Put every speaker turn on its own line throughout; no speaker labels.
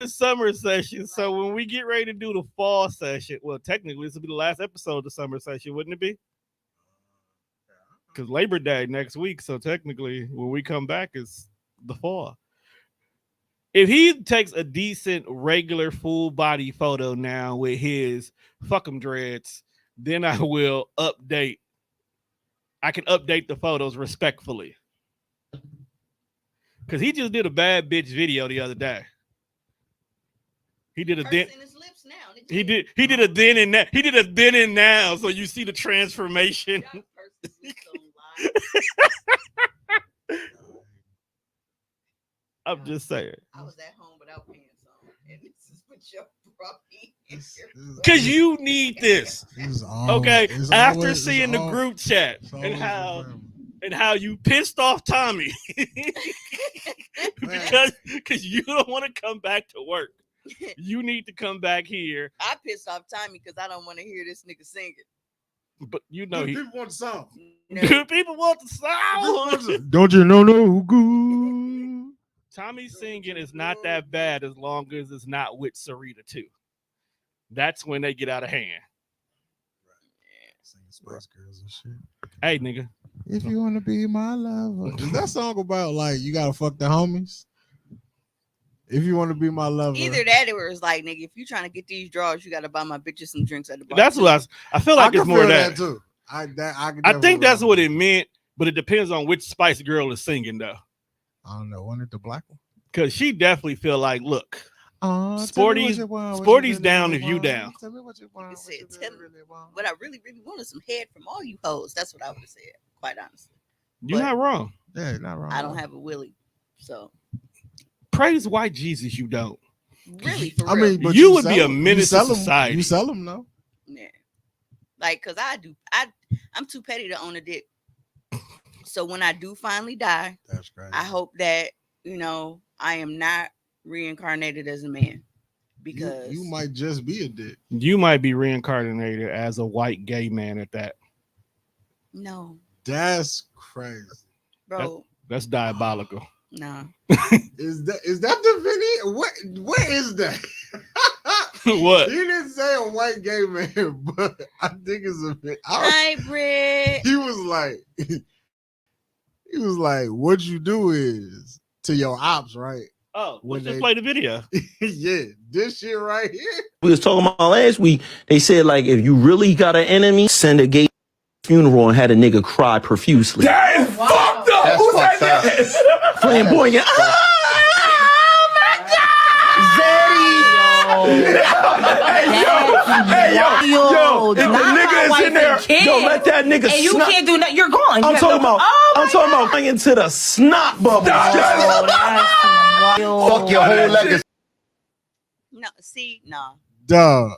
the summer session. So when we get ready to do the fall session, well, technically this will be the last episode of the summer session, wouldn't it be? Because Labor Day next week. So technically, when we come back, it's the fall. If he takes a decent, regular, full body photo now with his fuck 'em dreads, then I will update. I can update the photos respectfully. Because he just did a bad bitch video the other day. He did a then. He did a then and now. He did a then and now, so you see the transformation. I'm just saying.
I was at home without pants on, and this is what you brought me in here.
Because you need this. Okay, after seeing the group chat and how you pissed off Tommy because you don't want to come back to work. You need to come back here.
I pissed off Tommy because I don't want to hear this nigga singing.
But you know
people want the song.
People want the song.
Don't you know no good?
Tommy singing is not that bad as long as it's not with Sarita too. That's when they get out of hand.
Singing Spice Girls and shit.
Hey, nigga.
If you want to be my lover. Is that song about like you gotta fuck the homies? If you want to be my lover.
Either that or it's like, nigga, if you trying to get these draws, you gotta buy my bitches some drinks at the bar.
That's what I feel like it's more of that
too. I
think that's what it meant, but it depends on which Spice Girl is singing though.
I don't know. Wasn't it the black one?
Because she definitely feel like, look, Sporty's down if you down.
Tell me what you want. What I really, really want is some head from all you hoes. That's what I would have said, quite honestly.
You're not wrong.
Yeah, you're not wrong.
I don't have a willy, so.
Praise white Jesus, you don't.
Really, for real.
I mean, but
you would be a menace to society.
You sell them, though.
Yeah. Like, because I'm too petty to own a dick. So when I do finally die,
that's great.
I hope that, I am not reincarnated as a man. Because
you might just be a dick.
You might be reincarnated as a white gay man at that.
No.
That's crazy.
Bro.
That's diabolical.
No.
Is that the video? What is that?
What?
He didn't say a white gay man, but I think it's a bit
hybrid.
He was like, what you do is to your ops, right?
Oh, let's just play the video.
Yeah, this shit right here.
We was talking about last week. They said, like, if you really got an enemy, send a gay funeral and had a nigga cry profusely.
That is fucked up.
That's
Who
fucked
said
up.
that?
Flamboyant. Oh my God! Yo, if the nigga is in there, let that nigga
and you can't do nothing. You're gone.
I'm talking about going into the snot bubble.
Fuck
your whole legacy.
No, see, no.
Duh.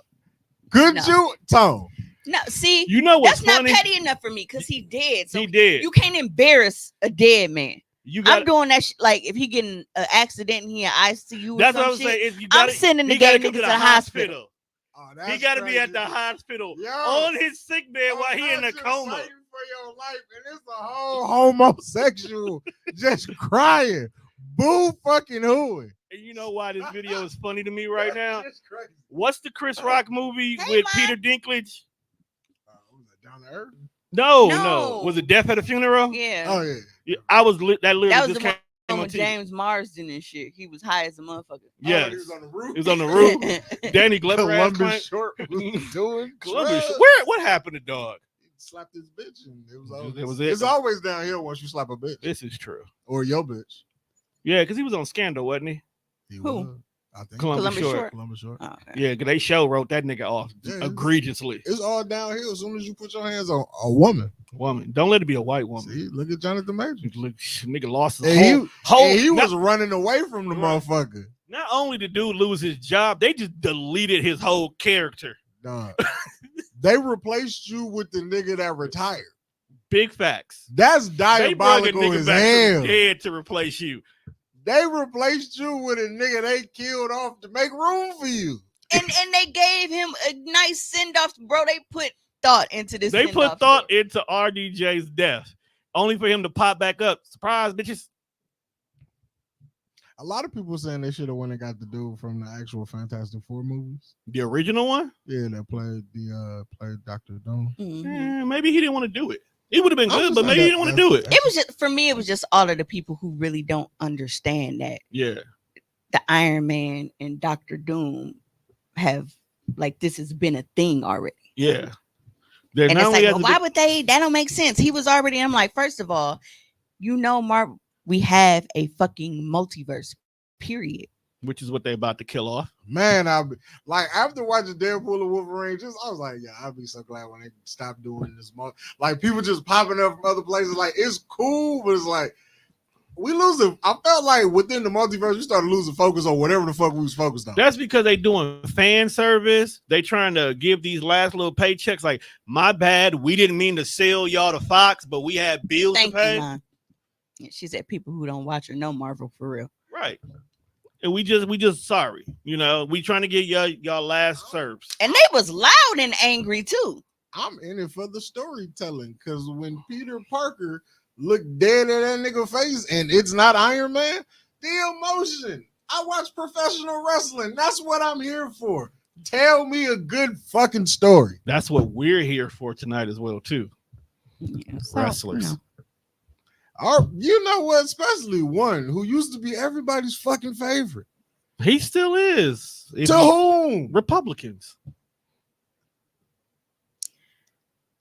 Could you, Tone?
No, see,
you know what's
that's
funny?
not petty enough for me because he dead. So
he did.
You can't embarrass a dead man.
I'm
doing that like if he getting an accident and he in ICU.
That's
or
what I'm
shit,
saying.
I'm sending the gay nigga to the hospital.
Oh,
he got to be at the hospital on his sick bed while he in a coma.
For your life, and it's a whole homosexual just crying. Boo fucking hooey.
And you know why this video is funny to me right now? What's the Chris Rock movie with Peter Dinklage?
Was it Down to Earth?
No. Was it Death at a Funeral?
Yeah.
Oh yeah.
I was that literally
that was
just
the
came
one
on
with
TV.
James Marsden and shit. He was high as a motherfucker.
Yeah,
he was on the roof.
He was on the roof. Danny Glover
Columbus Short was doing
Columbus. What happened to dog?
He slapped his bitch, and it
was
It's always downhill once you slap a bitch.
This is true.
Or your bitch.
Yeah, because he was on Scandal, wasn't he?
Who?
Was.
I think
Columbus Short.
Columbus Short.
Oh, okay.
Yeah, because they show wrote that nigga off egregiously.
It's all downhill as soon as you put your hands on a woman.
Don't let it be a white woman.
See, look at Jonathan Majors.
Look, nigga lost his
and
whole.
He was running away from the motherfucker.
Not only did dude lose his job, they just deleted his whole character.
Nah. They replaced you with the nigga that retired.
Big facts.
That's diabolical as hell.
Dead to replace you.
They replaced you with a nigga they killed off to make room for you.
And they gave him a nice send-off, bro. They put thought into this.
They put thought into RDJ's death, only for him to pop back up. Surprise, bitches.
A lot of people saying they should have went and got the dude from the actual Fantastic Four movies.
The original one?
Yeah, that played Dr. Doom.
Maybe he didn't want to do it. It would have been good, but maybe he didn't want to do it.
It was just for me. It was just all of the people who really don't understand that.
Yeah,
the Iron Man and Dr. Doom have like this has been a thing already.
Yeah.
And it's like, well, why would they? That don't make sense. He was already. I'm like, first of all, Marvel, we have a fucking multiverse. Period.
Which is what they about to kill off.
Man, I like after watching Deadpool and Wolverine, I was like, yeah, I'll be so glad when they stop doing this. Like people just popping up from other places. Like it's cool, but it's like we losing. I felt like within the multiverse, we started losing focus on whatever the fuck we was focused on.
That's because they doing fan service. They trying to give these last little paychecks. Like, my bad, we didn't mean to sell y'all to Fox, but we had bills to pay.
Yeah, she said people who don't watch or know Marvel for real.
Right. And we just sorry. We trying to get y'all last serves.
And they was loud and angry too.
I'm in it for the storytelling because when Peter Parker looked dead at that nigga face and it's not Iron Man, the emotion. I watch professional wrestling. That's what I'm here for. Tell me a good fucking story.
That's what we're here for tonight as well too.
Yeah,
wrestlers.
You know what? Especially one who used to be everybody's fucking favorite.
He still is.
To whom?
Republicans.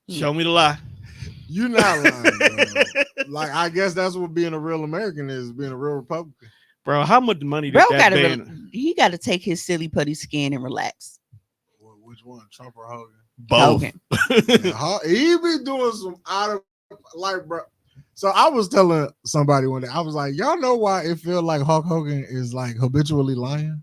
Show me the lie.
You're not lying, bro. Like, I guess that's what being a real American is, being a real Republican.
Bro, how much money did
bro
that band?
He got to take his silly putty skin and relax.
Well, which one, Trump or Hogan?
Both.
Hogan.
Yeah, he be doing some out of like, bro. So I was telling somebody one day, I was like, y'all know why it feels like Hulk Hogan is like habitually lying?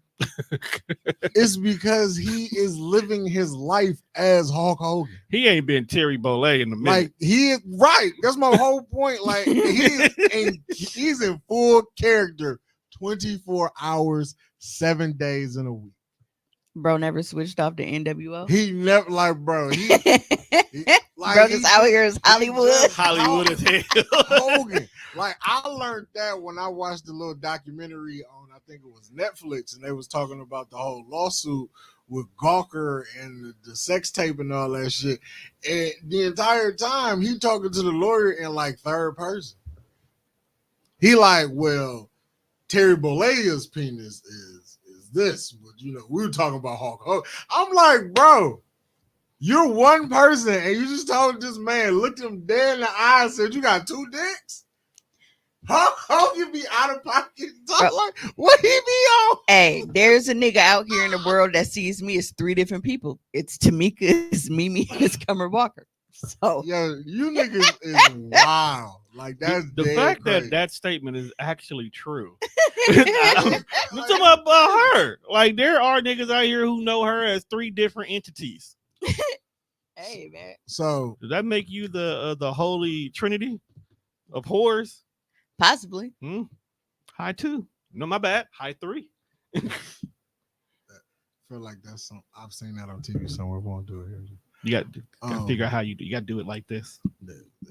It's because he is living his life as Hulk Hogan.
He ain't been Terry Bollea in a minute.
Like he is right. That's my whole point. Like he's in full character 24 hours, 7 days in a week.
Bro never switched off the NWO.
He never like bro. He like,
bro just out here is Hollywood.
Hollywood as hell.
Hogan. Like I learned that when I watched the little documentary on I think it was Netflix, and they was talking about the whole lawsuit with Gawker and the sex tape and all that shit. And the entire time he talking to the lawyer in like third person. He like, well, Terry Bollea's penis is this, but we were talking about Hulk Hogan. I'm like, bro, you're one person, and you just told this man, looked him dead in the eye, and said, "You got two dicks." Hulk Hogan be out of pocket. Like, what he be on?
Hey, there's a nigga out here in the world that sees me as three different people. It's Tamika, it's MiMi, it's Summer Walker. So,
yo, you niggas is wild. Like that's
the fact that statement is actually true.
I'm
talking about her. Like there are niggas out here who know her as three different entities.
Hey man.
So
does that make you the holy trinity of whores?
Possibly.
High 2. No, my bad. High 3.
I feel like that's some. I've seen that on TV somewhere. We won't do it here.
You got to figure out how you do. You got to do it like this.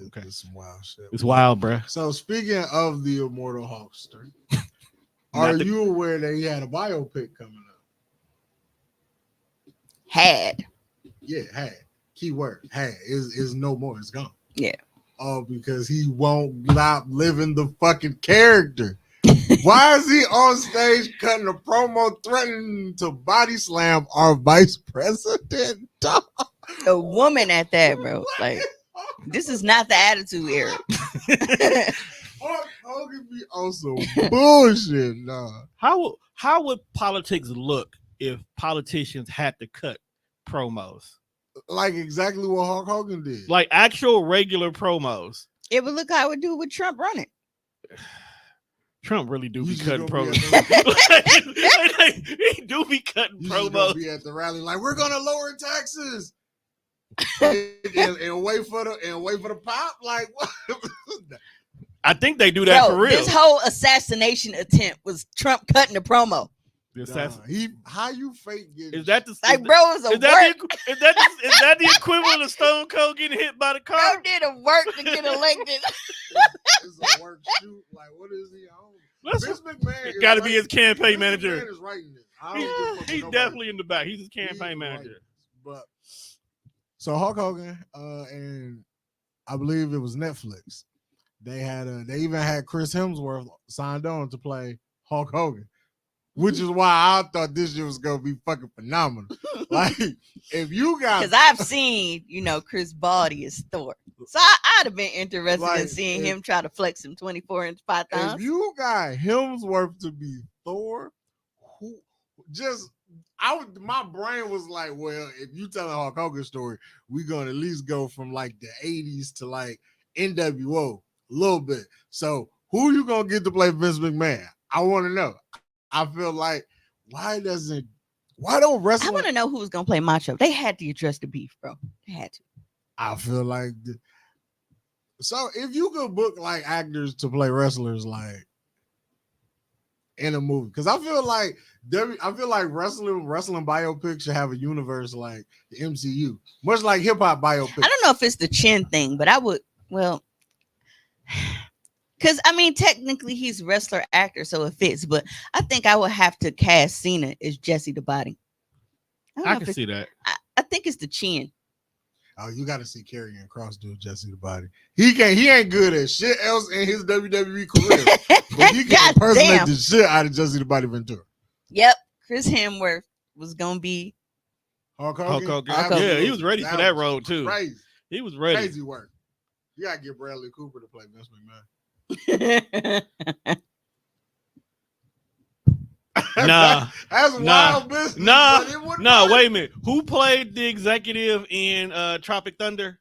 Okay, it's some wild shit.
It's wild, bro.
So speaking of the Immortal Hulkster, are you aware that he had a biopic coming up?
Had.
Yeah, had. Keyword had is no more. It's gone.
Yeah.
Oh, because he won't stop living the fucking character. Why is he on stage cutting a promo threatening to body slam our vice president?
A woman at that, bro. Like, this is not the attitude era.
Hogan be on some bullshit, nah.
How would politics look if politicians had to cut promos?
Like exactly what Hulk Hogan did.
Like actual regular promos.
It would look how I would do with Trump running.
Trump really do be cutting promos. He do be cutting promos.
Be at the rally like we're gonna lower taxes and wait for the pop. Like what?
I think they do that for real.
This whole assassination attempt was Trump cutting the promo.
How you fake get
is that the
like bro is that
the equivalent of Stone Cold getting hit by the car?
Bro did a work to get elected.
It's a work shoot. Like what is he on? Vince McMahon
got to be his campaign
Vince
manager.
McMahon is writing this. I don't give a fuck
He's
with
definitely in the back. He's his campaign
He's
manager.
writing this. But so Hulk Hogan, and I believe it was Netflix. They even had Chris Hemsworth signed on to play Hulk Hogan, which is why I thought this shit was gonna be fucking phenomenal. Like, if you got,
because I've seen, Chris Baldy is Thor, so I'd have been interested in seeing him try to flex him 24-inch pythons.
If you got Hemsworth to be Thor, my brain was like, well, if you tell a Hulk Hogan story, we're gonna at least go from like the 80s to like NWO a little bit. So who you gonna get to play Vince McMahon? I want to know. I feel like why don't wrestling?
I want to know who's gonna play Macho. They had to address the beef, bro. They had to.
I feel like so if you could book like actors to play wrestlers like in a movie, because I feel like wrestling biopics should have a universe like the MCU, much like hip hop biopics.
I don't know if it's the chin thing, but I would, well, because technically he's wrestler actor, so it fits. But I think I would have to cast Cena as Jesse the Body.
I can see that.
I think it's the chin.
Oh, you got to see Karrion Kross do Jesse the Body. He ain't good at shit else in his WWE career, but he can impersonate the shit out of Jesse the Body Ventura.
Yep, Chris Hemsworth was gonna be
Hulk Hogan.
Yeah, he was ready for that role too.
Crazy.
He was ready.
Crazy work. You gotta get Bradley Cooper to play Vince McMahon. That's wild business.
Nah. Wait a minute. Who played the executive in Tropic Thunder?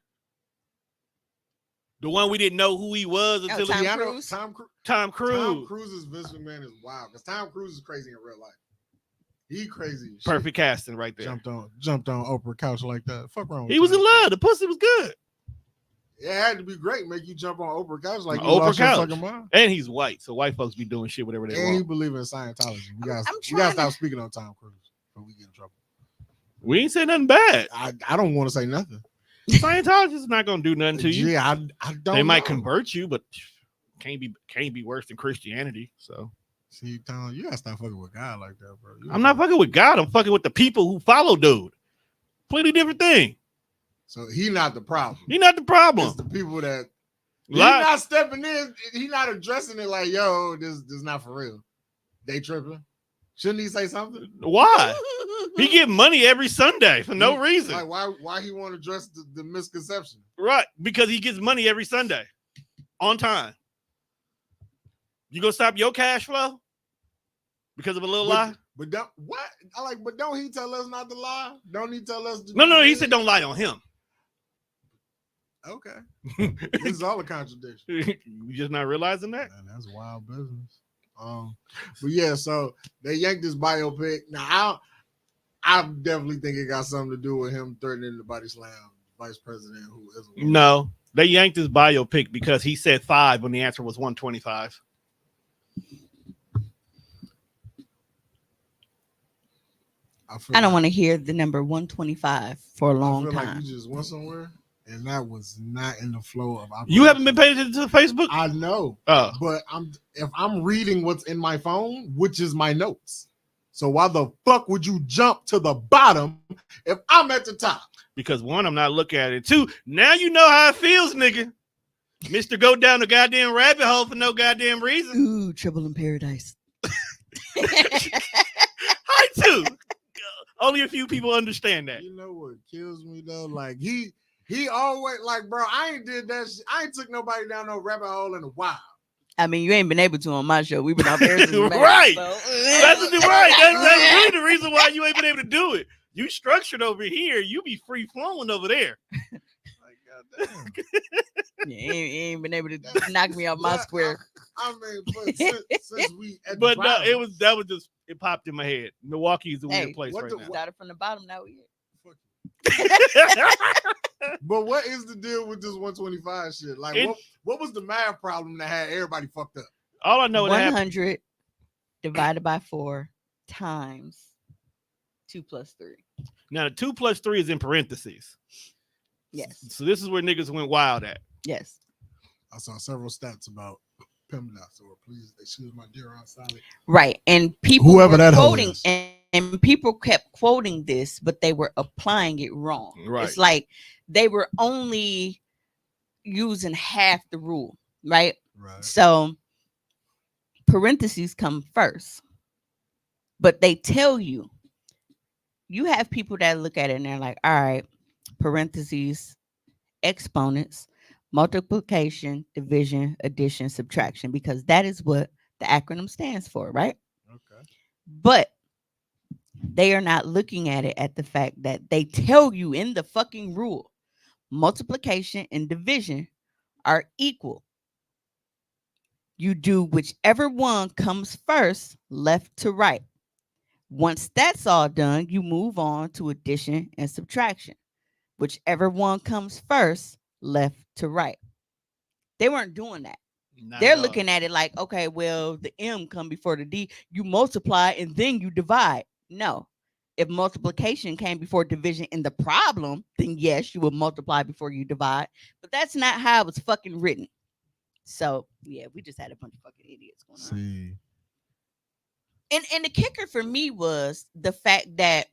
The one we didn't know who he was until
Tom
he
Cruise.
Tom Cruise.
Tom Cruise's Vince McMahon is wild because Tom Cruise is crazy in real life. He crazy.
Perfect casting right there.
Jumped on Oprah couch like that. Fuck wrong with
He was in love. The pussy was good.
It had to be great. Make you jump on Oprah couch like you
Oprah
lost your
couch.
fucking mind.
And he's white, so white folks be doing shit whatever they
And
want.
he believe in Scientology. We gotta stop speaking on Tom Cruise, or we get in trouble.
We ain't say nothing bad.
I don't want to say nothing.
Scientology is not gonna do nothing to you.
Yeah, I don't.
They might convert you, but can't be worse than Christianity. So
see, Tom, you gotta stop fucking with God like that, bro.
I'm not fucking with God. I'm fucking with the people who follow dude. Completely different thing.
So he not the problem.
He not the problem.
It's the people that he's not stepping in. He not addressing it like, yo, this not for real. They tripping. Shouldn't he say something?
Why? He get money every Sunday for no reason.
Like why he want to address the misconception?
Right, because he gets money every Sunday on time. You gonna stop your cash flow because of a little lie?
But don't he tell us not to lie? Don't he tell us?
No. He said don't lie on him.
Okay, this is all a contradiction.
You just not realizing that?
Man, that's wild business. But yeah, so they yanked this biopic. Now I definitely think it got something to do with him threatening the body slam vice president who is a woman.
No, they yanked his biopic because he said 5 when the answer was 125.
I don't want to hear the number 125 for a long time.
Like you just went somewhere. And that was not in the flow of operation.
You haven't been paying attention to Facebook?
I know. But if I'm reading what's in my phone, which is my notes. So why the fuck would you jump to the bottom if I'm at the top?
Because 1, I'm not looking at it. 2, now you know how it feels, nigga. Mr. Go down the goddamn rabbit hole for no goddamn reason.
Ooh, trouble in paradise.
I too. Only a few people understand that.
You know what kills me though? Like he always like, bro, I ain't did that shit. I ain't took nobody down no rabbit hole in a while.
I mean, you ain't been able to on my show. We've been out there since
right.
So.
That's right. That's really the reason why you ain't been able to do it. You structured over here. You be free flowing over there.
Like, goddamn.
Yeah, he ain't been able to knock me off my square.
I mean, but since we at
but
the
no,
bottom,
it popped in my head. Milwaukee is the weird place right now.
Started from the bottom, now we here.
But what is the deal with this 125 shit? Like, what was the math problem that had everybody fucked up?
All I know is
100 divided by 4 times 2 plus 3.
Now, the 2 plus 3 is in parentheses.
Yes.
So this is where niggas went wild at.
Yes.
I saw several stats about Pimlas, or please excuse my dear Aunt Sally.
Right. And people
Whoever
were
that hoe
quoting
is.
and people kept quoting this, but they were applying it wrong.
Right.
It's like they were only using half the rule, right?
Right.
So parentheses come first. But they tell you have people that look at it and they're like, all right, parentheses, exponents, multiplication, division, addition, subtraction, because that is what the acronym stands for, right?
Okay.
But they are not looking at it at the fact that they tell you in the fucking rule, multiplication and division are equal. You do whichever one comes first, left to right. Once that's all done, you move on to addition and subtraction. Whichever one comes first, left to right. They weren't doing that. They're looking at it like, okay, well, the M come before the D. You multiply and then you divide. No. If multiplication came before division in the problem, then yes, you would multiply before you divide. But that's not how it was fucking written. So, yeah, we just had a bunch of fucking idiots going on.
See.
And the kicker for me was the fact that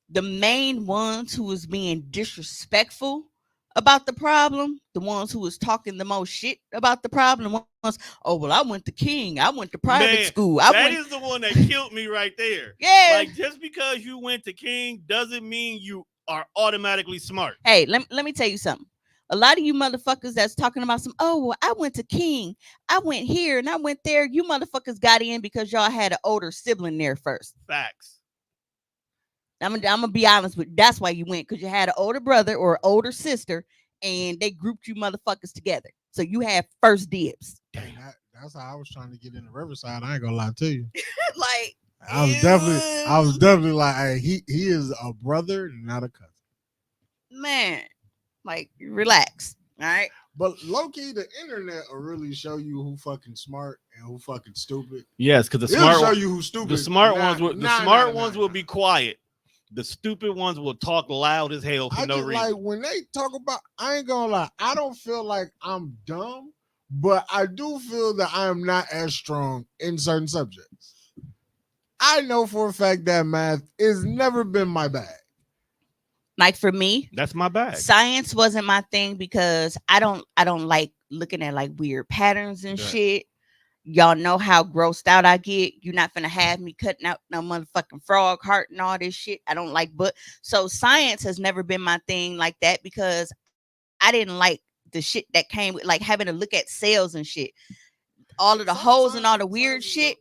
the main ones who was being disrespectful about the problem, the ones who was talking the most shit about the problem, was, oh, well, I went to King, I went to private school.
That is the one that killed me right there.
Yeah.
Like, just because you went to King doesn't mean you are automatically smart.
Hey, let me tell you something. A lot of you motherfuckers that's talking about some, oh, well, I went to King, I went here and I went there. You motherfuckers got in because y'all had an older sibling there first.
Facts.
I'm gonna be honest with you. That's why you went, because you had an older brother or an older sister, and they grouped you motherfuckers together. So you had first dibs.
Dang, that's how I was trying to get into Riverside. I ain't gonna lie to you.
Like,
I was definitely like, hey, he is a brother, not a cousin.
Man, like, relax. All right.
But low-key, the internet will really show you who fucking smart and who fucking stupid.
Yes, because
It'll show you who's stupid.
The smart ones will be quiet. The stupid ones will talk loud as hell for no reason.
Like when they talk about, I ain't gonna lie, I don't feel like I'm dumb, but I do feel that I am not as strong in certain subjects. I know for a fact that math has never been my bag.
Like for me,
that's my bag.
Science wasn't my thing because I don't like looking at like weird patterns and shit. Y'all know how grossed out I get. You're not finna have me cutting out no motherfucking frog heart and all this shit. I don't like, but so science has never been my thing like that because I didn't like the shit that came with like having to look at cells and shit. All of the holes and all the weird shit.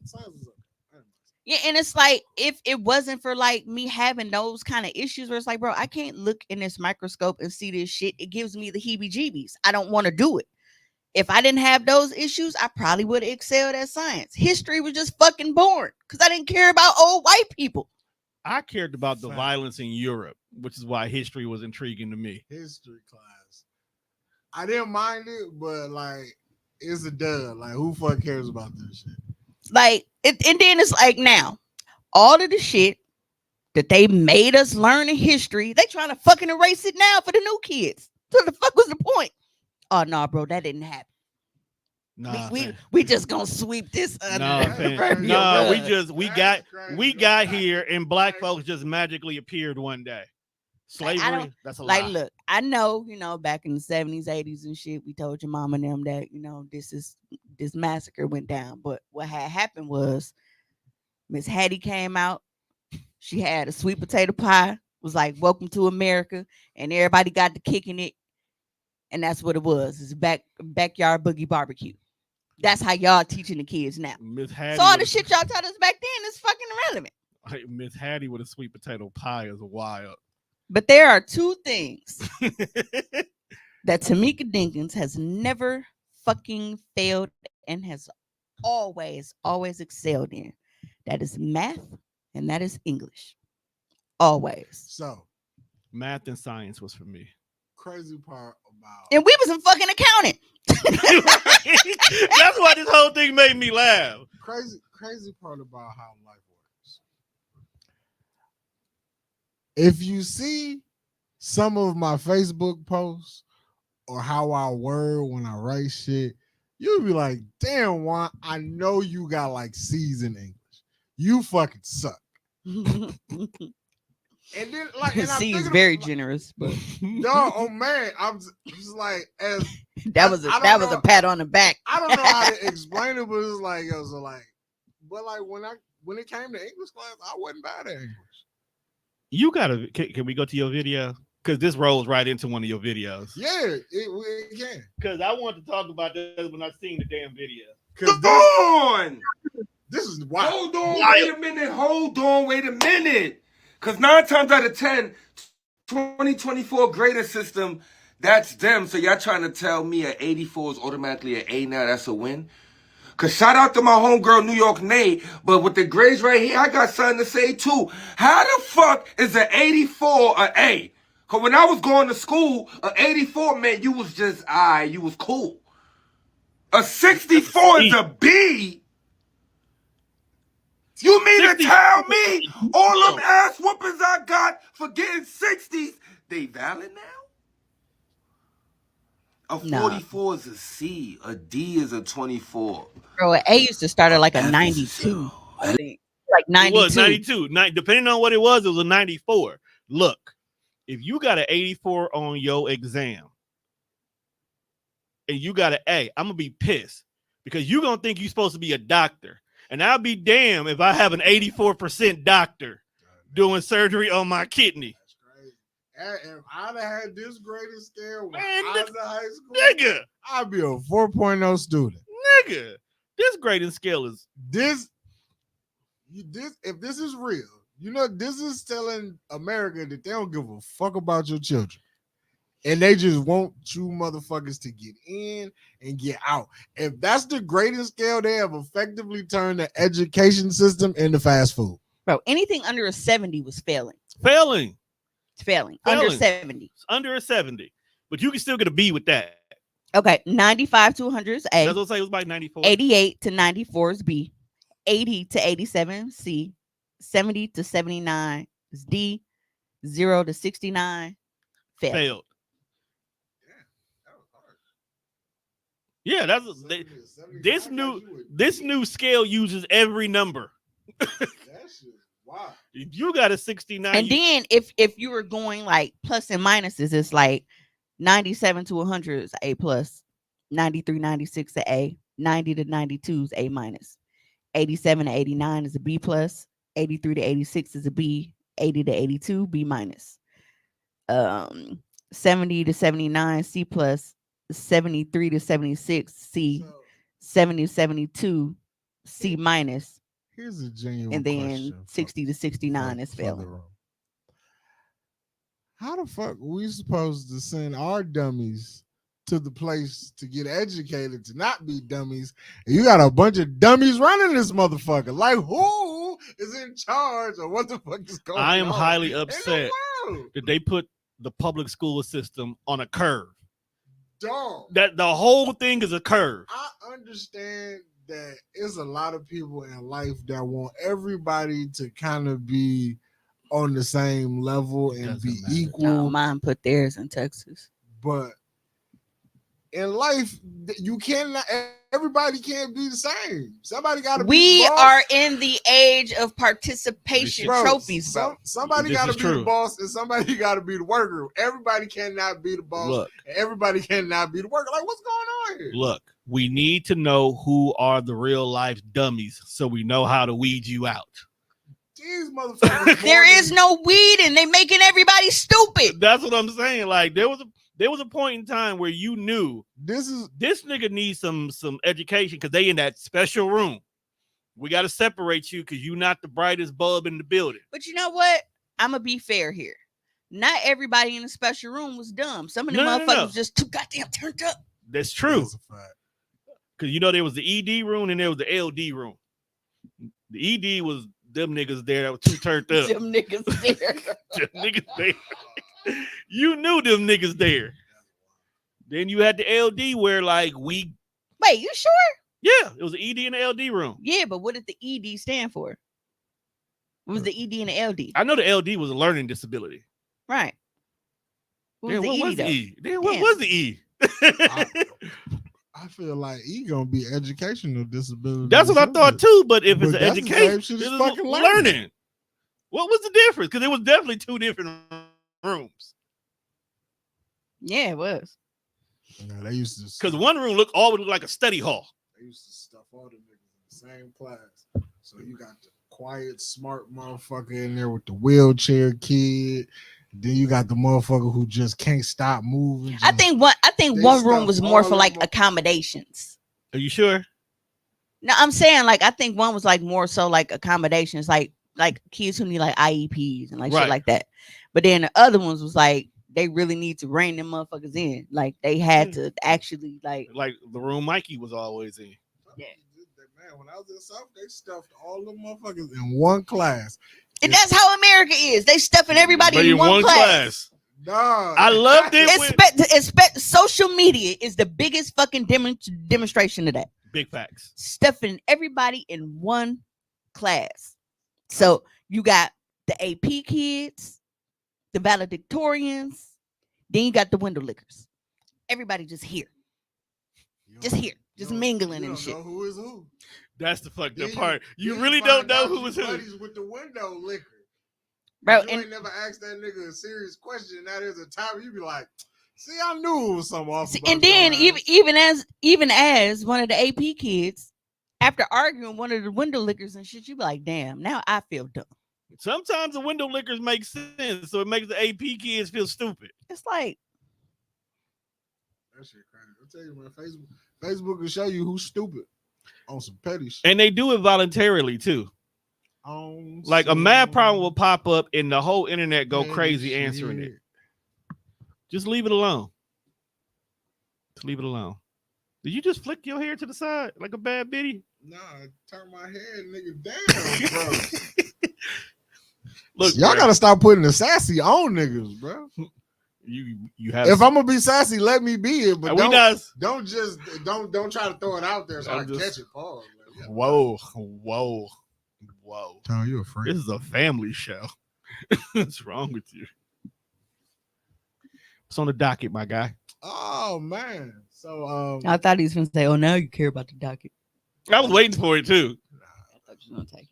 Yeah, and it's like if it wasn't for like me having those kind of issues where it's like, bro, I can't look in this microscope and see this shit. It gives me the heebie-jeebies. I don't want to do it. If I didn't have those issues, I probably would have excelled at science. History was just fucking boring because I didn't care about old white people.
I cared about the violence in Europe, which is why history was intriguing to me.
History class. I didn't mind it, but like, it's a dub. Like, who fuck cares about this shit?
Like, and then it's like now, all of the shit that they made us learn in history, they trying to fucking erase it now for the new kids. So the fuck was the point? Oh no, bro, that didn't happen.
Nah,
we just gonna sweep this under.
We got here and black folks just magically appeared one day. Slavery, that's a lie.
Like, look, I know, back in the 70s, 80s and shit, we told your mom and them that, this massacre went down. But what had happened was Miss Hattie came out. She had a sweet potato pie, was like, welcome to America. And everybody got to kicking it. And that's what it was. It's backyard boogie barbecue. That's how y'all teaching the kids now.
Miss Hattie.
So all the shit y'all taught us back then is fucking irrelevant.
Miss Hattie with a sweet potato pie is wild.
But there are two things that Tamika Dinkins has never fucking failed and has always excelled in. That is math and that is English. Always.
So
math and science was for me.
Crazy part about,
and we was in fucking accounting.
That's why this whole thing made me laugh.
Crazy part about how life works. If you see some of my Facebook posts or how I word when I write shit, you'd be like, damn, Juan, I know you got like C's in English. You fucking suck. And then like, and I'm
C is
thinking
very
about,
generous, but
no, oh man, I'm just like, as
that was a
I don't
was
know.
a pat on the back.
I don't know how to explain it, but it's like, it was like, but like when it came to English class, I wasn't bad at English.
You gotta. Can we go to your video? Because this rolls right into one of your videos.
Yeah, it can.
Because I want to talk about this when I seen the damn video.
Because this is wild.
Hold on, wait a minute. Because 9 times out of 10, 2024 grading system, that's them. So y'all trying to tell me an 84 is automatically an A now? That's a win? Because shout out to my homegirl, New York Nate, but with the grades right here, I got something to say too. How the fuck is an 84 an A? Because when I was going to school, an 84 meant you was just, you was cool. A 64 is a B? You mean to tell me all them ass whoopings I got for getting 60s, they valid now? A 44 is a C. A D is a 24.
Bro, an A used to start at like a 92. I think. Like 92.
It was 92. Depending on what it was a 94. Look, if you got an 84 on your exam and you got an A, I'm going to be pissed because you're going to think you're supposed to be a doctor. And I'll be damned if I have an 84% doctor doing surgery on my kidney.
That's crazy. If I'd have had this grading scale when
Man,
I was in high school,
nigga,
I'd be a 4.0 student.
Nigga, this grading scale is
this. If this is real, you know, this is telling America that they don't give a fuck about your children. And they just want you motherfuckers to get in and get out. If that's the grading scale, they have effectively turned the education system into fast food.
Bro, anything under a 70 was failing.
failing.
It's failing.
Failing.
Under 70.
It's under a 70. But you can still get a B with that.
Okay, 95 to 100 is A.
That's what I say. It was about 94.
88 to 94 is B. 80 to 87 C. 70 to 79 is D. 0 to 69 failed.
Failed. Yeah, this new scale uses every number.
That shit, wow.
If you got a 69,
And then if you were going like plus and minuses, it's like 97 to 100 is A plus, 93, 96 is A, 90 to 92 is A minus, 87 to 89 is a B plus, 83 to 86 is a B, 80 to 82 B minus, 70 to 79 C plus, 73 to 76 C, 70 to 72 C minus.
Here's a genuine
And then
question
60 to 69 is
for the
failing.
room. How the fuck we supposed to send our dummies to the place to get educated to not be dummies? And you got a bunch of dummies running this motherfucker. Like, who is in charge of what the fuck is going on?
I am highly
in the
upset
world?
that they put the public school system on a curve.
Dog.
That the whole thing is a curve.
I understand that it's a lot of people in life that want everybody to kind of be on the same level and
Doesn't
be
matter.
equal.
No, mine put theirs in Texas.
But in life, you cannot. Everybody can't be the same. Somebody got to be.
We
the boss.
are in the age of participation
Bro,
trophies, bro.
Somebody
This
got to
is
be
true.
the boss, and somebody got to be the worker. Everybody cannot be the boss.
Look,
And everybody cannot be the worker. Like, what's going on here?
look, we need to know who are the real life dummies so we know how to weed you out.
These motherfuckers.
There is no weed, and they making everybody stupid.
That's what I'm saying. Like there was a point in time where you knew
This
nigga needs some education because they in that special room. We got to separate you because you're not the brightest bulb in the building.
But you know what? I'm gonna be fair here. Not everybody in the special room was dumb. Some of them
No,
motherfuckers
no.
just too goddamn turned up.
That's true.
That's a fact.
Because you know there was the ED room and there was the LD room. The ED was them niggas there that were too turned up.
Them niggas there.
Them niggas there. You knew them niggas there. Then you had the LD where like
Wait, you sure?
yeah, it was the ED in the LD room.
Yeah, but what did the ED stand for? What was the ED and the LD?
I know the LD was a learning disability.
Right. What was
Damn,
the
what
ED
was the
though?
E? Damn, what
Damn.
was the E?
I feel like he gonna be educational disability.
That's what I thought too. But if it's
But
an
that's the same
education,
shit
this
as
is
fucking
learning. What was the difference? Because it was definitely two different rooms.
Yeah, it was.
Yeah, they used to.
Because one room always looked like a study hall.
They used to stuff all the niggas in the same class. So you got the quiet, smart motherfucker in there with the wheelchair kid. Then you got the motherfucker who just can't stop moving.
I think one room was more for like accommodations.
Are you sure?
No, I'm saying like I think one was like more so like accommodations, like kids who need like IEPs and like shit like that. But then the other ones was like they really need to rein them motherfuckers in. Like they had to actually like
the room Mikey was always in.
Yeah.
Man, when I was in South, they stuffed all the motherfuckers in one class.
And that's how America is. They stuffing everybody in one class.
Nah,
I loved it.
Expect social media is the biggest fucking demonstration of that.
Big facts.
Stuffing everybody in one class. So you got the AP kids, the valedictorians, then you got the window lickers. Everybody just here. Just mingling and shit.
Know who is who.
That's the fucked up part. You really don't know who is who.
With the window licker.
Bro,
you ain't never asked that nigga a serious question. Now there's a time you be like, see, I knew it was something off.
And then even as one of the AP kids, after arguing one of the window lickers and shit, you be like, damn, now I feel dumb.
Sometimes the window lickers make sense, so it makes the AP kids feel stupid.
It's like
that shit crazy. I'll tell you, man, Facebook will show you who's stupid on some petty shit.
And they do it voluntarily too. Like a mad problem will pop up and the whole internet go crazy answering it. Just leave it alone. Just leave it alone. Did you just flick your hair to the side like a bad bitty?
Nah, turn my head, nigga, down, bro.
Look,
y'all gotta stop putting the sassy on niggas, bro.
You have.
If I'm gonna be sassy, let me be it. But don't try to throw it out there so I can catch it. Pause. Like,
Whoa.
Tom, you a freak.
This is a family show. What's wrong with you? What's on the docket, my guy?
Oh man. So
I thought he was gonna say, "Oh, now you care about the docket."
I was waiting for it too.
I thought you were gonna take it.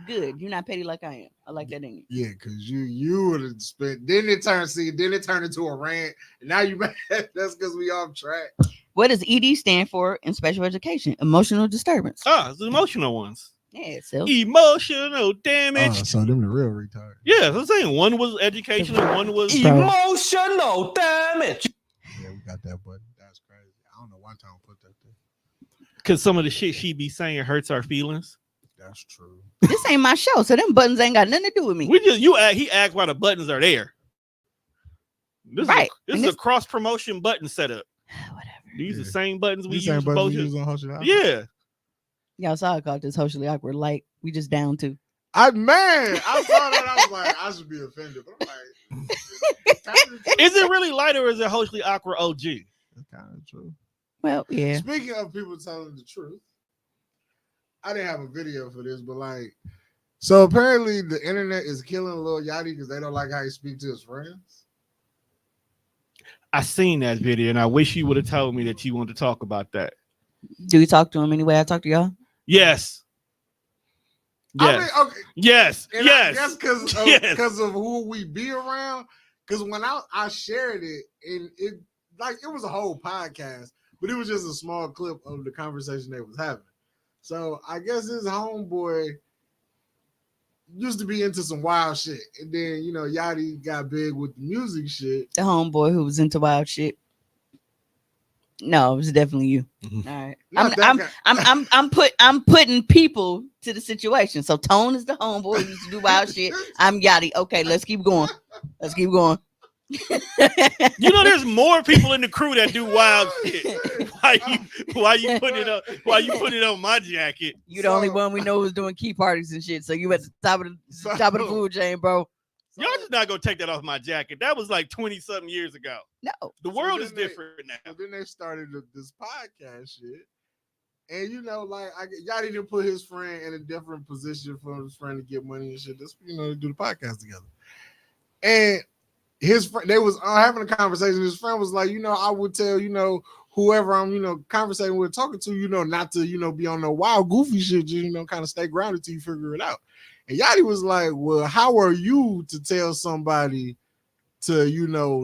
Good. You're not petty like I am. I like that in you.
Yeah, because you would have spent. Then it turned into a rant, and now you mad. That's because we off track.
What does ED stand for in special education? Emotional disturbance.
It's the emotional ones.
Yeah, so
emotional damage.
So them the real retarded.
Yeah, I'm saying one was educational, one was
emotional damage.
Yeah, we got that button. That's crazy. I don't know why Tom put that there.
Because some of the shit she be saying hurts our feelings.
That's true.
This ain't my show, so them buttons ain't got nothing to do with me.
He asked why the buttons are there. This is a cross promotion button setup.
Whatever.
These are the same buttons we use.
On Hoecailly Awkward?
Yeah.
Y'all saw I called this Hoecailly Awkward. Like we just down to.
I saw that. I was like, I should be offended. But I'm like,
is it really light or is it Hoecailly Awkward OG?
That's kind of true.
Well, yeah.
Speaking of people telling the truth, I didn't have a video for this, but like, so apparently the internet is killing Lil Yachty because they don't like how he speaks to his friends.
I seen that video and I wish you would have told me that you wanted to talk about that.
Do you talk to him anyway? I talk to y'all?
Yes.
I mean, okay.
Yes.
And
yes.
I guess because of who we be around. Because when I shared it, and it was a whole podcast, but it was just a small clip of the conversation they was having. So I guess his homeboy used to be into some wild shit. And then, Yachty got big with the music shit.
The homeboy who was into wild shit. No, it was definitely you.
Mm-hmm.
All right. I'm putting people to the situation. So Tone is the homeboy who used to do wild shit. I'm Yachty. Okay, let's keep going.
There's more people in the crew that do wild shit. Why you put it on my jacket?
You the only one we know who's doing key parties and shit. So you at the top of the food chain, bro.
Y'all just not gonna take that off my jacket. That was like 20-something years ago.
No,
the world is different now.
And then they started this podcast shit, and Yachty didn't put his friend in a different position for his friend to get money and shit. That's to do the podcast together. And his friend, they was having a conversation. His friend was like, I would tell whoever I'm, conversating with, talking to, not to, be on no wild, goofy shit, just, kind of stay grounded till you figure it out. And Yachty was like, well, how are you to tell somebody to,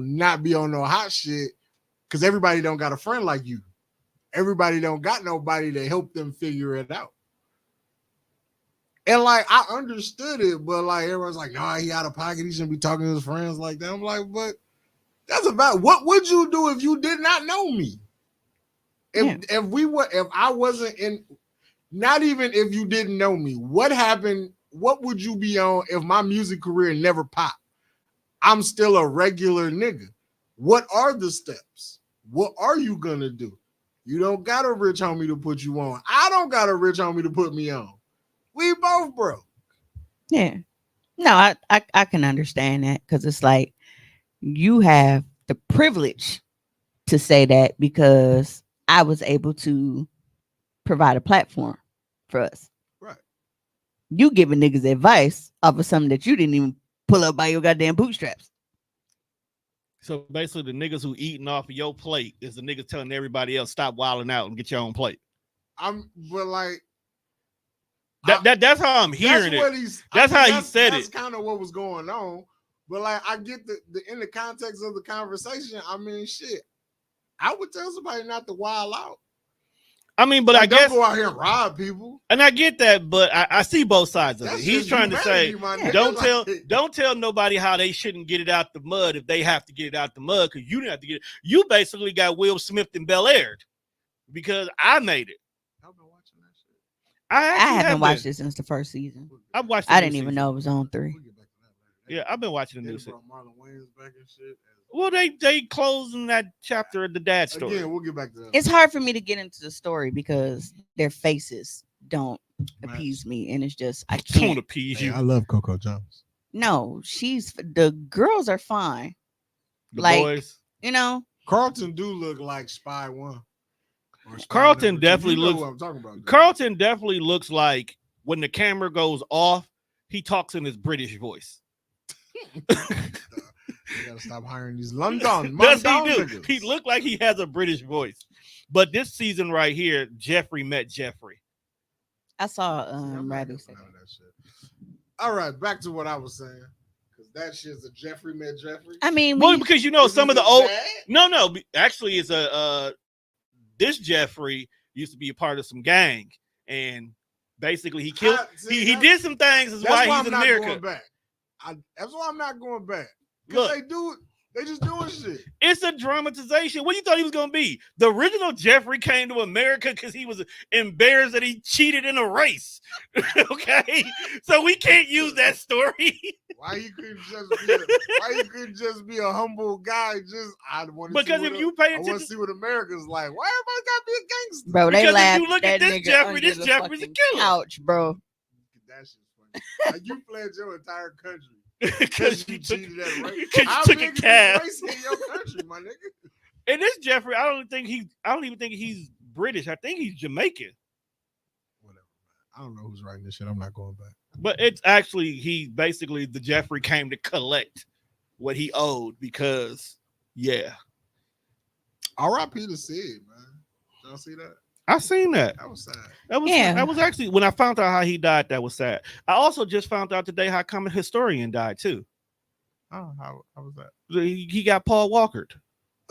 not be on no hot shit? Because everybody don't got a friend like you. Everybody don't got nobody to help them figure it out. And like, I understood it, but like, everyone's like, nah, he out of pocket. He shouldn't be talking to his friends like that. I'm like, but that's about, what would you do if you did not know me? If I wasn't in, not even if you didn't know me, what happened? What would you be on if my music career never popped? I'm still a regular nigga. What are the steps? What are you gonna do? You don't got a rich homie to put you on. I don't got a rich homie to put me on. We both broke.
Yeah. No, I can understand that, because it's like you have the privilege to say that because I was able to provide a platform for us.
Right.
You giving niggas advice off of something that you didn't even pull up by your goddamn bootstraps.
So basically, the niggas who eating off of your plate is the niggas telling everybody else stop wilding out and get your own plate.
But like
that's how I'm hearing it. That's how he said it.
That's kind of what was going on. But like, I get the in the context of the conversation. I mean, shit, I would tell somebody not to wild out.
I mean, but
like,
I guess
don't go out here and rob people.
And I get that, but I see both sides of
That's
it. He's trying to say, don't tell nobody how they shouldn't get it out the mud if they have to get it out the mud, because you didn't have to get it. You basically got Will Smith and Bel Aired because I made it.
I've been watching that shit.
I haven't watched it since the first season.
I've watched.
I didn't even know it was on 3.
Yeah, I've been watching the new season.
Marlon Wayans back and shit.
Well, they closing that chapter of the dad story.
Again, we'll get back to that.
It's hard for me to get into the story because their faces don't appease me, and it's just I can't.
Don't appease you.
I love Coco Jones.
No, the girls are fine.
The
like,
boys,
Carlton do look like Spy 1.
Carlton definitely looks.
What I'm talking about.
Carlton definitely looks like when the camera goes off, he talks in his British voice.
You gotta stop hiring these London.
Does he do? Niggas. He looked like he has a British voice. But this season right here, Jeffrey met Jeffrey.
I saw Rabbit say
that. All right, back to what I was saying. Because that shit's a Jeffrey met Jeffrey.
I mean,
because some of the old no, actually it's this Jeffrey used to be a part of some gang, and basically he killed he did some things. That's why he's in America.
That's why I'm not going back.
Look,
they just doing shit.
It's a dramatization. What do you thought he was gonna be? The original Jeffrey came to America because he was embarrassed that he cheated in a race. Okay, so we can't use that story.
Why you couldn't just be a humble guy? I want to
because if you pay attention,
I want to see what America's like. Why everybody got to be a gangster,
bro? They laugh.
If you look at this Jeffrey, this Jeffrey's a killer.
Couch, bro.
That shit's funny. Like, you fled your entire country.
Because you
cheated at race.
How took a cab.
Race in your country, my nigga.
And this Jeffrey, I don't even think he's British. I think he's Jamaican.
Whatever. I don't know who's writing this shit. I'm not going back.
But it's actually the Jeffrey came to collect what he owed because
R.I.P. to Sid, man. Y'all see that?
I seen that.
That was sad.
That was actually when I found out how he died. That was sad. I also just found out today how Common Historian died too.
Oh, how was that?
He got Paul Walkered.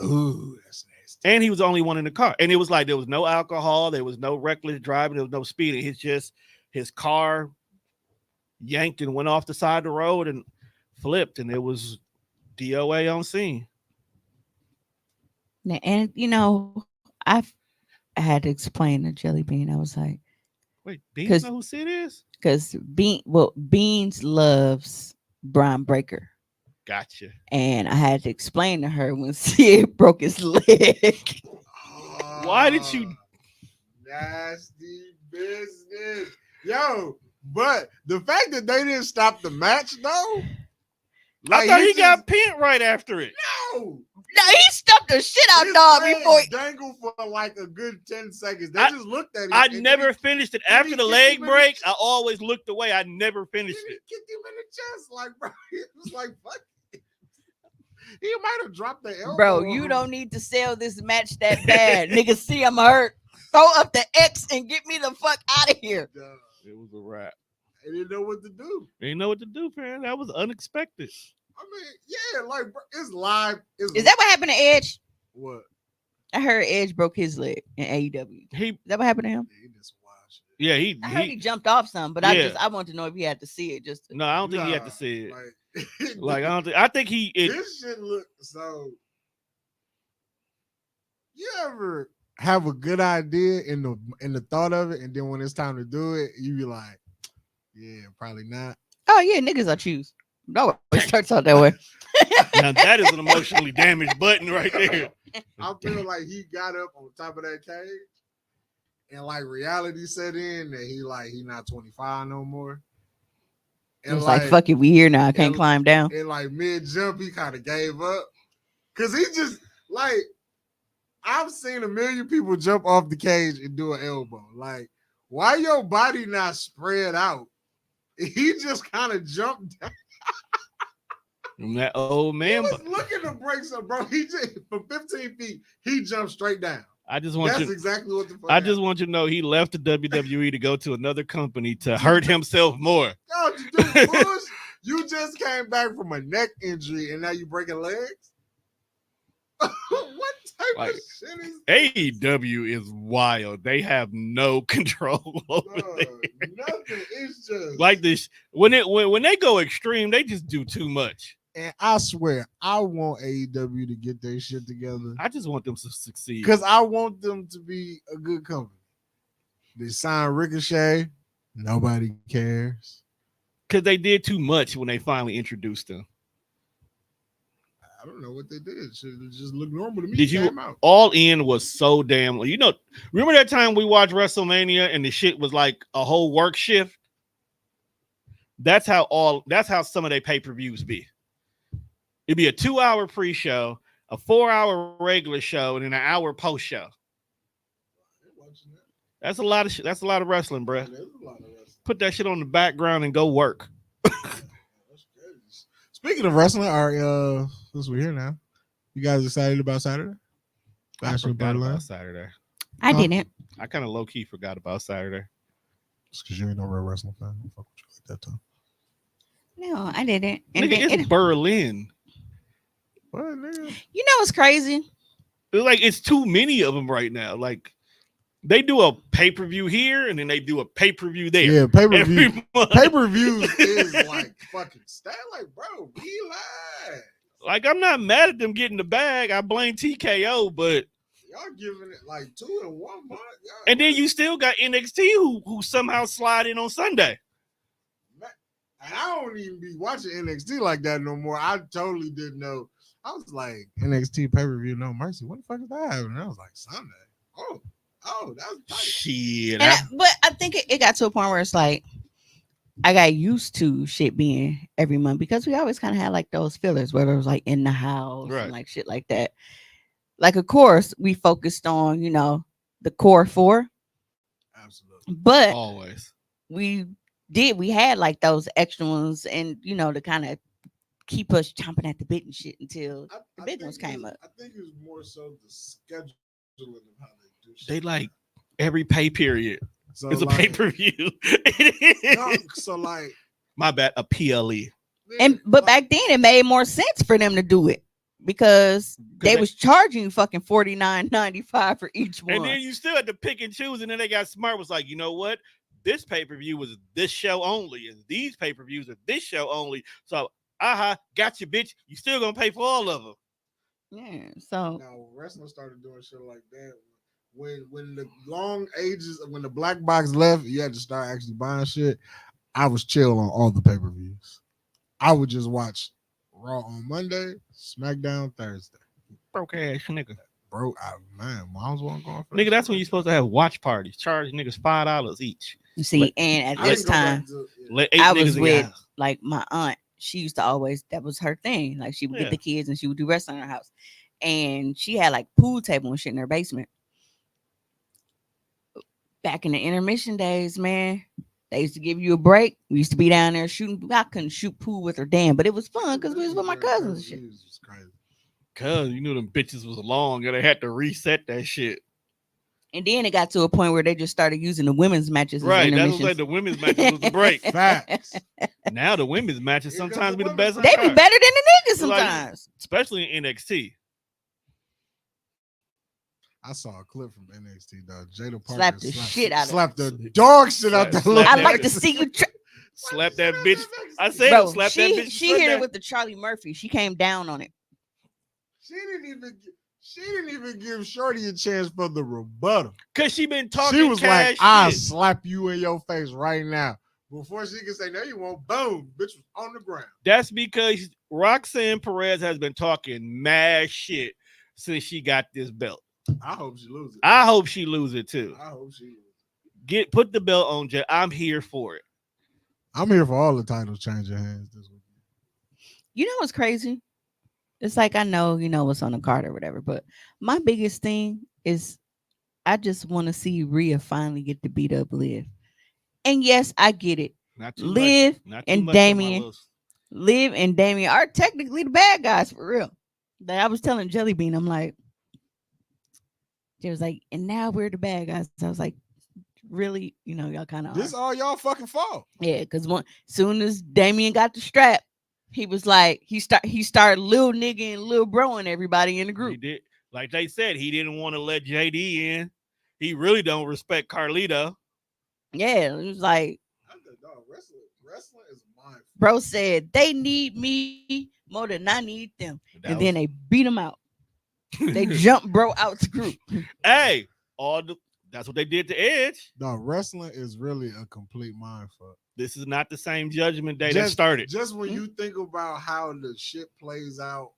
Ooh, that's nasty.
And he was the only one in the car. And it was like there was no alcohol, there was no reckless driving, there was no speeding. It's just his car yanked and went off the side of the road and flipped, and it was DOA on scene.
And I had to explain to Jelly Bean. I was like,
wait, Beans know who Sid is?
Because Beans loves Brian Breaker.
Gotcha.
And I had to explain to her when Sid broke his leg.
Why did you?
Nasty business. Yo, but the fact that they didn't stop the match, though.
I thought he got pinned right after it.
No, he stuffed the shit out, dog. Before he
dangled for like a good 10 seconds. They just looked at him.
I never finished it. After the leg break, I always looked away. I never finished it.
Kicked him in the chest, like, bro. It was like, fuck it. He might have dropped the elbow.
Bro,
on
you
him.
don't need to sell this match that bad. Nigga, see I'm hurt. Throw up the X and get me the fuck out of here.
Duh.
It was a wrap.
They didn't know what to do.
They didn't know what to do, man. That was unexpected.
I mean, yeah, like bro, it's live.
Is that what happened to Edge?
what?
I heard Edge broke his leg in AEW.
He,
Is that what happened to him?
Yeah, he did some wild shit.
yeah, he.
I heard he jumped off some, but
Yeah.
I want to know if he had to see it just to,
No, I don't think he had
Nah,
to see it.
Like,
Like I don't think. I think he.
this shit look so. You ever have a good idea in the thought of it, and then when it's time to do it, you be like, yeah, probably not.
oh yeah, niggas I choose. No, it starts out that way.
Now that is an emotionally damaged button right there.
I feel like he got up on top of that cage, and like reality set in that he not 25 no more.
It was like, fuck it, we here now. I can't
and-
climb down.
And like mid jump, he kind of gave up. Cause he just like I've seen a million people jump off the cage and do an elbow. Like, why your body not spread out? He just kind of jumped down.
And that old
He
man.
was looking to break some, bro. He just from 15 feet, he jumped straight down.
I just want
That's
you.
exactly what the fuck.
I just want you to know he left the WWE to go to another company to hurt himself more.
Yo, you do push. You just came back from a neck injury and now you breaking legs. What type
Like,
of shit is
AEW is wild. They have no control over
Dog,
it.
nothing? It's just
Like this when they go extreme, they just do too much.
And I swear, I want AEW to get their shit together
I just want them to succeed.
because I want them to be a good company. They signed Ricochet. Nobody cares.
Because they did too much when they finally introduced them.
I don't know what they did. Should just look normal to me.
Did you-
Came out.
All In was so damn. Remember that time we watched WrestleMania and the shit was like a whole work shift? That's how some of their pay-per-views be. It'd be a 2-hour pre-show, a 4-hour regular show, and then an hour post-show. That's a lot of That's a lot of wrestling, bruh.
There's a lot of wrestling.
Put that shit on the background and go work.
That's crazy. Speaking of wrestling, since we're here now, you guys excited about Saturday?
I
Bachelor
forgot
Borderline?
about Saturday.
I didn't.
I kind of low-key forgot about Saturday.
It's because you ain't no real wrestling fan. I don't fuck with you like that time.
No, I didn't. And
Nigga,
then
it's Berlin.
What, nigga?
you know what's crazy?
It's too many of them right now. Like they do a pay-per-view here and then they do a pay-per-view there.
Yeah, pay-per-view.
Every month.
Pay-per-views is like fucking stat. Like, bro, relax.
Like I'm not mad at them getting the bag. I blame TKO, but
Y'all giving it like 2 in 1 month. Y'all,
and then you still got NXT who somehow slide in on Sunday.
And I don't even be watching NXT like that no more. I totally didn't know. I was like, NXT pay-per-view, No Mercy. What the fuck is that happening? I was like, Sunday. Oh, that's tight.
Shit.
But I think it got to a point where it's like I got used to shit being every month because we always kind of had like those fillers where it was like in the house
Right.
and like shit like that. Like, of course, we focused on, the core 4,
Absolutely.
but
Always.
we had like those extra ones and, to kind of keep us chomping at the bit and shit until the big
think
ones came up.
I think it's more so the scheduling of how they do shit.
They like every pay period.
So
It's a
like,
pay-per-view.
No, so like,
My bad, a PLE.
But back then it made more sense for them to do it because they was charging you fucking $49.95 for each one.
And then you still had to pick and choose, and then they got smart. Was like, you know what? This pay-per-view was this show only, and these pay-per-views are this show only. So, got you, bitch. You still gonna pay for all of them.
Yeah, so
now wrestling started doing shit like that when the long ages, when the black box left, you had to start actually buying shit. I was chill on all the pay-per-views. I would just watch Raw on Monday, SmackDown Thursday.
Broke ass nigga.
Bro, man, moms wasn't going for
Nigga, that's when you're supposed to have watch parties. Charge niggas $5 each.
you see, and at this time,
Let 8
I
niggas
was
in
with
your house.
like my aunt. She used to always, that was her thing. Like she would
Yeah.
get the kids and she would do wrestling in her house. And she had like pool table and shit in her basement. Back in the intermission days, man, they used to give you a break. We used to be down there shooting. I couldn't shoot pool with her damn, but it was fun because we was with my cousins and shit.
It was crazy.
Cause you knew them bitches was long and they had to reset that shit.
And then it got to a point where they just started using the women's matches.
Right.
As
That was like
intermissions.
the women's matches was the break.
Facts.
Now the women's matches
Here comes
sometimes
the
be the
women's
best. on
They
the
be
card.
better than the niggas
It's like-
sometimes.
Especially in NXT.
I saw a clip from NXT, dog. Jada Parker
Slapped the shit out of
slapped the dog shit out
Slap
that little
I'd
that
like
nigga.
to see you.
Slap that bitch. I said
Bro,
slap that
she
bitch.
hit
Sunday.
it with the Charlie Murphy. She came down on it.
She didn't even give Shorty a chance for the rebuttal.
Cause she been talking.
She was
cash
like, "I'll
shit.
slap you in your face right now." Before she could say, "No, you won't." Boom, bitch was on the ground.
That's because Roxanne Perez has been talking mad shit since she got this belt.
I hope she loses.
I hope she loses it too.
I hope she loses.
Put the belt on Jet. I'm here for it.
I'm here for all the titles changing hands this week.
You know what's crazy? It's like I know what's on the card or whatever, but my biggest thing is I just want to see Rhea finally get to beat up Liv. And yes, I get it.
Not too
Liv
much. Not too
and
much on my
Damian.
list.
Liv and Damian are technically the bad guys for real. That I was telling Jelly Bean, I'm like, she was like, and now we're the bad guys. I was like, really? Y'all kind of
This all y'all fucking fault.
yeah, because soon as Damian got the strap, he was like, he started little nigga and little bro and everybody in the
He
group.
did. Like they said, he didn't want to let JD in. He really don't respect Carlito.
Yeah, it was like,
Dog, wrestling is mine.
bro said, they need me more than I need them.
That
And then they beat him out. They jumped bro out the group.
Hey, that's what they did to Edge.
No, wrestling is really a complete mindfuck.
This is not the same Judgment Day that started.
Just when you think about how the shit plays out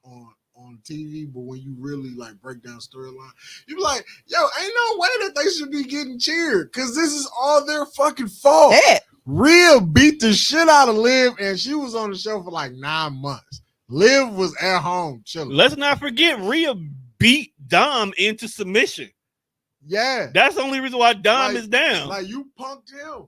on TV, but when you really like break down storyline, you be like, yo, ain't no way that they should be getting cheered because this is all their fucking fault.
Yeah.
Rhea beat the shit out of Liv, and she was on the show for like 9 months. Liv was at home chilling.
Let's not forget Rhea beat Dom into submission.
Yeah.
That's the only reason why Dom
Like-
is down.
Like you punked him.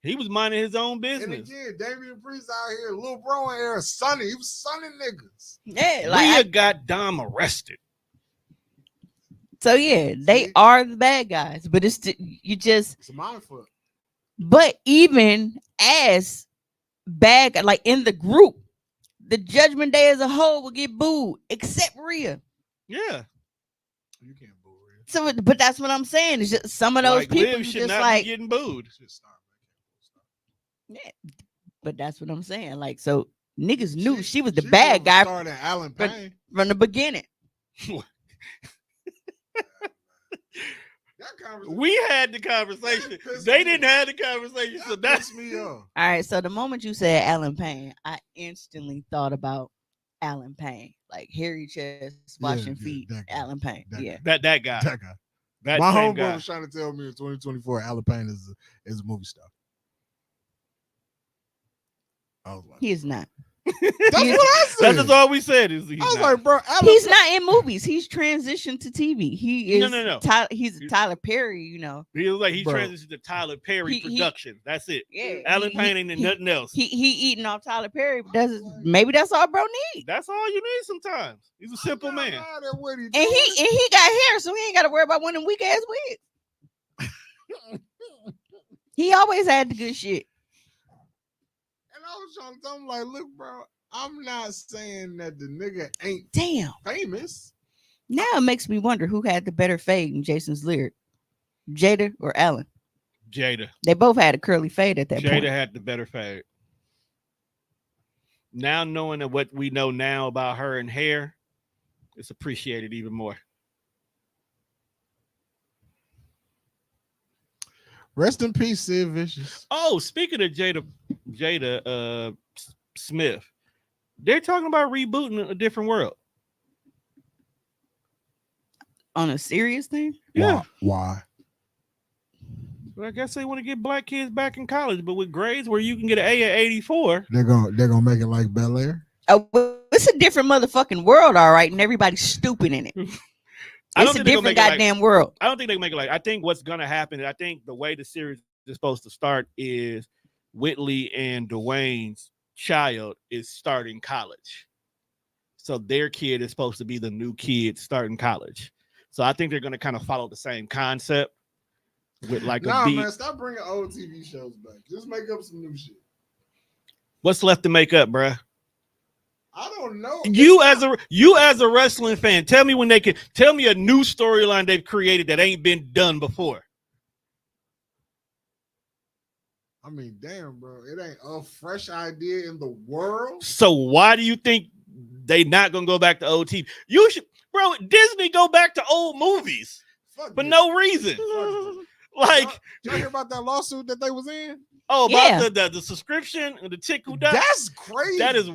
He was minding his own
And
business.
again, Damian Priest out here, Lil Bro in here, Sonny. He was sunning niggas.
Yeah.
Rhea got Dom arrested.
So yeah, they
See?
are the bad guys, but it's
It's a mindfuck.
but even as bad, like in the group, the Judgment Day as a whole will get booed, except Rhea.
Yeah.
You can't boo Rhea.
So, but that's what I'm saying. It's just some of those
Like,
people
Liv
you
should
just
not
like,
be getting booed.
Shit, stop.
yeah. But that's what I'm saying. Like, so niggas knew she was the
she
bad guy
started Alan
but-
Payne.
from the beginning.
That conversation.
We had the conversation.
That pissed
They
me
didn't have the conversation. So
That
that's
pissed me off.
All right. So the moment you said Alan Payne, I instantly thought about Alan Payne, like hairy chest, washing
yeah,
feet.
that guy.
Alan Payne.
That
Yeah.
that guy.
That guy.
That
My
same
homeboy
guy.
was trying to tell me in 2024 Alan Payne is a movie star. I was like,
He is not.
that's what I said.
That's just all we said. Is he's
I was
not.
like, bro, Alan
He's not in movies. He's transitioned to TV. He is
No.
He's Tyler Perry,
He was like he
Bro.
transitioned to Tyler Perry
He-
production. That's it.
Yeah.
Alan
he-
Payne ain't in
he-
nothing else.
He eating off Tyler Perry, but maybe that's all bro need.
That's all you need sometimes. He's a simple
I'm not
man.
mad at what he
And
doing.
he got hair, so he ain't got to worry about one of them weak ass wigs. He always had the good shit.
And I was trying to tell him, like, look, bro, I'm not saying that the nigga ain't
Damn.
famous.
Now it makes me wonder who had the better fade in Jason's lyric, Jada or Alan.
Jada.
They both had a curly fade at that
Jada
point.
had the better fade. Now knowing that what we know now about her and hair, it's appreciated even more.
Rest in peace, Sid Vicious.
Oh, speaking of Jada Smith, they're talking about rebooting A Different World.
On a serious thing?
Yeah.
Why?
Well, I guess they want to get black kids back in college, but with grades where you can get an A at 84.
They're gonna make it like Bel Air.
Oh, well, it's a different motherfucking world, all right, and everybody's stupid in it.
I don't
It's a
think they're gonna
different
make it like-
goddamn world.
I don't think they make it like. I think what's gonna happen. I think the way the series is supposed to start is Whitley and Dwayne's child is starting college. So their kid is supposed to be the new kid starting college. So I think they're going to kind of follow the same concept with like a beat.
Man, stop bringing old TV shows back. Just make up some new shit.
What's left to make up, bruh?
I don't know.
You as a wrestling fan, tell me tell me a new storyline they've created that ain't been done before.
I mean, damn, bro, it ain't a fresh idea in the world.
So why do you think they not gonna go back to old TV? You should, bro. Disney go back to old movies for no reason. Like,
y'all hear about that lawsuit that they was in?
Oh, about the subscription and the chick who died.
That's crazy.
That is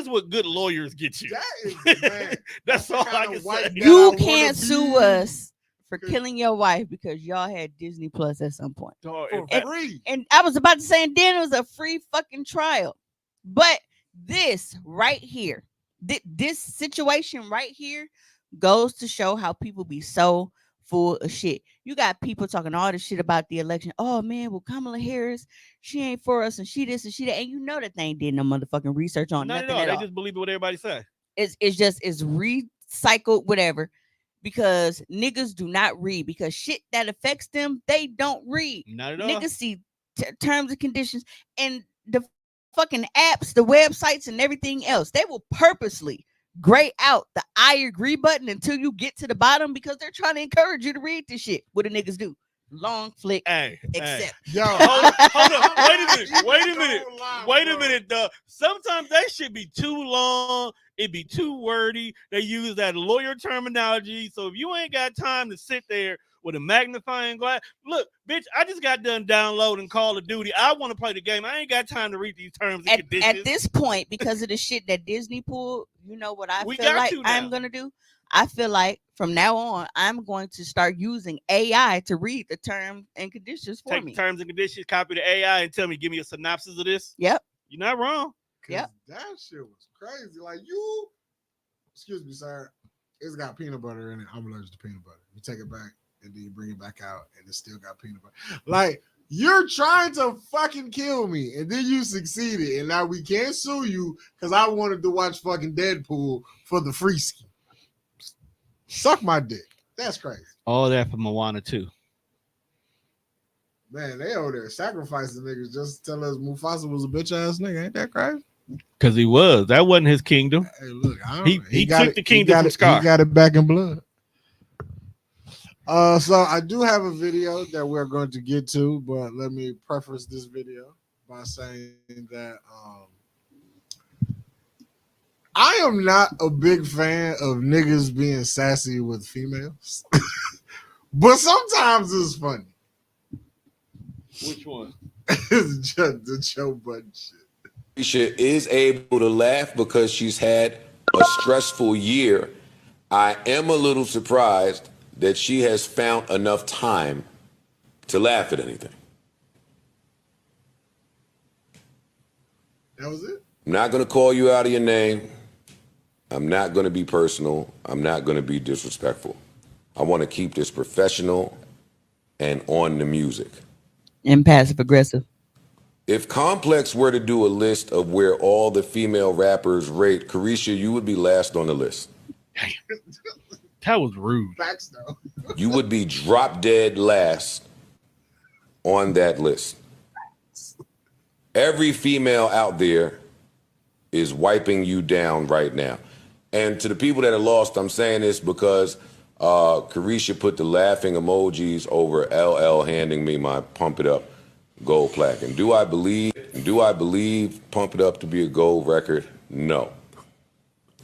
what good lawyers get you.
That is, man.
That's all I can say.
You can't sue us for killing your wife because y'all had Disney Plus at some point.
For free.
And I was about to say, and then it was a free fucking trial. But this right here, this situation right here goes to show how people be so full of shit. You got people talking all this shit about the election. Oh man, well, Kamala Harris, she ain't for us, and she this and she that, and you know that they ain't did no motherfucking research on nothing at all.
They just believe what everybody say.
It's recycled whatever, because niggas do not read, because shit that affects them, they don't read.
Not at all.
Niggas see terms and conditions and the fucking apps, the websites, and everything else. They will purposely gray out the I agree button until you get to the bottom, because they're trying to encourage you to read this shit. What do niggas do? Long flick, accept.
Yo,
hold on. Wait a minute, though. Sometimes that shit be too long. It be too wordy. They use that lawyer terminology. So if you ain't got time to sit there with a magnifying glass, look, bitch, I just got done downloading Call of Duty. I want to play the game. I ain't got time to read these terms and conditions.
At this point, because of the shit that Disney pulled, you know what I feel like I'm gonna do? I feel like from now on, I'm going to start using AI to read the terms and conditions for me.
Take terms and conditions, copy the AI, and tell me, give me a synopsis of this.
Yep.
You're not wrong.
Yep.
That shit was crazy. Like, excuse me, sir, it's got peanut butter in it. I'm allergic to peanut butter. You take it back, and then you bring it back out, and it's still got peanut butter. Like, you're trying to fucking kill me, and then you succeeded, and now we can't sue you because I wanted to watch fucking Deadpool for the free ski. Suck my dick. That's crazy.
All that for Moana too.
Man, they over there sacrificing niggas just to tell us Mufasa was a bitch ass nigga. Ain't that crazy?
Because he was. That wasn't his kingdom.
Hey, look,
he took the kingdom from Scar.
He got it back in blood. So I do have a video that we're going to get to, but let me preface this video by saying that I am not a big fan of niggas being sassy with females, but sometimes it's funny.
Which one?
It's just the Joe Budden shit.
She is able to laugh because she's had a stressful year. I am a little surprised that she has found enough time to laugh at anything.
That was it?
I'm not going to call you out of your name. I'm not going to be personal. I'm not going to be disrespectful. I want to keep this professional and on the music.
And passive aggressive.
If Complex were to do a list of where all the female rappers rate, Carisha, you would be last on the list.
That was rude.
Facts, though.
You would be drop dead last on that list. Every female out there is wiping you down right now. And to the people that are lost, I'm saying this because Carisha put the laughing emojis over LL handing me my Pump It Up gold plaque. And do I believe Pump It Up to be a gold record? No.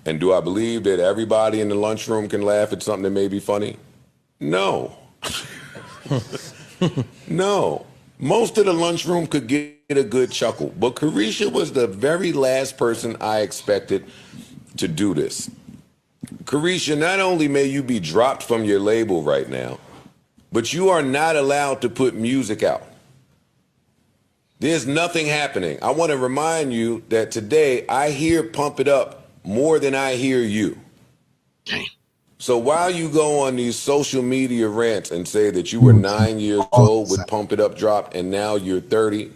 And do I believe that everybody in the lunchroom can laugh at something that may be funny? No. No. Most of the lunchroom could get a good chuckle, but Carisha was the very last person I expected to do this. Carisha, not only may you be dropped from your label right now, but you are not allowed to put music out. There's nothing happening. I want to remind you that today I hear Pump It Up more than I hear you.
Damn.
So while you go on these social media rants and say that you were 9 years old when Pump It Up dropped and now you're 30,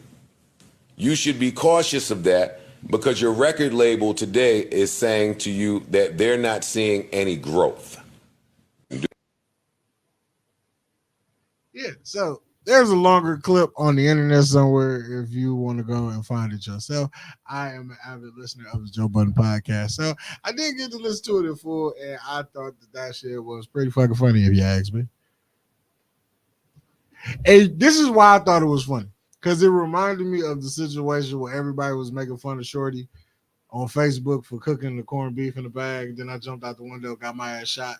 you should be cautious of that because your record label today is saying to you that they're not seeing any growth.
Yeah, so there's a longer clip on the internet somewhere if you want to go and find it yourself. I am an avid listener of the Joe Budden podcast, so I did get to listen to it in full, and I thought that shit was pretty fucking funny, if you ask me. And this is why I thought it was funny, because it reminded me of the situation where everybody was making fun of Shorty on Facebook for cooking the corned beef in the bag. Then I jumped out the window, got my ass shot.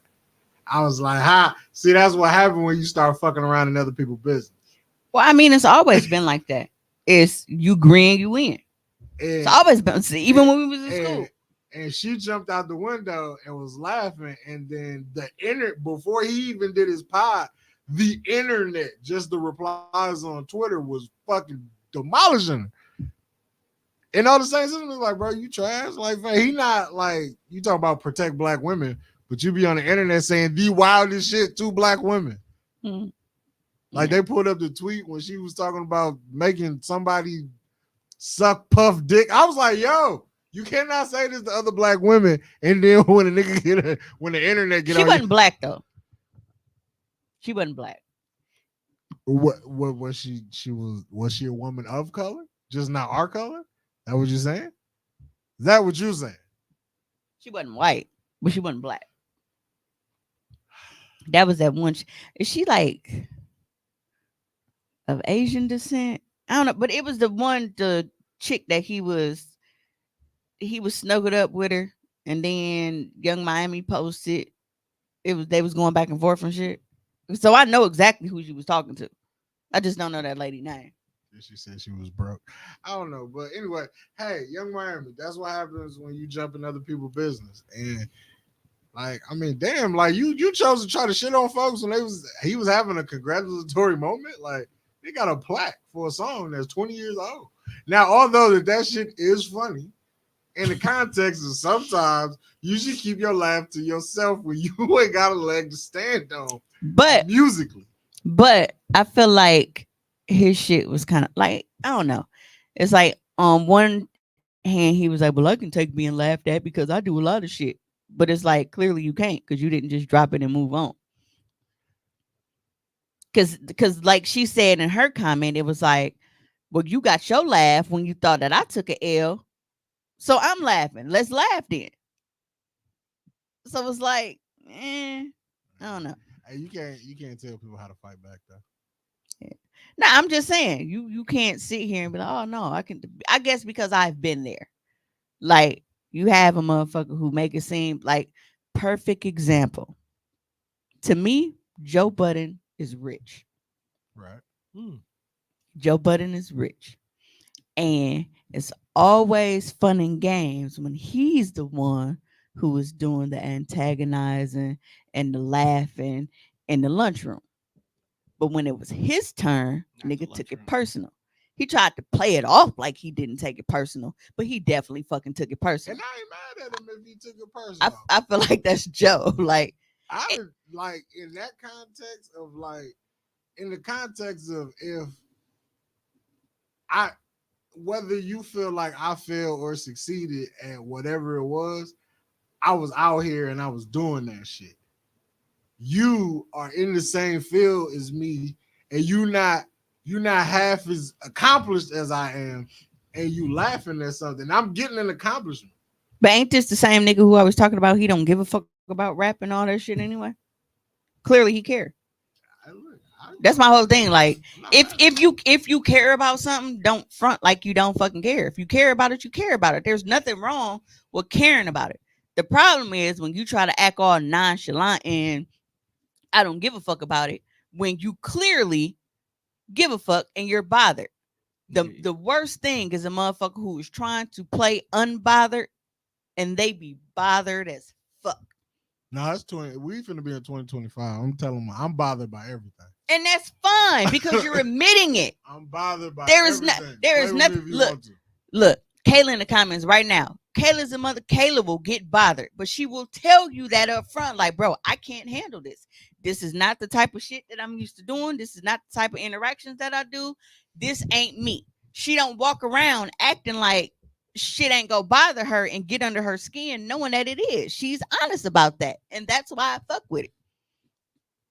I was like, "Ha! See, that's what happened when you start fucking around in other people's business."
Well, I mean, it's always been like that. It's you green, you win. It's always been, even when we was in school.
And she jumped out the window and was laughing. And then before he even did his pod, the internet, just the replies on Twitter, was fucking demolishing her. And all the same thing was like, bro, you trash. Like, man, he not like, you talk about protect black women, but you be on the internet saying the wildest shit to black women.
Mm-hmm.
Like, they pulled up the tweet when she was talking about making somebody suck puff dick. I was like, yo, you cannot say this to other black women. And then when the internet get
she
on,
wasn't black though. She wasn't black.
What was she? Was she a woman of color? Just not our color? That what you're saying? Is that what you're saying?
She wasn't white, but she wasn't black. That was that one. Is she like of Asian descent? I don't know, but it was the chick that he was snuggled up with her, and then Young Miami posted they was going back and forth and shit. So I know exactly who she was talking to. I just don't know that lady name.
She said she was broke. I don't know, but anyway, hey, Young Miami, that's what happens when you jump in other people's business. And like, I mean, damn, like you chose to try to shit on folks when he was having a congratulatory moment. Like, they got a plaque for a song that's 20 years old. Now, although that shit is funny, in the context of sometimes you should keep your laugh to yourself when you ain't got a leg to stand on.
But
musically.
But I feel like his shit was kind of like, I don't know. It's like on one hand, he was like, well, I can take being laughed at because I do a lot of shit. But it's like, clearly you can't, because you didn't just drop it and move on. Because like she said in her comment, it was like, well, you got your laugh when you thought that I took an L. So I'm laughing. Let's laugh then. So it's like, I don't know.
Hey, you can't tell people how to fight back though.
Yeah. No, I'm just saying you can't sit here and be like, oh no, I guess because I've been there. Like, you have a motherfucker who make it seem like perfect example. To me, Joe Budden is rich.
Right.
Joe Budden is rich. And it's always fun and games when he's the one who is doing the antagonizing and the laughing in the lunchroom. But when it was his turn, nigga took it personal. He tried to play it off like he didn't take it personal, but he definitely fucking took it personal.
And I ain't mad at him if he took it personal.
I feel like that's Joe. Like,
I would, like, in that context of like, in the context of if whether you feel like I failed or succeeded at whatever it was, I was out here and I was doing that shit. You are in the same field as me, and you're not half as accomplished as I am, and you laughing at something. I'm getting an accomplishment.
But ain't this the same nigga who I was talking about? He don't give a fuck about rap and all that shit anyway. Clearly he cared. That's my whole thing. Like, if you care about something, don't front like you don't fucking care. If you care about it, you care about it. There's nothing wrong with caring about it. The problem is when you try to act all nonchalant and I don't give a fuck about it when you clearly give a fuck and you're bothered. The worst thing is a motherfucker who is trying to play unbothered and they be bothered as fuck.
No, it's 20. We finna be in 2025. I'm telling them I'm bothered by everything. And
that's fine because you're admitting it.
I'm bothered by
there is
everything.
There is nothing. Look, Kayla in the comments right now. Kayla's a mother. Kayla will get bothered, but she will tell you that up front, like, bro, I can't handle this. This is not the type of shit that I'm used to doing. This is not the type of interactions that I do. This ain't me. She don't walk around acting like shit ain't gonna bother her and get under her skin, knowing that it is. She's honest about that, and that's why I fuck with it.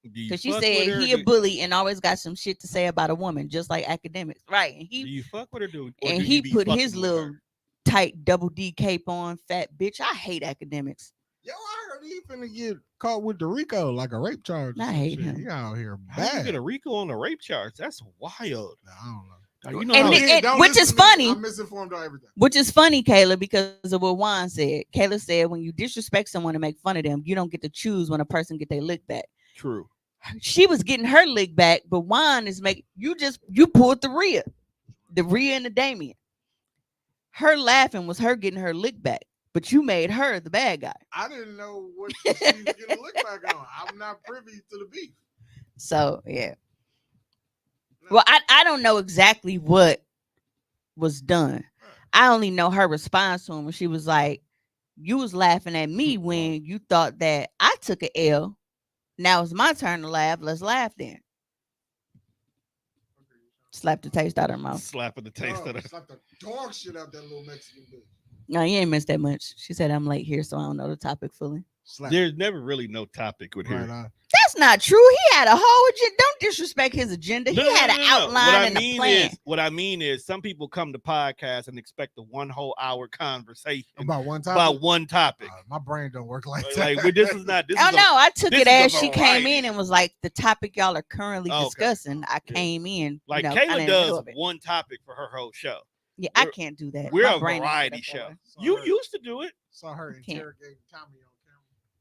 Do you
Because she
fuck
said
with her?
he a bully and always got some shit to say about a woman, just like academics, right? And
Do
he
you fuck with her? Or
and
do
he
you be
put
fucking
his
with
little
her?
tight double D cape on, fat bitch. I hate academics.
Yo, I heard he finna get caught with the RICO, like a rape charge. Or
I
some
hate
shit.
him.
He out here
How you
bad.
get a RICO on the rape charge? That's wild.
I don't know.
Now, you know
And
how
it-
Don't
which is
listen to me.
funny.
I'm misinformed on everything.
Which is funny, Kayla, because of what Juan said. Kayla said when you disrespect someone and make fun of them, you don't get to choose when a person get their lick back.
true.
She was getting her lick back, but Juan is making you pulled the Rhea and the Damien. Her laughing was her getting her lick back, but you made her the bad guy.
I didn't know what she was getting a look back on. I'm not privy to the beef.
So yeah. Well, I don't know exactly what was done. I only know her response to him when she was like, "You was laughing at me when you thought that I took an L. Now it's my turn to laugh. Let's laugh then." Slap the taste out of her mouth.
Slapping the taste of
It's
it.
like the dog shit out that little Mexican bitch.
No, you ain't missed that much. She said I'm late here, so I don't know the topic fully.
Slap.
There's never really no topic with
Right
her.
on.
That's not true. He had a whole agenda. Don't disrespect his agenda. He had an outline and a plan.
What I mean is, some people come to podcasts and expect a 1 whole hour conversation
About one time.
about one topic.
My brain don't work like that.
Like, this is not. This
Oh
is a-
no, I took
this
it
is a
as she came
variety.
in and was like, the topic y'all are currently
Okay.
discussing. I
Yeah.
came in.
like
you know, kinda
Kayla
in the middle
does
of it.
one topic for her whole show.
Yeah, I
we're-
can't do that.
We're
My
a
brain ain't
variety
set up that
show.
way.
You
Sorry.
used to do it.
Saw her
Can't.
interrogating Tommy on camera.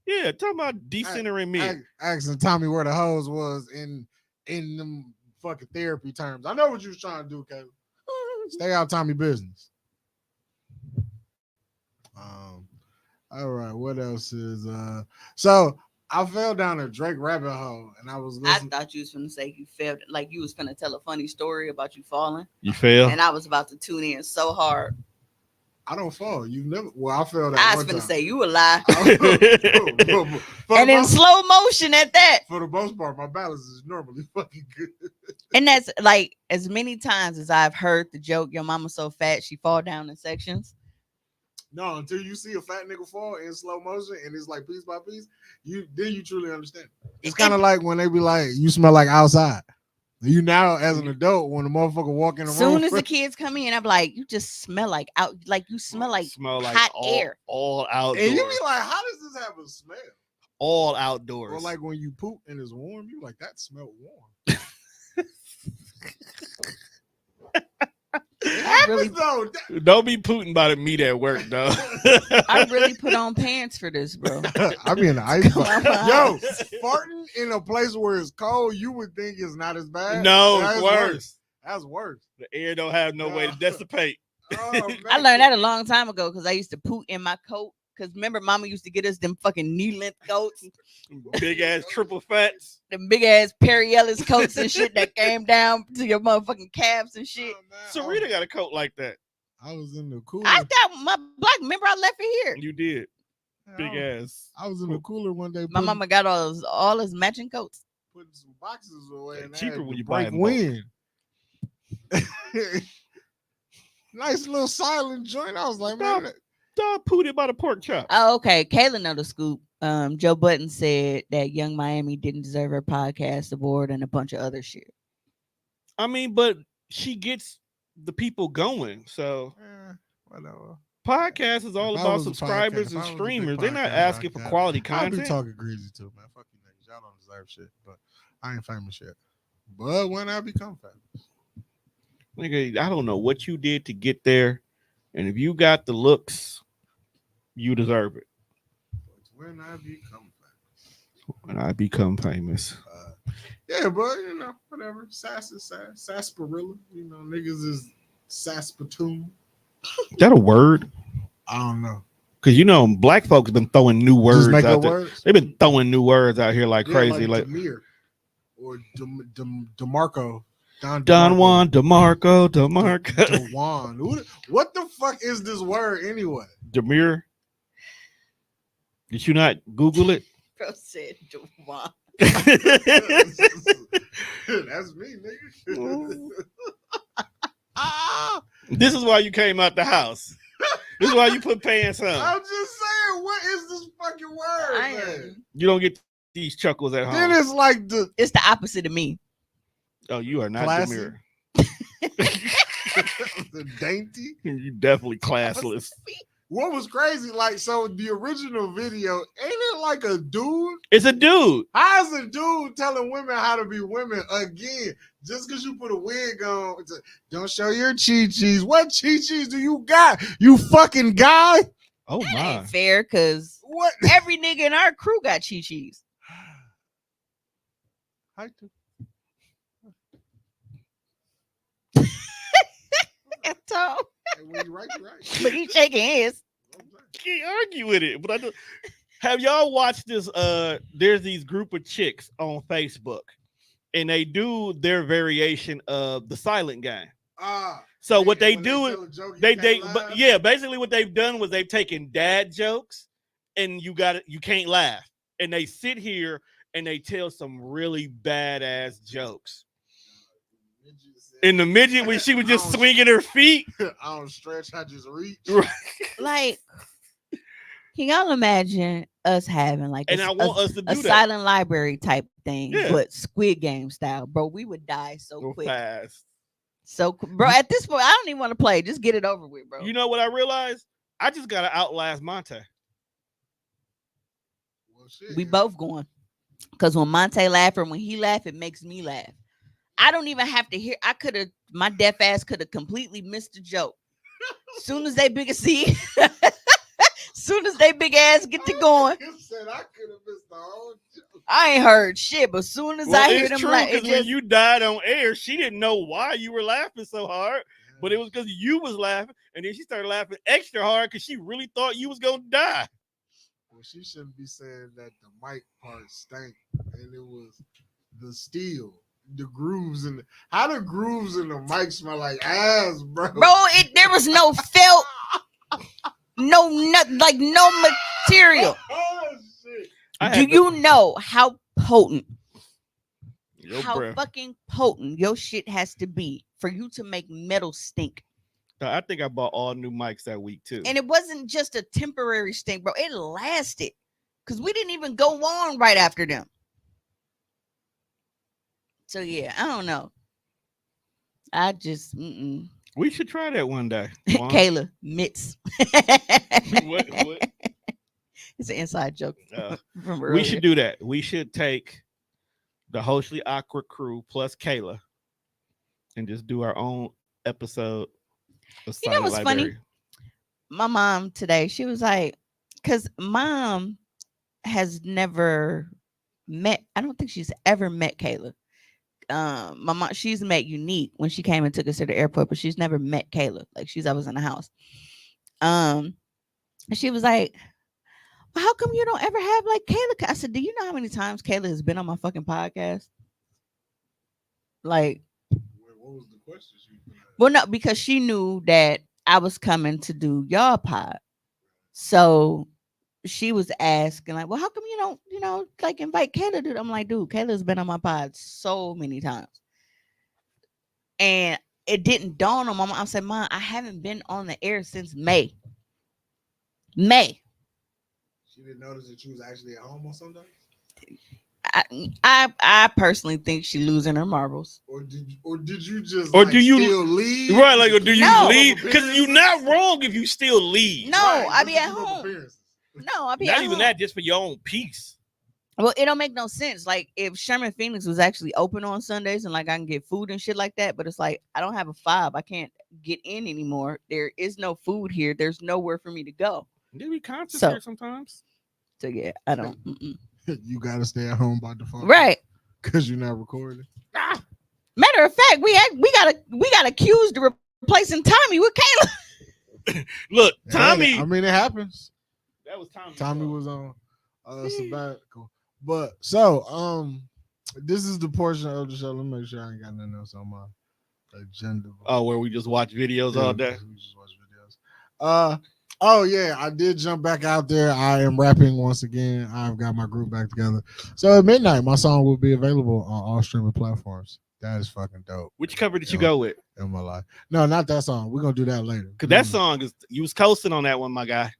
Yeah, talking about decentering me.
Asking Tommy where the hose was in them fucking therapy terms. I know what you was trying to do, Caleb. Stay out of Tommy business. All right, what else is so I fell down a Drake rabbit hole and I was
I
listening.
thought you was finna say you felt like you was finna tell a funny story about you falling,
You fail.
and I was about to tune in so hard.
I don't fall. You never well, I fell that
I
one
was finna
time.
say you a lie,
For
and
the
in
most-
slow motion at that.
for the most part, my balance is normally fucking good.
And that's like as many times as I've heard the joke, "Your mama's so fat she fall down in sections."
No, until you see a fat nigga fall in slow motion and it's like piece by piece, you truly understand. It's kind of like when they be like, "You smell like outside." You now, as an adult, when the motherfucker walk in the
Soon
room,
as the kids come in, I'm like, "You just smell like out, like you smell like hot air."
all outdoors.
and you be like, "How does this have a smell?"
all outdoors.
Or like when you poop and it's warm, you like that smell warm. It happens
really-
though.
Don't be pooting by the meat at work, though.
I really put on pants for this, bro.
I be in the ice box.
Come on.
Yo, farting in a place where it's cold, you would think it's not as bad.
No,
That's
it's worse.
That's worse.
The air don't have no way to dissipate.
Oh, man.
I learned that a long time ago because I used to poot in my coat. Because remember, Mama used to get us them fucking knee-length coats,
Big ass triple fats.
them big ass Perry Ellis coats and shit that came down to your motherfucking calves and shit.
Oh, man.
Sarita got a coat like that.
I was in the cooler.
I got my black. Remember, I left it here.
You did. Big
I was,
ass.
I was in the cooler one day.
My mama got all his matching coats.
putting some boxes away.
They're
And
cheaper
I had
when
to
you buy
break
them
wind. Nice little silent joint. I was like,
Stop.
man,
Dog pooted by the pork chop.
Oh, okay. Kayla know the scoop. Joe Budden said that Young Miami didn't deserve her podcast award and a bunch of other shit.
I mean, but she gets the people going. So
whatever.
podcast is all
If I
about
was a
subscribers
podcast- if I
and
was a big
streamers. They're not
podcast
asking for
podcast,
quality
I'll be
content.
talking greasy too, man. Fuck you niggas. Y'all don't deserve shit. But I ain't famous yet. But when I become famous.
Nigga, I don't know what you did to get there. And if you got the looks, you deserve it.
When I become famous.
When I become famous.
Yeah, but you know, whatever. Sass is sass. Sarsaparilla. You know, niggas is Saskatoon.
Is that a word?
I don't know.
Because you know, black folks been throwing new words
Just make
out
up
there.
words.
They've been throwing new words out here like
Yeah,
crazy. Like
Demir or DeMarco.
Don Juan, DeMarco, DeMarco.
DeJuan. What the fuck is this word anyway?
Demir. Did you not Google it?
Bro said DeJuan.
That's me, nigga.
This is why you came out the house. This is why you put pants on.
I'm just saying, what is this fucking word, man?
You don't get these chuckles at home.
Then it's like
It's the opposite of me.
Oh, you are not
Classy.
demure.
the dainty.
You definitely classless.
What was crazy, like, so the original video, ain't it like a dude?
It's a dude.
How's a dude telling women how to be women again? Just because you put a wig on, don't show your chi-chis. What chi-chis do you got? You fucking guy?
Oh
That
my.
ain't fair, because
What?
every nigga in our crew got chi-chis.
Hi, too.
So,
Hey, when you right, you right.
but he shaking hands.
Can't argue with it. But I do. Have y'all watched this? There's these group of chicks on Facebook, and they do their variation of the silent game. So what they do is but yeah, basically what they've done was they've taken dad jokes, and you can't laugh, and they sit here and they tell some really badass jokes. And the midget, when she was just swinging her feet,
I don't stretch, I just reach.
Like, can y'all imagine us having like
and I want us to do
a
that
silent library type thing,
Yeah.
but Squid Game style, bro? We would die so
real
quick.
fast.
Bro, at this point, I don't even want to play. Just get it over with, bro.
You know what I realized? I just gotta outlast Monte.
Well, shit.
We both going. Because when Monte laugh or when he laugh, it makes me laugh. I don't even have to hear. My deaf ass could have completely missed the joke. Soon as they big ass get to going,
You said I could have missed the whole joke.
I ain't heard shit. But soon as I hear them like, it
when
just,
you died on air, she didn't know why you were laughing so hard, but it was because you was laughing, and then she started laughing extra hard because she really thought you was gonna die.
Well, she shouldn't be saying that the mic part stank, and it was the steel. The grooves in how the grooves in the mic smell like ass, bro.
there was no felt, no material.
Oh shit!
Do you know how potent,
Your
how
breath.
fucking potent your shit has to be for you to make metal stink?
I think I bought all new mics that week too.
And it wasn't just a temporary stink, bro. It lasted because we didn't even go on right after them. So yeah, I don't know. I just
we should try that one day.
Kayla mitts.
what?
It's an inside joke. From
We
earlier.
should do that. We should take the Hoecailly Awkward crew plus Kayla and just do our own episode of
You know what's
Silent
funny?
Library.
My mom today, she was like, because mom has never met, I don't think she's ever met Kayla. My mom, she's met Unique when she came and took us to the airport, but she's never met Kayla. Like she's always in the house. And she was like, well, how come you don't ever have like Kayla? I said, do you know how many times Kayla has been on my fucking podcast? Like,
What was the question?
well, no, because she knew that I was coming to do y'all pod. So she was asking, like, well, how come you don't, like invite Kayla to? I'm like, dude, Kayla's been on my pod so many times. And it didn't dawn on my mom. I said, Mom, I haven't been on the air since May.
She didn't notice that you was actually at home on Sunday?
I personally think she losing her marbles.
Or did you just
Or do you
still leave?
Right, like, or do you
No.
leave? Because you're not wrong if you still leave.
No,
Right,
I be
just
at
to keep up
home.
appearances.
No, I be
Not
at
even
home.
that, just for your own peace.
Well, it don't make no sense. Like if Sherman Phoenix was actually open on Sundays and like I can get food and shit like that, but it's like I don't have a fob. I can't get in anymore. There is no food here. There's nowhere for me to go.
There be conscious
So-
here sometimes.
So yeah, I don't.
You gotta stay at home by default,
Right.
Because you're not recording.
Matter of fact, we got accused of replacing Tommy with Kayla.
Look, Tommy.
I mean, it happens.
That was Tommy.
Tommy was on sabbatical, but so this is the portion of the show. Let me make sure I ain't got nothing else on my agenda.
Oh, where we just watch videos all day.
We just watch videos. Oh yeah, I did jump back out there. I am rapping once again. I've got my group back together. So at midnight, my song will be available on all streaming platforms. That is fucking dope.
Which cover did you go with?
In my life. No, not that song. We're gonna do that later.
Because that song is you was coasting on that one, my guy.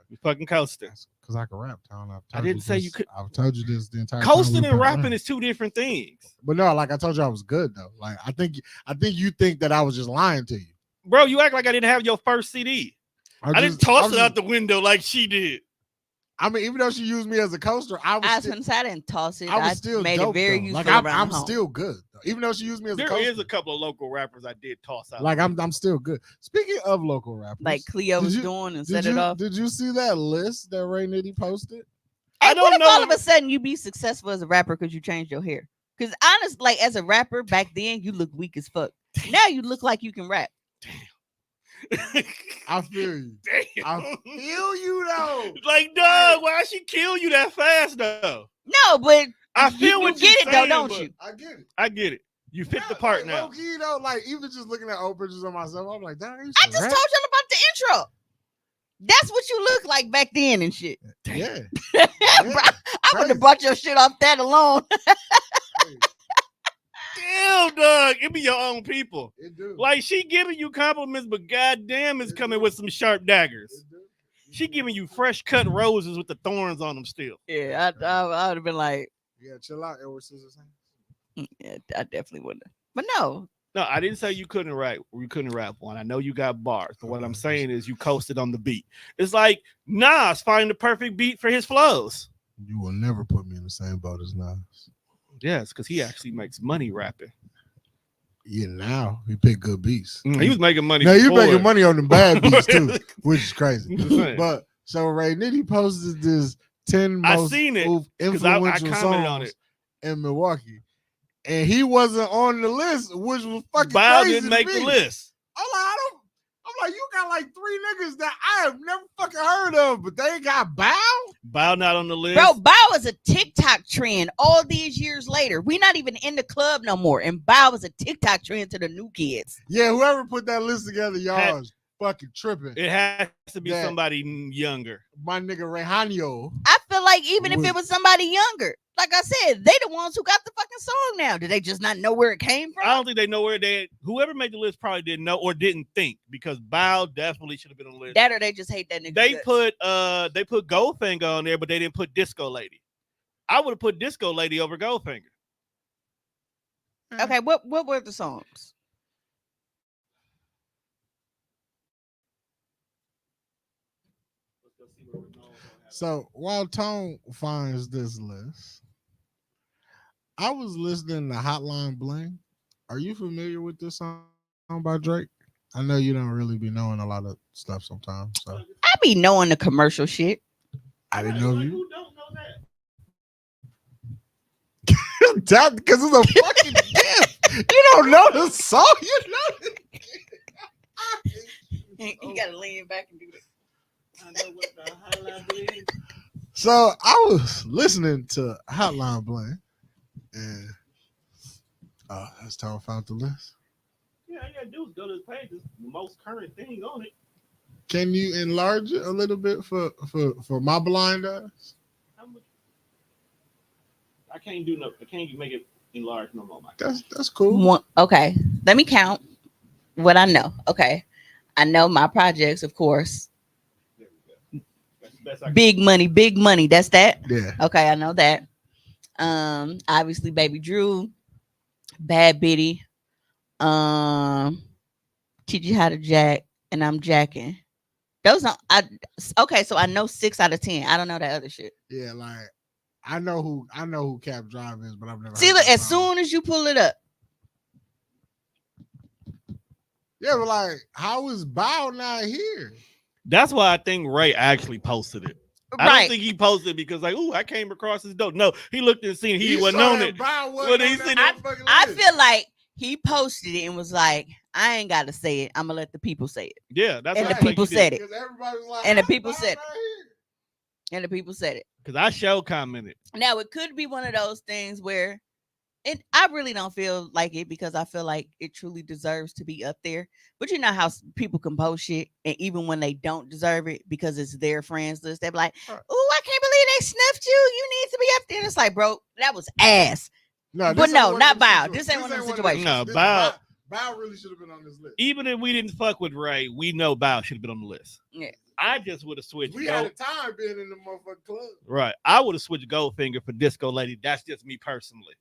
You fucking coasting.
Because I can rap, Tom.
I didn't say you could.
I've told you this the entire
Coasting
time
and rapping is two different things.
But no, like I told you, I was good though. Like I think you think that I was just lying to you,
bro. You act like I didn't have your first CD. I didn't toss it out the window like she did.
I mean, even though she used me as a coaster, I
didn't toss it.
I was still
made
dope,
it very
though.
useful.
Like
around
I'm
home.
still good, though. Even though she used me as a coaster.
There is a couple of local rappers I did toss out.
Like I'm still good. Speaking of local rappers,
like Cleo was doing and set it off.
Did you see that list that Ray Nitty posted?
Hey, what if all of a sudden you be successful as a rapper because you changed your hair? Because honestly, like as a rapper back then, you look weak as fuck. Now you look like you can rap.
I feel you.
Damn.
I feel you though.
Like, dog, why she kill you that fast though?
No, but
I feel
you
what
get
you're
it
saying,
though, don't you?
I get it.
I get it. You fit the part
like,
now.
Low-key, though, like even just looking at old pictures of myself, I'm like, damn,
I just told y'all about the intro. That's what you look like back then and shit.
Yeah.
I would have brought your shit off that alone.
Damn, dog. It be your own people.
It do.
Like, she giving you compliments, but goddamn is coming with some sharp daggers. She giving you fresh cut roses with the thorns on them still.
Yeah, I would have been like,
yeah, chill out, Edward Scissorhands.
Yeah, I definitely wouldn't. But no.
No, I didn't say you couldn't write. You couldn't rap one. I know you got bars, but what I'm saying is you coasted on the beat. It's like Nas finding the perfect beat for his flows.
You will never put me in the same boat as Nas.
Yes, because he actually makes money rapping.
Yeah, now he picked good beats.
He was making money.
Now you
before.
making money on the bad beats too, which is crazy.
I'm just saying.
But so Ray Nitty posted this 10
I
most
seen it because
influential
I commented
songs
on it.
in Milwaukee, and he wasn't on the list, which was fucking
Bow
crazy.
didn't make
to
the
me.
list.
I'm like, you got like 3 niggas that I have never fucking heard of, but they got Bow.
Bow not on the list.
Bro, Bow is a TikTok trend all these years later. We're not even in the club no more. And Bow is a TikTok trend to the new kids.
Yeah, whoever put that list together, y'all is fucking tripping.
It has to be
That-
somebody younger.
My nigga Rehanio.
I feel like even if it was somebody younger, like I said, they the ones who got the fucking song now. Did they just not know where it came from?
I don't think they know where whoever made the list probably didn't know or didn't think, because Bow definitely should have been on the list.
That or they just hate that nigga.
They
guts.
put Goldfinger on there, but they didn't put Disco Lady. I would have put Disco Lady over Goldfinger.
Okay, what were the songs?
So while Tone finds this list, I was listening to Hotline Bling. Are you familiar with this song by Drake? I know you don't really be knowing a lot of stuff sometimes. So
I be knowing the commercial shit.
I didn't know you.
Who don't know that?
That because it's a fucking gift. You don't know the song. You know it.
You gotta lean back and do that.
I know what the highlight is.
So I was listening to Hotline Bling, and that's how I found the list.
Yeah, all you gotta do is go to the page. It's the most current thing on it.
Can you enlarge it a little bit for my blind eyes?
I can't do no. I can't make it enlarged no more.
That's cool.
One, okay, let me count what I know. Okay, I know my projects, of course.
There we go. That's the best I can
Big money. That's that.
Yeah.
Okay, I know that. Obviously, Baby Drew, Bad Bitty, teach you how to jack, and I'm jacking. Those are okay. So I know 6 out of 10. I don't know that other shit.
Yeah, like I know who Cap Drive is, but I've never
See,
heard
look,
that
as
song.
soon as you pull it up,
Yeah, but like, how is Bow not here?
That's why I think Ray actually posted it. I
right?
don't think he posted it because like, ooh, I came across his dope. No, he looked and seen he wasn't
saw
on
that
it.
Bow
What
wasn't
he
on that
said-
motherfucking
I
list.
feel like he posted it and was like, "I ain't got to say it. I'm gonna let the people say it."
Yeah, that's
And
what
the
I think
people
he
said
did.
it.
Because everybody was like,
And the
"How
people
Bow
said it.
not here?"
And the people said it.
Because I show commented.
Now it could be one of those things where I really don't feel like it because I feel like it truly deserves to be up there. But you know how people compose shit, and even when they don't deserve it because it's their friends list, they're like,
Right.
"Oh, I can't believe they snuffed you. You need to be up there." And it's like, bro, that was ass.
No,
But
this
no,
ain't one
not
of them
Bow.
situa-
This ain't one of them
one
situations.
No,
this-
Bow-
Bow really should have been on this list.
Even if we didn't fuck with Ray, we know Bow should have been on the list.
Yeah.
I just would have switched.
We had a time being in the motherfucking club.
Right. I would have switched Goldfinger for Disco Lady. That's just me personally.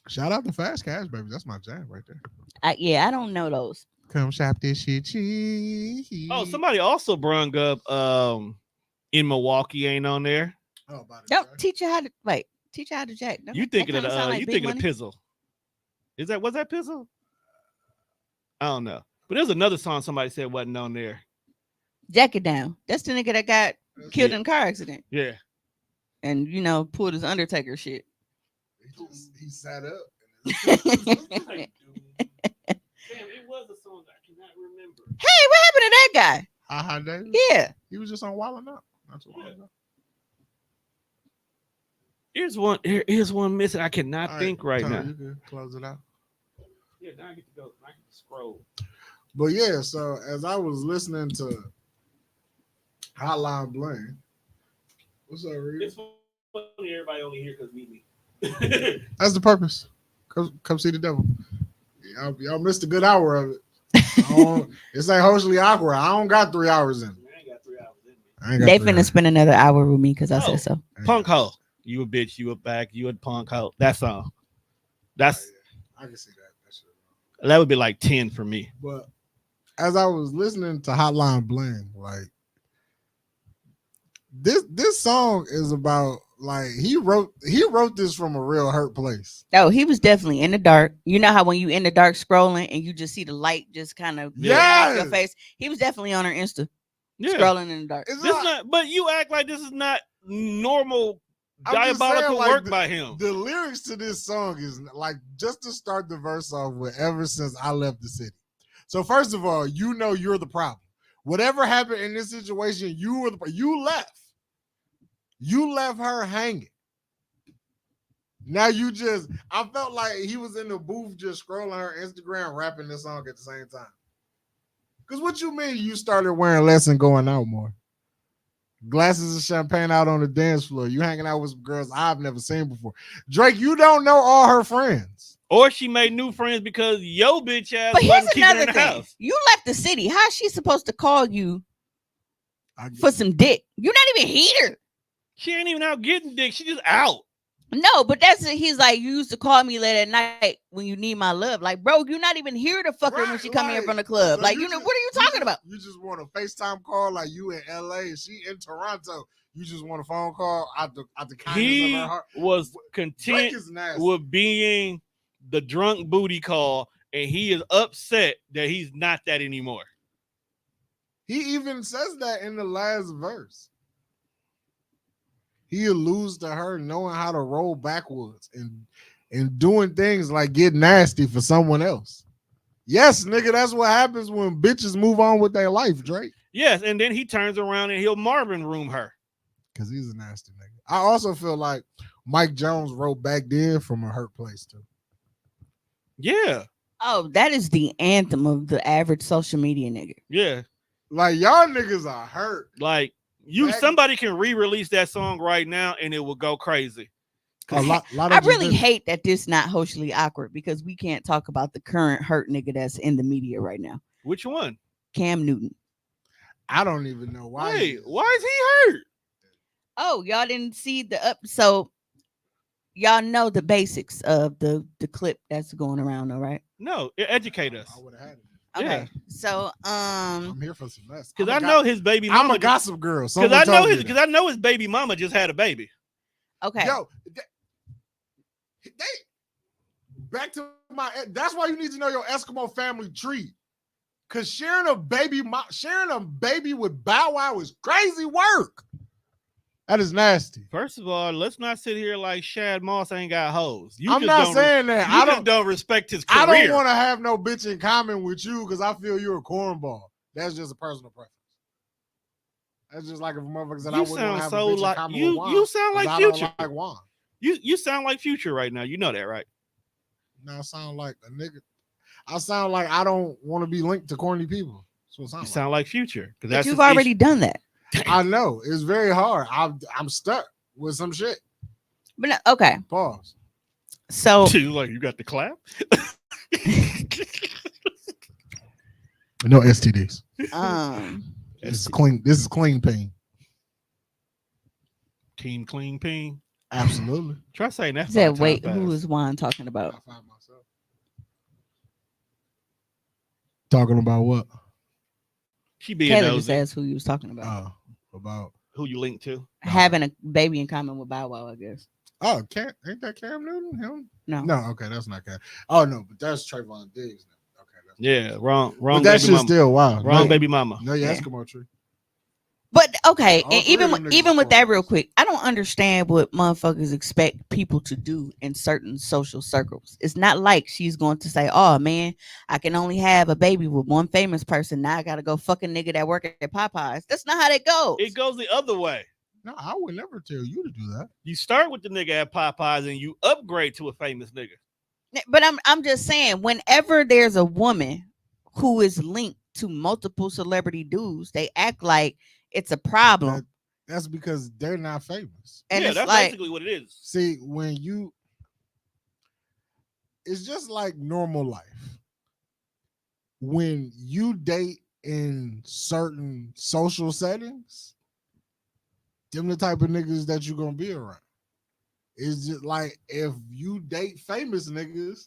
Shout out to Fast Cash, baby. That's my jam right there.
I don't know those.
Come shop this shit cheap.
Oh, somebody also brung up In Milwaukee ain't on there.
Oh, about it,
Don't
right?
teach you how to wait. Teach you how to jack.
You thinking of
that kinda sound like
you
Big
thinking of
Money?
Pizzle. Was that Pizzle? I don't know. But there's another song somebody said wasn't on there.
Jack It Down. That's the nigga that got killed
Yeah.
in a car accident
Yeah.
and pulled his Undertaker shit.
He sat up.
Damn, it was a song I cannot remember.
Hey, what happened to that guy?
Ha Davis.
Yeah.
He was just on Wildin' Out. Not too long ago.
Here's one missing. I cannot
All
think right
Tony,
now.
You can close it out.
Yeah, now I get to go. I can scroll.
But yeah, so as I was listening to Hotline Bling, what's up, Reed?
It's funny everybody only here because MiMi.
That's the purpose. Come see the devil. Y'all missed a good hour of it. This ain't Hoecailly Awkward. I don't got 3 hours in.
I ain't got 3 hours in me.
I ain't got
They
3
finna
hours.
spend another hour with me because I
Oh.
said so.
Punk hoe. You a bitch, you a back, you a punk hoe. That song. That's
I can see that. Shit.
that would be like 10 for me.
But as I was listening to Hotline Bling, like this song is about like he wrote this from a real hurt place.
Oh, he was definitely in the dark. You know how when you in the dark scrolling and you just see the light just kind of
Yes.
your face. He was definitely on her Insta
Yeah.
scrolling in the dark.
It's
This not, but you act like this is not normal
I'm just
diabolical
saying, like,
work by him.
The lyrics to this song is like just to start the verse off with ever since I left the city. So first of all, you're the problem. Whatever happened in this situation, you left. You left her hanging. Now I felt like he was in the booth just scrolling her Instagram, rapping this song at the same time. Because what you mean you started wearing less and going out more? Glasses of champagne out on the dance floor. You hanging out with some girls I've never seen before. Drake, you don't know all her friends.
Or she made new friends because yo bitch ass
But here's
wasn't keeping her
another
in the
thing.
house.
You left the city. How is she supposed to call you
I get
for
it.
some dick? You're not even here.
She ain't even out getting dick. She just out.
No, but he's like, you used to call me late at night when you need my love. Like, bro, you're not even here to fuck her when
Right,
she come here
like,
from the club.
so
Like,
you
what are
just-
you talking about?
You just want a FaceTime call like you in LA and she in Toronto. You just want a phone call out the kindness
He
of her heart.
was
Drake
content
is nasty.
with being the drunk booty call, and he is upset that he's not that anymore.
He even says that in the last verse. He alludes to her knowing how to roll backwards and doing things like get nasty for someone else. Yes, nigga, that's what happens when bitches move on with their life, Drake.
Yes, and then he turns around and he'll Marvin room her.
Because he's a nasty nigga. I also feel like Mike Jones wrote Back Then from a hurt place too.
Yeah,
Oh, that is the anthem of the average social media nigga.
yeah.
Like y'all niggas are hurt.
Like
Back-
somebody can re-release that song right now and it will go crazy.
A lot
I
of just
really
didn't.
hate that this not Hoecailly Awkward because we can't talk about the current hurt nigga that's in the media right now.
Which one?
Cam Newton.
I don't even know why.
Wait, why is he hurt?
Oh, y'all didn't see the up. So y'all know the basics of the clip that's going around, all right?
No, educate us.
I would have had it.
Okay.
Yeah.
So
I'm here for some mess.
Because I know his baby
I'm
mama.
a gossip girl.
Because
Someone
I
told me that.
because I know his baby mama just had a baby.
okay.
Yo, they back to my. That's why you need to know your Eskimo family tree. Cause sharing a baby with Bow Wow is crazy work. That is nasty.
First of all, let's not sit here like Shad Moss ain't got hoes. You
I'm
just
not
don't
saying that.
You just don't respect his career.
I don't want to have no bitch in common with you because I feel you're a cornball. That's just a personal preference. That's just like if a motherfucker said I
You
wouldn't
sound
want to have
so
a bitch
like
in common
you.
with Juan.
You sound
'cause
like
I don't
Future.
like Juan.
You sound like Future right now. You know that, right?
Now I sound like a nigga. I sound like I don't want to be linked to corny people. That's what it
You
sounds
sound like Future because
But
that's
you've
his
already
issue.
done that.
I know it's very hard. I'm stuck with some shit.
But no, okay.
Pause.
So
She's like, you got the clap?
No STDs.
this
is clean. This is clean pain.
Team clean peen.
Absolutely.
Try saying that.
said, wait, who is Juan talking about?
Talking about what?
She being
Taylor just
nosy.
asked who you was talking about.
About
Who you linked to?
Having a baby in common with Bow Wow, I guess.
ain't that Cam Newton? Him?
No.
Okay, that's not Cam. Oh no, but that's Trayvon Diggs. Okay, that's
Yeah, wrong.
but that
baby
shit's
mama.
still wild.
Wrong
No,
baby mama.
No,
Yeah.
Eskimo tree.
But okay,
All
and
three of them niggas
even with that
fuck
real
us.
quick, I don't understand what motherfuckers expect people to do in certain social circles. It's not like she's going to say, "Oh man, I can only have a baby with one famous person. Now I gotta go fuck a nigga that work at Popeyes." That's not how that goes.
It goes the other way.
No, I would never tell you to do that.
You start with the nigga at Popeyes and you upgrade to a famous nigga.
But I'm just saying, whenever there's a woman who is linked to multiple celebrity dudes, they act like it's a problem.
That's because they're not famous.
And
yeah,
it's
that's
like,
basically what it is.
See, it's just like normal life. When you date in certain social settings, them the type of niggas that you're gonna be around. It's just like if you date famous niggas,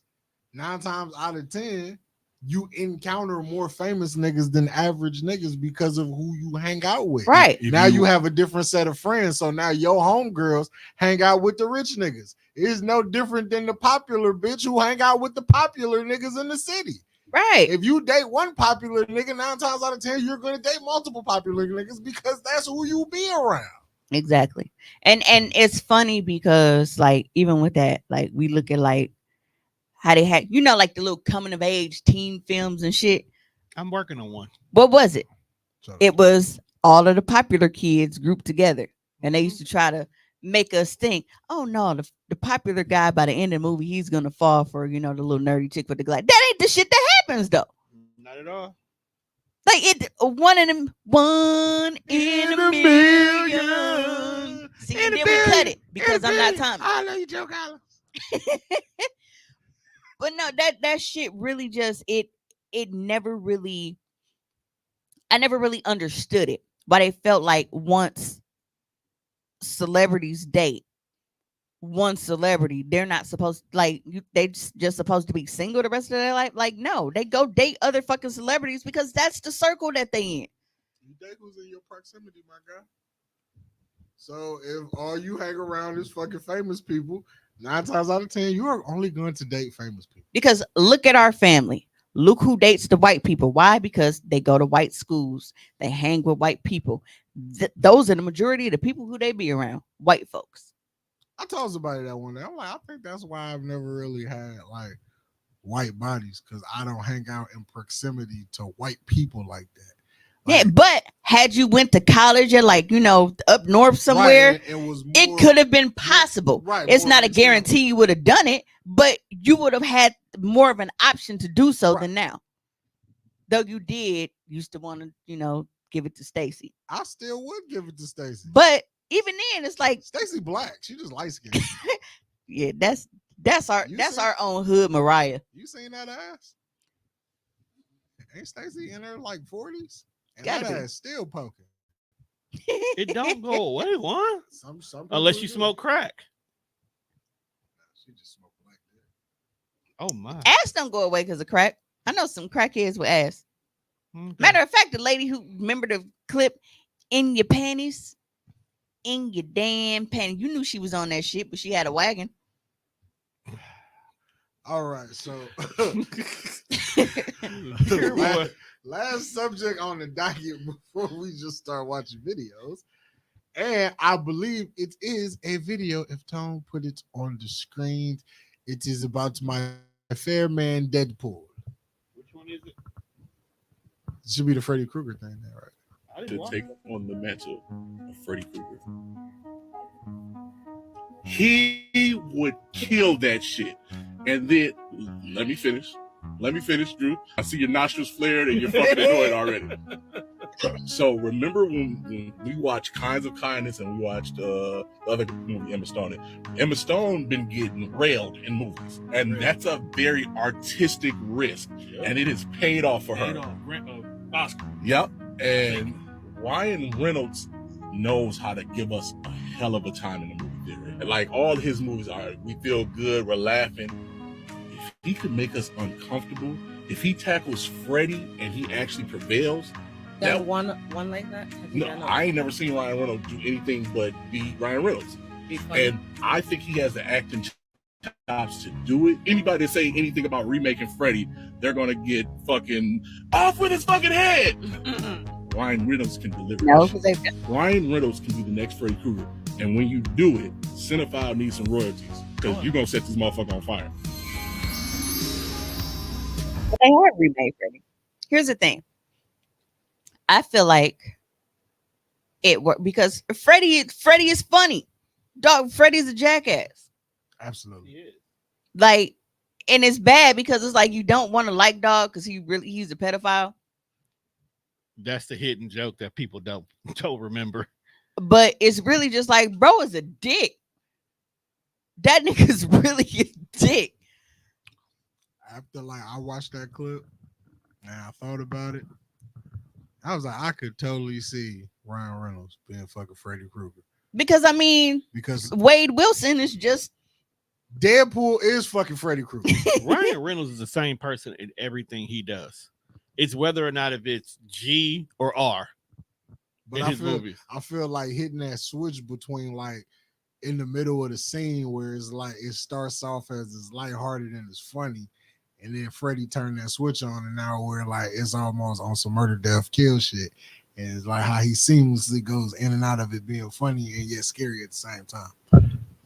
9 times out of 10, you encounter more famous niggas than average niggas because of who you hang out with.
right.
Now you have a different set of friends. So now your homegirls hang out with the rich niggas. It's no different than the popular bitch who hang out with the popular niggas in the city.
Right.
If you date one popular nigga, 9 times out of 10, you're gonna date multiple popular niggas because that's who you be around.
Exactly. And it's funny because like even with that, like we look at like how they had, like the little coming of age teen films and shit.
I'm working on one.
What was it?
So,
It was all of the popular kids grouped together, and they used to try to make us think, oh no, the popular guy by the end of the movie, he's gonna fall for the little nerdy chick with the glass. That ain't the shit that happens though.
Not at all.
Like one in a million. See, and then we cut it because I'm not Tommy.
I love you, Joe Collins.
But no, that shit really just it never really, I never really understood it. But I felt like once celebrities date one celebrity, they're not supposed they just supposed to be single the rest of their life. Like no, they go date other fucking celebrities because that's the circle that they in.
You date who's in your proximity, my guy. So if all you hang around is fucking famous people, 9 times out of 10, you are only going to date famous people.
Because look at our family. Look who dates the white people. Why? Because they go to white schools. They hang with white people. Those are the majority of the people who they be around. White folks.
I told somebody that one day. I'm like, I think that's why I've never really had like white bodies, because I don't hang out in proximity to white people like that.
Yeah, but had you went to college or up north somewhere,
right,
it could have been possible.
Right,
it's
more
not a
example.
guarantee you would have done it, but you would have had more of an option to do so than now. Though you used to want to, give it to Stacy.
I still would give it to Stacy.
But even then, it's like
Stacy black. She just light skinned.
yeah, that's our own hood Mariah.
You seen that ass? Ain't Stacy in her like 40s? And
Gotta
that
be.
ass still poking.
It don't go away, what?
Some
Unless
people
you
do.
smoke crack.
She just smoked like that.
Oh my.
Ass don't go away because of crack. I know some crackheads with ass.
Okay.
Matter of fact, the lady who remember the clip in your panties, in your damn panties. You knew she was on that shit, but she had a wagon.
All right, so
Boy.
last subject on the docket before we just start watching videos. And I believe it is a video. If Tone put it on the screen, it is about my fair man Deadpool.
Which one is it?
It should be the Freddy Krueger thing there, right?
I didn't
to
watch
take
it.
on the mantle of Freddy Krueger. He would kill that shit. And then, let me finish, Drew. I see your nostrils flared and you're fucking annoyed already. So remember when we watched Kinds of Kindness and we watched the other movie Emma Stone. Emma Stone been getting railed in movies, and that's a very artistic risk, and it has paid off for her.
Oscar.
Yep. And Ryan Reynolds knows how to give us a hell of a time in the movie theater. And like all his movies are, we feel good, we're laughing. If he could make us uncomfortable, if he tackles Freddy and he actually prevails,
That one like that? Have you
no,
done
I ain't never seen Ryan Reynolds do anything but be Ryan Reynolds.
Be funny?
And I think he has the acting chops to do it. Anybody that say anything about remaking Freddy, they're gonna get fucking off with his fucking head. Ryan Reynolds can deliver.
No,
that
because
shit.
they've
Ryan Reynolds can be the next Freddy Krueger. And when you do it, Cinephile needs some royalties because you're gonna set this motherfucker on fire.
they have remade Freddy. Here's the thing. I feel like it worked because Freddy is funny. Dog, Freddy's a jackass.
Absolutely.
Like, and it's bad because it's like you don't want to like dog because he's a pedophile.
That's the hidden joke that people don't remember.
But it's really just like, bro is a dick. That nigga's really a dick.
After like I watched that clip and I thought about it, I was like, I could totally see Ryan Reynolds being fucking Freddy Krueger.
Because I mean,
Because
Wade Wilson is just
Deadpool is fucking Freddy Krueger.
Ryan Reynolds is the same person in everything he does. It's whether or not if it's G or R
But
in his movies.
I feel like hitting that switch between like in the middle of the scene where it's like it starts off as it's lighthearted and it's funny, and then Freddy turned that switch on, and now we're like it's almost on some murder, death, kill shit. And it's like how he seamlessly goes in and out of it being funny and yet scary at the same time.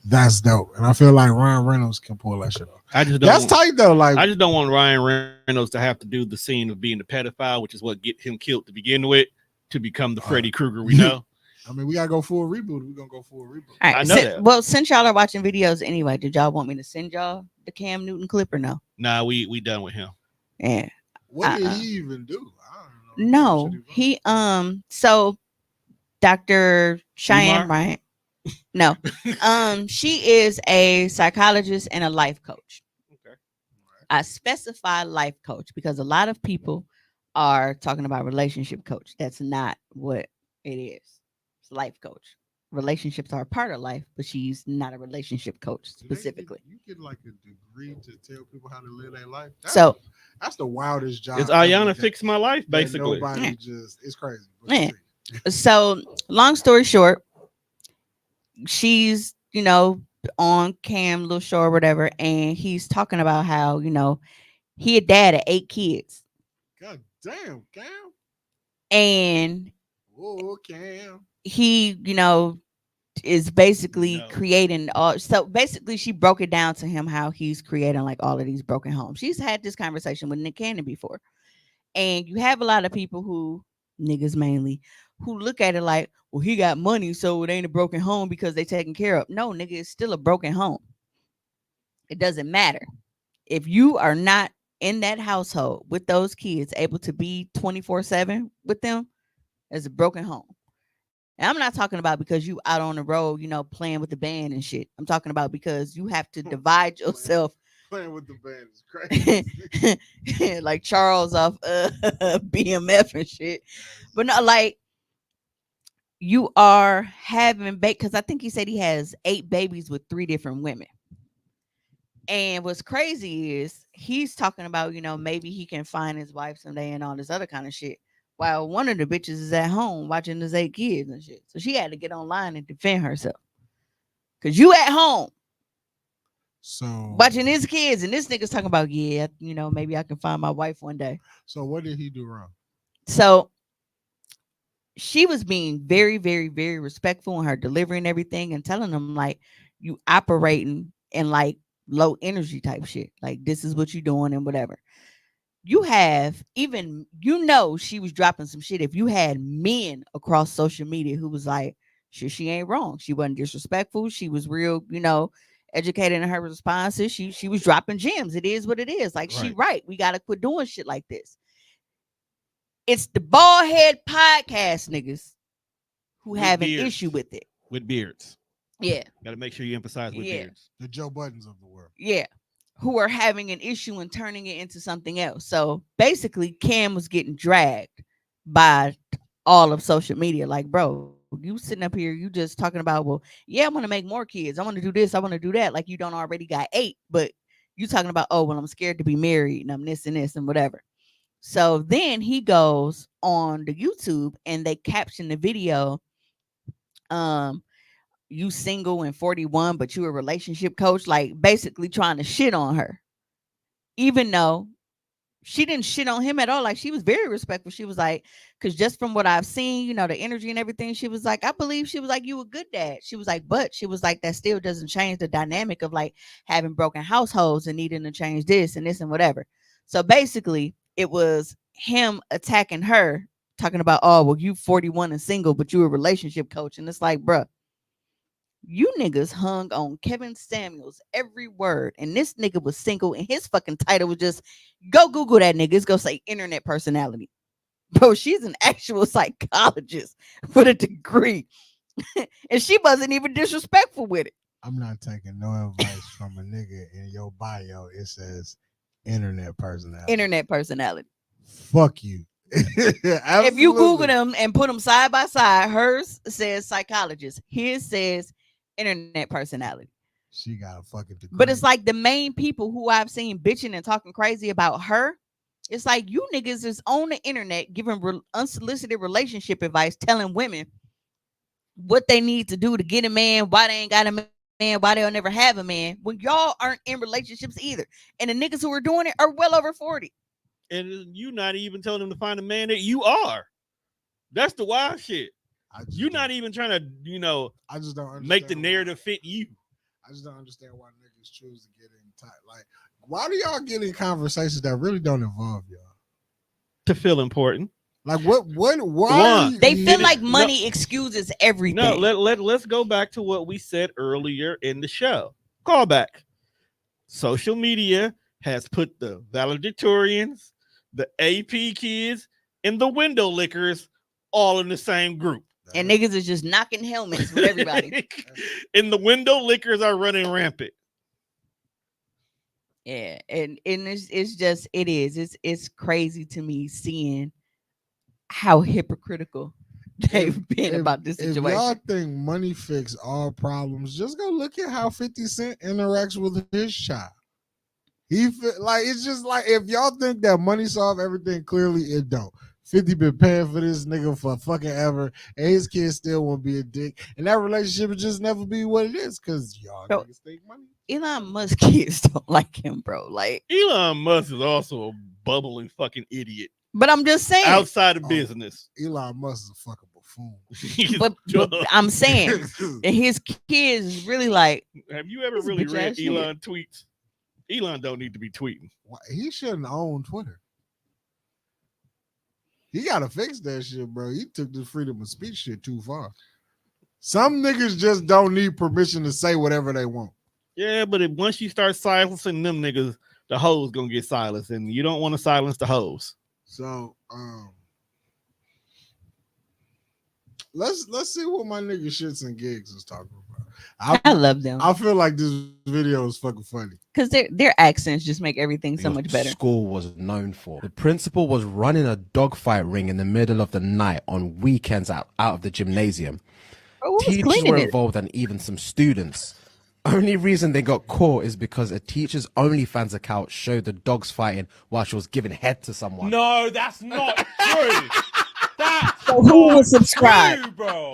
That's dope. And I feel like Ryan Reynolds can pull that shit off. That's tight though. Like
I just don't want Ryan Reynolds to have to do the scene of being the pedophile, which is what get him killed to begin with, to become the Freddy Krueger we know.
I mean, we gotta go full reboot. We're gonna go full reboot.
all right.
I know that.
Well, since y'all are watching videos anyway, did y'all want me to send y'all the Cam Newton clip or no?
Nah, we done with him.
Yeah.
What did he even do? I don't
No,
know.
he so Dr. Cheyenne
Umar?
Bryant. No. She is a psychologist and a life coach.
Okay.
I specify life coach because a lot of people are talking about relationship coach. That's not what it is. It's life coach. Relationships are a part of life, but she's not a relationship coach specifically.
You get like a degree to tell people how to live their life.
So
That's the wildest job.
It's
ever
Ayana
that-
Fix My Life,
that
basically.
Nobody
Yeah.
just it's crazy. But
Yeah. So long story short, she's on Cam little show or whatever, and he's talking about how he a dad of 8 kids,
God damn, Cam.
and
Oh, Cam.
he is basically
No.
creating all. So basically, she broke it down to him how he's creating like all of these broken homes. She's had this conversation with Nick Cannon before, and you have a lot of people who niggas mainly who look at it like, well, he got money, so it ain't a broken home because they taken care of. No, nigga, it's still a broken home. It doesn't matter if you are not in that household with those kids, able to be 24/7 with them. It's a broken home. And I'm not talking about because you out on the road, playing with the band and shit. I'm talking about because you have to divide yourself
Playing with the band is crazy.
like Charles off BMF and shit. But no, like you are having because I think he said he has 8 babies with 3 different women. And what's crazy is he's talking about, maybe he can find his wife someday and all this other kind of shit. While one of the bitches is at home watching his 8 kids and shit. So she had to get online and defend herself. Cause you at home
So
watching his kids, and this nigga's talking about, yeah, maybe I can find my wife one day.
So what did he do wrong?
So she was being very, very, very respectful in her delivery and everything, and telling them like you operating in like low energy type shit. Like this is what you're doing and whatever. You have even, she was dropping some shit. If you had men across social media who was like, she ain't wrong. She wasn't disrespectful. She was real, educated in her responses. She was dropping gems. It is what it is. Like she right. We got to quit doing shit like this. It's the bald head podcast niggas who
With
have an
beards.
issue with it.
With beards.
Yeah.
Got to make sure you emphasize with
Yeah.
beards.
The Joe Buttons of the world.
Yeah. Who are having an issue and turning it into something else. So basically, Cam was getting dragged by all of social media. Like, bro, you sitting up here, you just talking about, well, yeah, I want to make more kids. I want to do this. I want to do that. Like, you don't already got 8, but you talking about, oh, well, I'm scared to be married and I'm this and this and whatever. So then he goes on the YouTube and they caption the video. You single and 41, but you a relationship coach, like basically trying to shit on her. Even though she didn't shit on him at all. Like, she was very respectful. She was like, because just from what I've seen, you know, the energy and everything, she was like, I believe, she was like, you a good dad. She was like, but she was like, that still doesn't change the dynamic of like having broken households and needing to change this and this and whatever. So basically, it was him attacking her, talking about, oh, well, you 41 and single, but you a relationship coach. And it's like, bruh, you niggas hung on Kevin Samuels every word, and this nigga was single, and his fucking title was just, go Google that nigga. It's gonna say internet personality. Bro, she's an actual psychologist with a degree. And she wasn't even disrespectful with it.
I'm not taking no advice from a nigga in your bio. It says internet personality.
Internet personality.
Fuck you.
If you Google them and put them side by side, hers says psychologist. His says internet personality.
She got a fucking degree.
But it's like the main people who I've seen bitching and talking crazy about her. It's like, you niggas is on the internet giving unsolicited relationship advice, telling women what they need to do to get a man, why they ain't got a man, why they'll never have a man, when y'all aren't in relationships either. And the niggas who are doing it are well over 40.
And you not even telling them to find a man that you are. That's the wild shit. You're not even trying to, you know,
I just don't understand
make the narrative fit you.
I just don't understand why niggas choose to get in tight. Like, why do y'all get in conversations that really don't involve y'all?
To feel important.
Like, why?
They feel like money excuses everything.
No, let's go back to what we said earlier in the show. Call back. Social media has put the valedictorians, the AP kids, and the window lickers all in the same group.
And niggas is just knocking helmets with everybody.
And the window lickers are running rampant.
Yeah, and it's crazy to me seeing how hypocritical they've been about this situation.
If y'all think money fix all problems, just go look at how 50 Cent interacts with his child. It's just like, if y'all think that money solve everything, clearly it don't. 50 been paying for this nigga for fucking ever, and his kids still won't be a dick, and that relationship will just never be what it is because y'all niggas think money.
Elon Musk kids don't like him, bro. Like,
Elon Musk is also a bubbling fucking idiot.
But I'm just saying,
outside of business,
Elon Musk is a fucking buffoon.
but I'm saying, and his kids is really like.
Have you ever really read Elon tweets? Elon don't need to be tweeting.
He shouldn't own Twitter. He gotta fix that shit, bro. He took the freedom of speech shit too far. Some niggas just don't need permission to say whatever they want.
Yeah, but once you start silencing them niggas, the hoes gonna get silenced, and you don't want to silence the hoes.
So, let's see what my nigga Shits and Gigs is talking about.
I love them.
I feel like this video is fucking funny
because their accents just make everything so much better.
School was known for. The principal was running a dogfight ring in the middle of the night on weekends out of the gymnasium. Teachers were involved and even some students. Only reason they got caught is because a teacher's OnlyFans account showed the dogs fighting while she was giving head to someone.
No, that's not true. That's
so who will subscribe,
true, bro?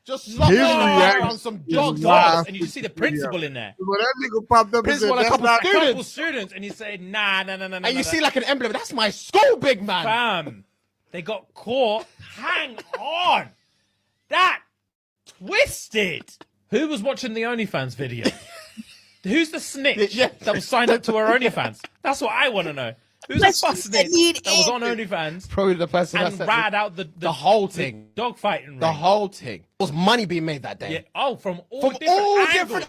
Just slap around some dogs.
And you see the principal in there.
Well, that nigga popped up
principal
and said,
a couple
students, and he said, nah.
And you see like an emblem. That's my school, big man.
Fam, they got caught. Hang on. That twisted. Who was watching the OnlyFans video? Who's the snitch that was signed up to her OnlyFans? That's what I want to know. Who's the fuck snitch that was on OnlyFans?
Probably the person
and rad out the
whole thing.
Dog fighting ring.
The whole thing. There was money being made that day.
Yeah. Oh, from all different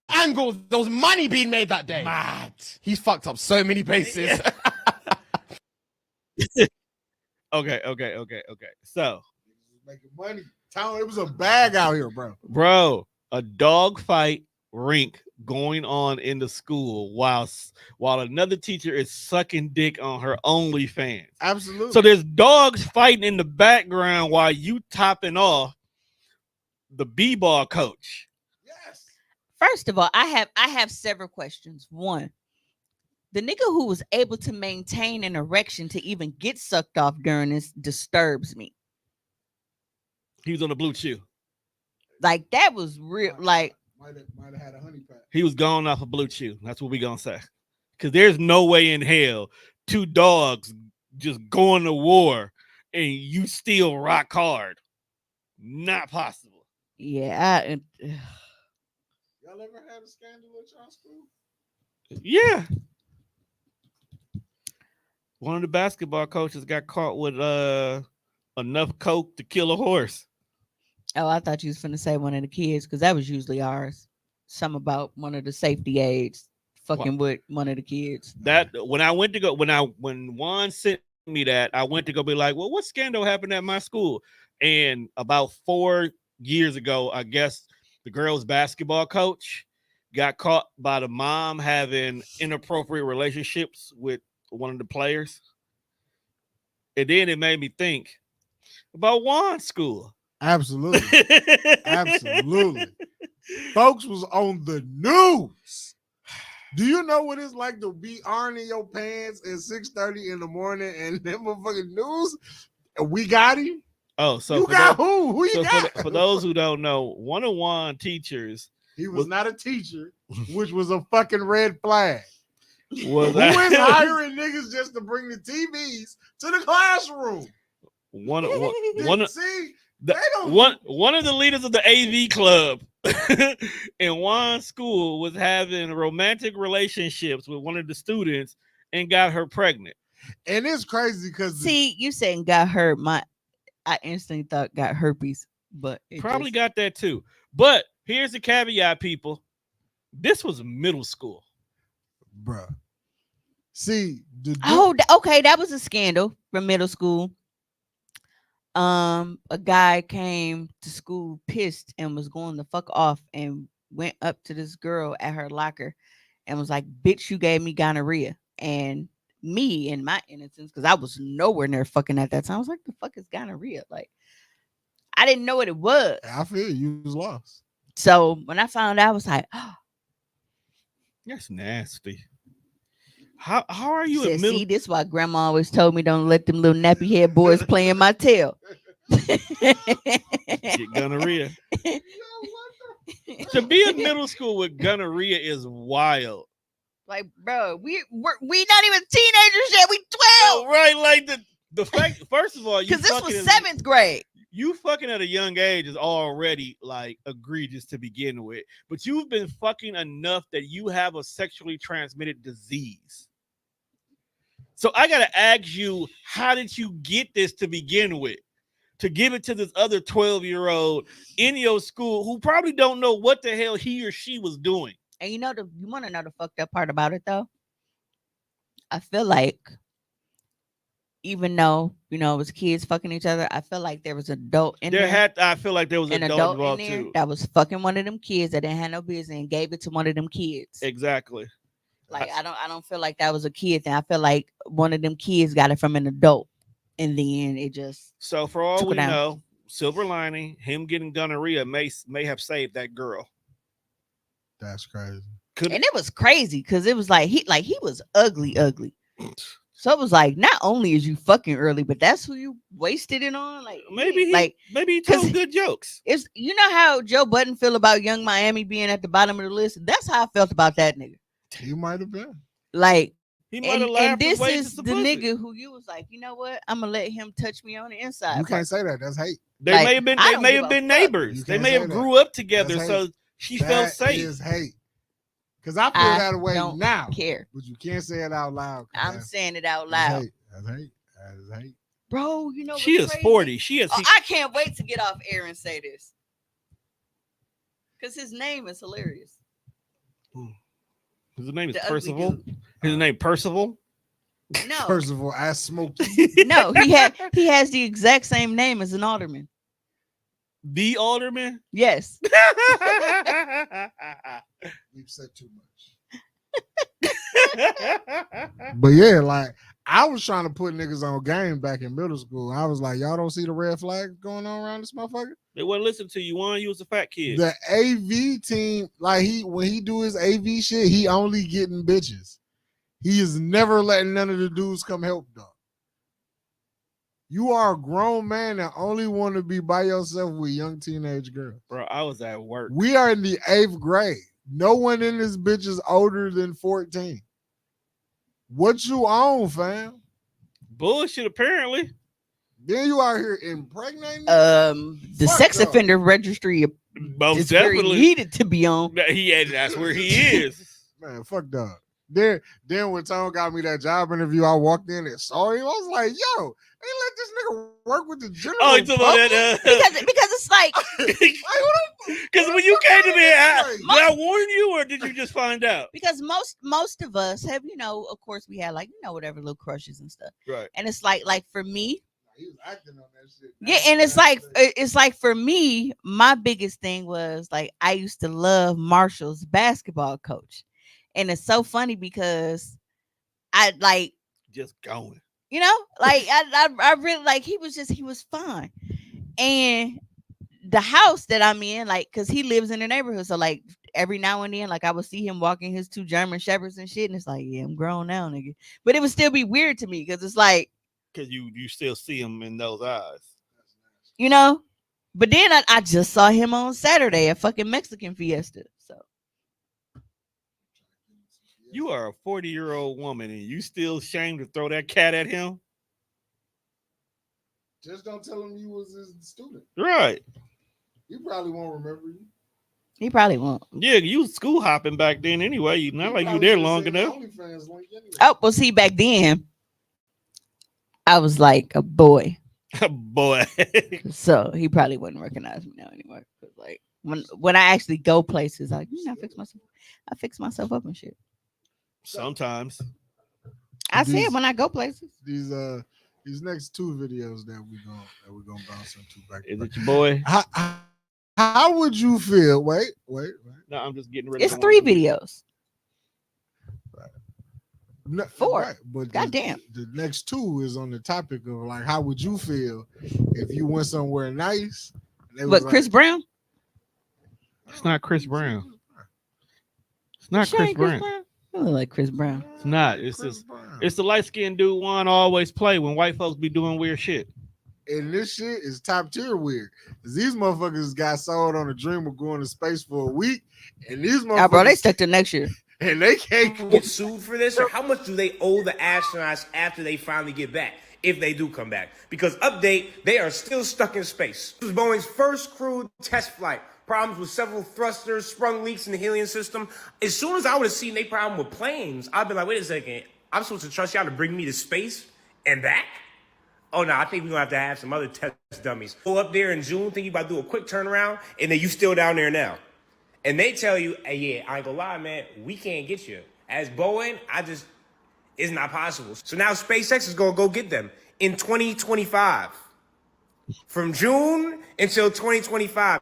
angles. There was money being made that day.
Mad.
He's fucked up so many bases.
Okay. So,
Making money. Town, it was a bag out here,
bro, a dog fight rink going on in the school while another teacher is sucking dick on her OnlyFans.
Absolutely.
So there's dogs fighting in the background while you topping off the b-ball coach.
Yes.
First of all, I have several questions. One, the nigga who was able to maintain an erection to even get sucked off during this disturbs me.
He was on the blue chew.
Like that was real. Like
might have had a honey pack.
He was going off a blue chew. That's what we gonna say. Because there's no way in hell two dogs just going to war and you still rock hard. Not possible.
Yeah.
Y'all ever had a scandal at y'all school?
Yeah. One of the basketball coaches got caught with enough coke to kill a horse.
Oh, I thought you was finna say one of the kids because that was usually ours. Some about one of the safety aides fucking with one of the kids.
That when Juan sent me that, I went to go be like, well, what scandal happened at my school? And about 4 years ago, I guess the girls' basketball coach got caught by the mom having inappropriate relationships with one of the players. And then it made me think about Juan's school.
Absolutely. Absolutely. Folks was on the news. Do you know what it's like to be ironing your pants at 6:30 in the morning and them motherfucking news? We got him.
Oh, so
you got who? Who you got?
For those who don't know, one of Juan teachers.
He was not a teacher, which was a fucking red flag.
Who
is hiring niggas just to bring the TVs to the classroom?
One of the leaders of the AV club in Juan's school was having romantic relationships with one of the students and got her pregnant.
And it's crazy because
you saying got her. I instantly thought got herpes, but
probably got that too. But here's the caveat, people. This was middle school,
bruh. See,
okay, that was a scandal from middle school. A guy came to school pissed and was going the fuck off and went up to this girl at her locker and was like, bitch, you gave me gonorrhea. And me, in my innocence, because I was nowhere near fucking at that time, I was like, the fuck is gonorrhea? Like, I didn't know what it was.
I feel you was lost.
So when I found out, I was like, oh,
that's nasty. How are you
said, see, this is why grandma always told me don't let them little nappy head boys play in my tail.
Get gonorrhea. To be in middle school with gonorrhea is wild.
Like, bro, we not even teenagers yet. We 12.
Right, like the fact. First of all,
because this was 7th grade.
You fucking at a young age is already like egregious to begin with, but you've been fucking enough that you have a sexually transmitted disease. So I gotta ask you, how did you get this to begin with? To give it to this other 12-year-old in your school who probably don't know what the hell he or she was doing.
And you want to know the fucked up part about it though? I feel like even though it was kids fucking each other, I feel like there was an adult in there.
I feel like there was an adult involved in there
too. That was fucking one of them kids that didn't have no business and gave it to one of them kids.
Exactly.
Like I don't feel like that was a kid thing. I feel like one of them kids got it from an adult. In the end, it just
so for all we know, silver lining, him getting gonorrhea may have saved that girl.
That's crazy.
And it was crazy because it was like he was ugly. So it was like not only is you fucking early, but that's who you wasted it on. Like
maybe he told good jokes.
It's how Joe Budden feel about Young Miami being at the bottom of the list. That's how I felt about that nigga.
He might have been.
Like
he might have laughed.
And this is the nigga who you was like, you know what? I'm gonna let him touch me on the inside.
You can't say that. That's hate.
They may have been neighbors. They may have grew up together, so she felt safe.
That is hate. Because I feel that way now.
Care.
But you can't say it out loud.
I'm saying it out loud.
That's hate. That is hate.
Bro,
she is
crazy?
40. She is.
I can't wait to get off air and say this. Because his name is hilarious.
His name is Percival. His name Percival.
No,
First of all, I smoke.
no, he has the exact same name as an alderman.
The alderman?
Yes.
We've said too much. But yeah, like I was trying to put niggas on game back in middle school. I was like, y'all don't see the red flags going on around this motherfucker?
They wouldn't listen to you. One, you was a fat kid.
The AV team, like when he do his AV shit, he only getting bitches. He is never letting none of the dudes come help though. You are a grown man that only want to be by yourself with young teenage girls.
Bro, I was at work.
We are in the 8th grade. No one in this bitch is older than 14. What you on, fam?
Bullshit, apparently.
Then you out here impregnating?
The sex offender registry
Most
is where he
definitely.
needed to be on.
That's where he is.
Man, fuck dog. Then when Tone got me that job interview, I walked in and saw him. I was like, yo, they let this nigga work with the general.
Oh, you talking about that?
Because it's like,
Because when you came to me, did I warn you or did you just find out?
because most of us have, of course we had like, whatever little crushes and stuff.
Right.
And it's like for me,
He was acting on that shit.
yeah, and it's like for me, my biggest thing was like I used to love Marshall's basketball coach. And it's so funny because I like
just going.
Like I really like he was fun. And the house that I'm in, like, because he lives in the neighborhood. So like every now and then, like I would see him walking his 2 German shepherds and shit. And it's like, yeah, I'm grown now, nigga. But it would still be weird to me because it's like,
because you still see him in those eyes.
But then I just saw him on Saturday at fucking Mexican Fiesta. So
you are a 40-year-old woman and you still ashamed to throw that cat at him?
Just don't tell him you was his student.
Right.
He probably won't remember you.
He probably won't.
Yeah, you was school hopping back then anyway. You not like you there long enough.
Oh, well, see, back then I was like a boy.
Boy.
So he probably wouldn't recognize me now anymore. Cause like when I actually go places, like I fix myself up and shit.
Sometimes.
I said when I go places.
These next 2 videos that we're gonna bounce into back.
Is it your boy?
How would you feel? Wait.
No, I'm just getting ready.
It's 3 videos.
No,
4.
right, but
goddamn.
The next 2 is on the topic of like, how would you feel if you went somewhere nice?
What, Chris Brown?
It's not Chris Brown. It's not Chris Brown.
I look like Chris Brown.
It's not. It's the light-skinned dude one always play when white folks be doing weird shit.
And this shit is top tier weird. These motherfuckers got sold on a dream of going to space for a week, and these motherfuckers,
bro, they stuck to next year.
And they can't
get sued for this, or how much do they owe the astronauts after they finally get back, if they do come back? Because update, they are still stuck in space. This was Boeing's first crewed test flight. Problems with several thrusters, sprung leaks in the helium system. As soon as I would have seen a problem with planes, I'd be like, wait a second, I'm supposed to trust y'all to bring me to space and back? Oh no, I think we're gonna have to have some other test dummies. Go up there in June, think you about to do a quick turnaround, and then you still down there now. And they tell you, hey, yeah, I ain't gonna lie, man, we can't get you. As Boeing, it's not possible. So now SpaceX is gonna go get them in 2025. From June until 2025.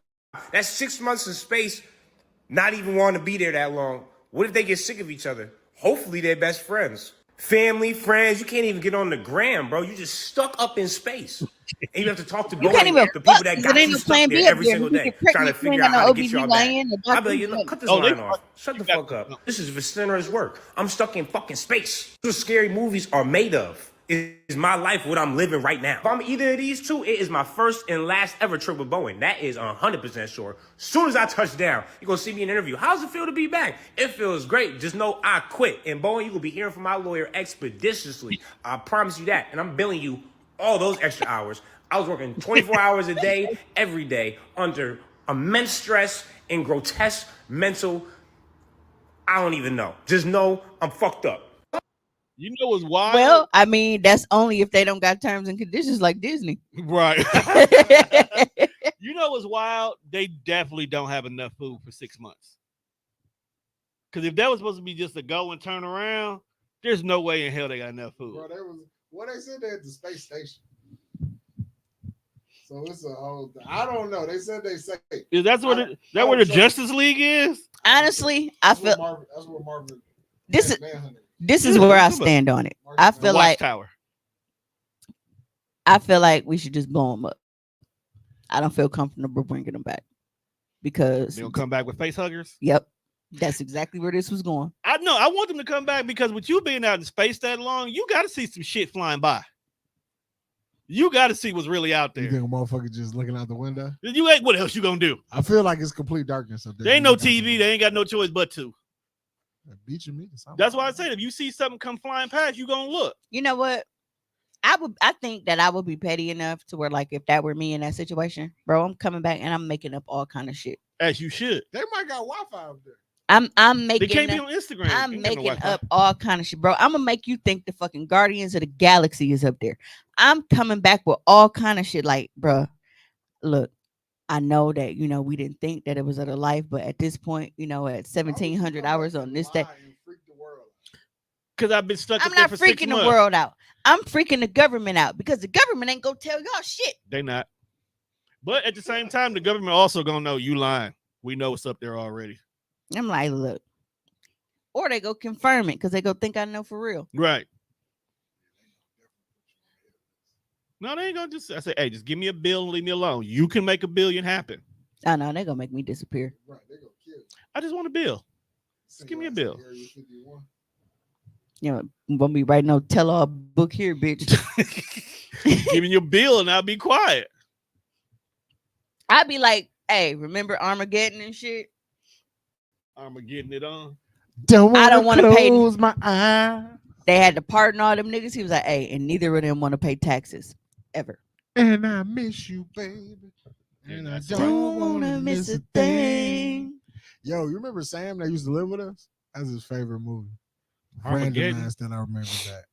That's 6 months in space, not even wanting to be there that long. What if they get sick of each other? Hopefully they're best friends. Family, friends, you can't even get on the gram, bro. You just stuck up in space. And you have to talk to Boeing, the people that got you stuck there every single day, trying to figure out how to get y'all back. I'd be like, cut this line off. Shut the fuck up. This is Vicenera's work. I'm stuck in fucking space. This is what scary movies are made of. Is my life what I'm living right now. If I'm either of these 2, it is my first and last ever trip with Boeing. That is 100% sure. As soon as I touch down, you're going to see me in an interview. How's it feel to be back? It feels great. Just know I quit. And Boeing, you're going to be hearing from my lawyer expeditiously. I promise you that. And I'm billing you all those extra hours. I was working 24 hours a day, every day, under immense stress and grotesque mental, I don't even know. Just know I'm fucked up.
You know what's wild?
Well, I mean, that's only if they don't got terms and conditions like Disney.
Right. You know what's wild? They definitely don't have enough food for 6 months. Because if that was supposed to be just a go and turn around, There's no way in hell they got enough food.
Bro, they said they at the space station. So it's a whole thing. I don't know. They said they say.
Is that where the Justice League is?
Honestly, I feel
that's where Marvin.
This is where I stand on it. I feel like we should just blow them up. I don't feel comfortable bringing them back because
they'll come back with face huggers.
Yep, that's exactly where this was going.
I know. I want them to come back because with you being out in space that long, you got to see some shit flying by. You got to see what's really out there.
You think a motherfucker just looking out the window?
You ain't. What else you gonna do?
I feel like it's complete darkness up there.
There ain't no TV. They ain't got no choice but to.
Beaching me.
That's why I said if you see something come flying past, you gonna look.
You know what? I think that I would be petty enough to where, like, if that were me in that situation, bro, I'm coming back and I'm making up all kind of shit.
As you should.
They might got Wi-Fi up there.
I'm making.
They can't be on Instagram.
I'm making up all kind of shit, bro. I'm gonna make you think the fucking Guardians of the Galaxy is up there. I'm coming back with all kind of shit, like, bro. Look, I know that we didn't think that it was other life, but at this point, at 1,700 hours on this day,
because I've been stuck.
I'm not freaking the world out. I'm freaking the government out because the government ain't gonna tell y'all shit.
They not. But at the same time, the government also gonna know you lying. We know what's up there already.
I'm like, look, or they go confirm it because they go think I know for real.
Right. No, they ain't gonna just. I say, hey, just give me a bill and leave me alone. You can make $1 billion happen.
Oh no, they're gonna make me disappear.
Right, they gonna kill you.
I just want a bill. Just give me a bill.
I'm gonna be writing no tell-all book here, bitch.
Give me your bill and I'll be quiet.
I'd be like, hey, remember Armageddon and shit?
Armageddon it on.
I don't want to pay.
My eye.
They had to pardon all them niggas. He was like, hey, and neither of them want to pay taxes ever.
And I miss you, baby. And I don't want to miss a thing. Yo, you remember Sam that used to live with us? That's his favorite movie. Random ass that I remember that.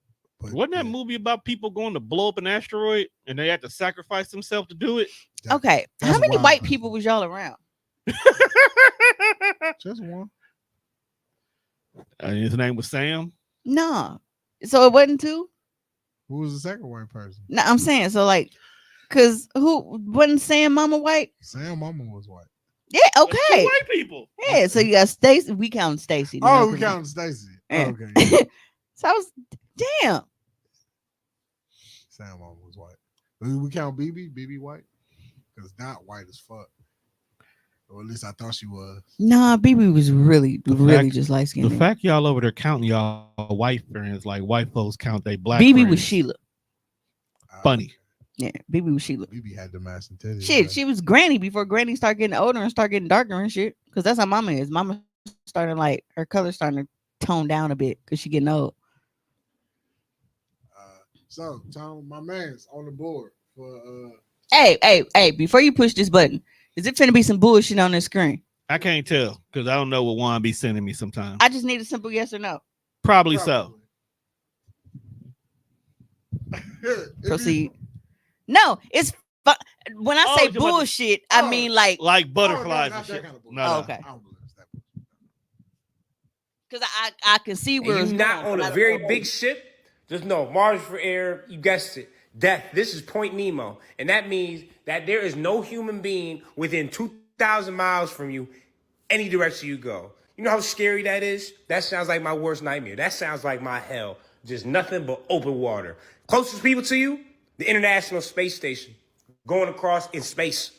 But,
wasn't that movie about people going to blow up an asteroid and they had to sacrifice themselves to do it?
Okay. How many white people was y'all around?
Just one.
His name was Sam?
No. So it wasn't two?
Who was the second white person?
No, I'm saying, so like, because who wasn't Sam Mama white?
Sam Mama was white.
Yeah, okay.
Two white people.
Yeah, so you got Stacy. We count Stacy.
Oh, we count Stacy.
Yeah.
Okay.
So I was, damn.
Sam Mama was white. We count BB? BB white? Because not white as fuck. Or at least I thought she was.
Nah, BB was really just light skinned.
The fact y'all over there counting y'all white friends like white folks count they black
BB
friends.
was Sheila.
Funny.
Yeah, BB was Sheila.
BB had the mass and titties.
Shit, she was Granny before Granny started getting older and started getting darker and shit. Because that's how Mama is. Mama starting like, her color starting to tone down a bit because she getting old.
So, Tom, my man's on the board for
Hey, before you push this button, is it finna be some bullshit on this screen?
I can't tell because I don't know what Juan be sending me sometimes.
I just need a simple yes or no.
Probably so.
Proceed. No, it's when I say bullshit, I mean like
butterflies and shit.
Kind of
no.
Okay. Because I can see where it's
not
going,
on a very big ship. Just know, margin for error. You guessed it. Death. This is Point Nemo, and that means that there is no human being within 2,000 miles from you, any direction you go. You know how scary that is? That sounds like my worst nightmare. That sounds like my hell. Just nothing but open water. Closest people to you, the International Space Station, going across in space,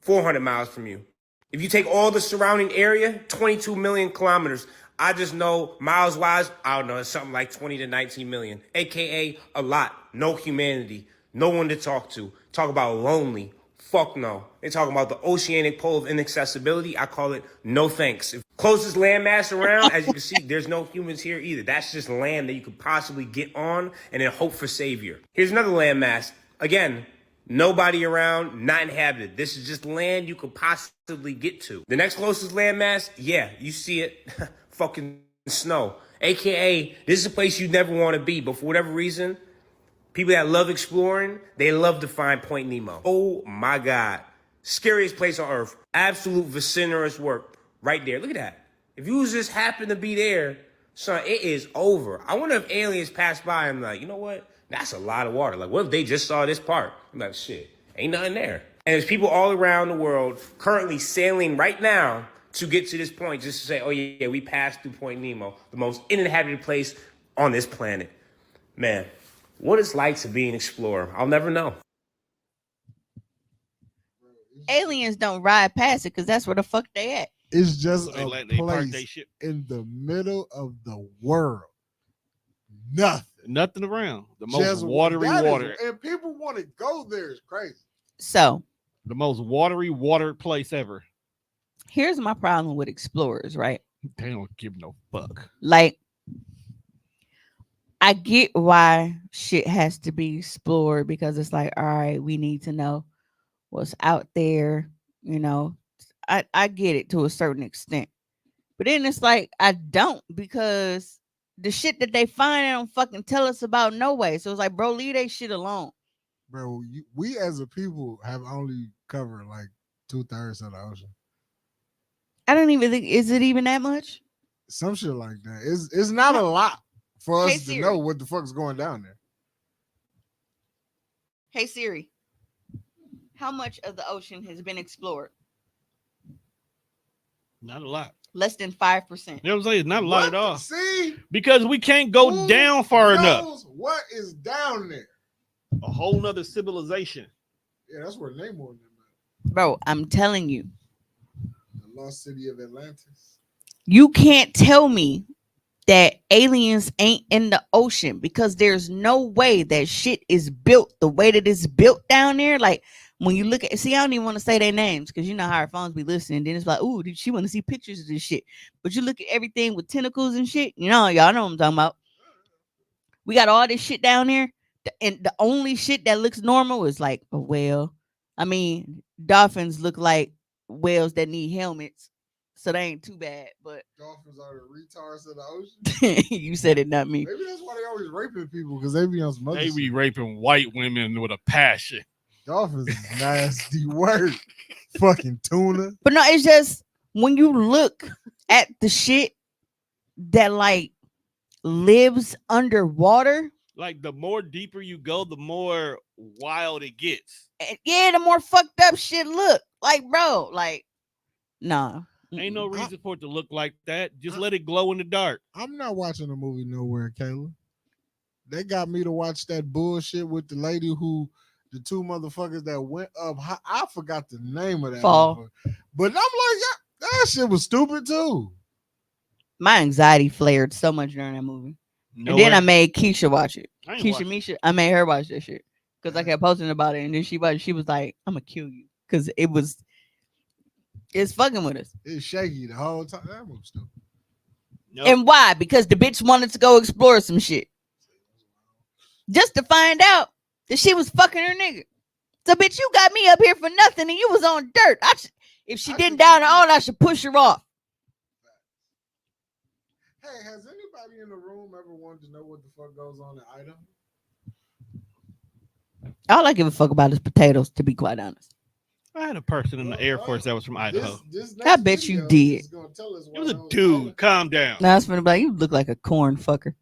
400 miles from you. If you take all the surrounding area, 22 million kilometers. I just know miles-wise, I don't know, it's something like 20 to 19 million, a.k.a. a lot. No humanity, no one to talk to. Talk about lonely. Fuck no. They talking about the oceanic pole of inaccessibility. I call it no thanks. Closest landmass around, as you can see, there's no humans here either. That's just land that you could possibly get on and then hope for savior. Here's another landmass. Again, nobody around, not inhabited. This is just land you could possibly get to. The next closest landmass, yeah, you see it. Fucking snow. AKA, this is a place you never want to be, but for whatever reason, people that love exploring, they love to find Point Nemo. Oh my God. Scariest place on earth. Absolute vociferous work right there. Look at that. If you just happen to be there, son, it is over. I wonder if aliens pass by and like, you know what? That's a lot of water. Like, what if they just saw this part? I'm like, shit, ain't nothing there. And there's people all around the world currently sailing right now to get to this point just to say, oh, yeah, we passed through Point Nemo, the most uninhabited place on this planet. Man, what it's like to be an explorer, I'll never know.
Aliens don't ride past it because that's where the fuck they at.
It's just
They
a
let- they park they
place
shit.
in the middle of the world. Nothing.
Nothing around. The most
Just
watery
that is-
water.
and people want to go there. It's crazy.
So
The most watery watered place ever.
here's my problem with explorers, right?
They don't give no fuck.
Like, I get why shit has to be explored because it's like, all right, we need to know what's out there. You know, I get it to a certain extent. But then it's like, I don't, because the shit that they find, they don't fucking tell us about no way. So it's like, bro, leave that shit alone.
Bro, we as a people have only covered like 2/3 of the ocean.
I don't even think, is it even that much?
Some shit like that. It's not a lot for us
Hey,
to
Siri.
know what the fuck's going down there.
Hey, Siri, how much of the ocean has been explored?
Not a lot.
Less than 5%.
You know what I'm saying? It's not a lot at all.
See?
Because we can't go
Who
down far enough.
knows what is down there?
A whole nother civilization.
Yeah, that's where Namor and them
Bro, I'm telling you,
at. The lost city of Atlantis.
you can't tell me that aliens ain't in the ocean because there's no way that shit is built the way that it's built down there. Like, when you look at, see, I don't even want to say their names because you know how our phones be listening. Then it's like, ooh, did she want to see pictures of this shit? But you look at everything with tentacles and shit. You know, y'all know what I'm talking about. We got all this shit down there, and the only shit that looks normal is like a whale. I mean, dolphins look like whales that need helmets, so they ain't too bad. But
Dolphins are the retards of the ocean.
you said it, not me.
Maybe that's why they always raping people because they be on some other
They be
shit.
raping white women with a passion.
Dolphins is nasty work. Fucking tuna.
But no, it's just when you look at the shit that like lives underwater,
Like the more deeper you go, the more wild it gets.
and yeah, the more fucked up shit look. Like, bro, like, nah.
Ain't no reason for it to look like that. Just let it glow in the dark.
I'm not watching a movie nowhere, Kayla. They got me to watch that bullshit with the lady who, the two motherfuckers that went up. I forgot the name of that.
Fall.
motherfucker. But I'm like, yeah, that shit was stupid too.
My anxiety flared so much during that movie.
No
And then
way.
I made Keisha watch it.
I ain't
Keisha,
watched it.
Misha, I made her watch that shit because I kept posting about it, and then she watched. She was like, "I'm gonna kill you," because it's fucking with us.
It's shaky the whole time. That was stupid.
Nope.
And why? Because the bitch wanted to go explore some shit, just to find out that she was fucking her nigga. So, bitch, you got me up here for nothing, and you was on dirt. If she didn't down her own, I should push her off.
Hey, has anybody in the room ever wanted to know what the fuck goes on in Idaho?
All I give a fuck about is potatoes, to be quite honest.
I had a person in the Air Force that was from Idaho.
This
I bet you did.
It was a dude. Calm down.
Now it's gonna be like, you look like a corn fucker.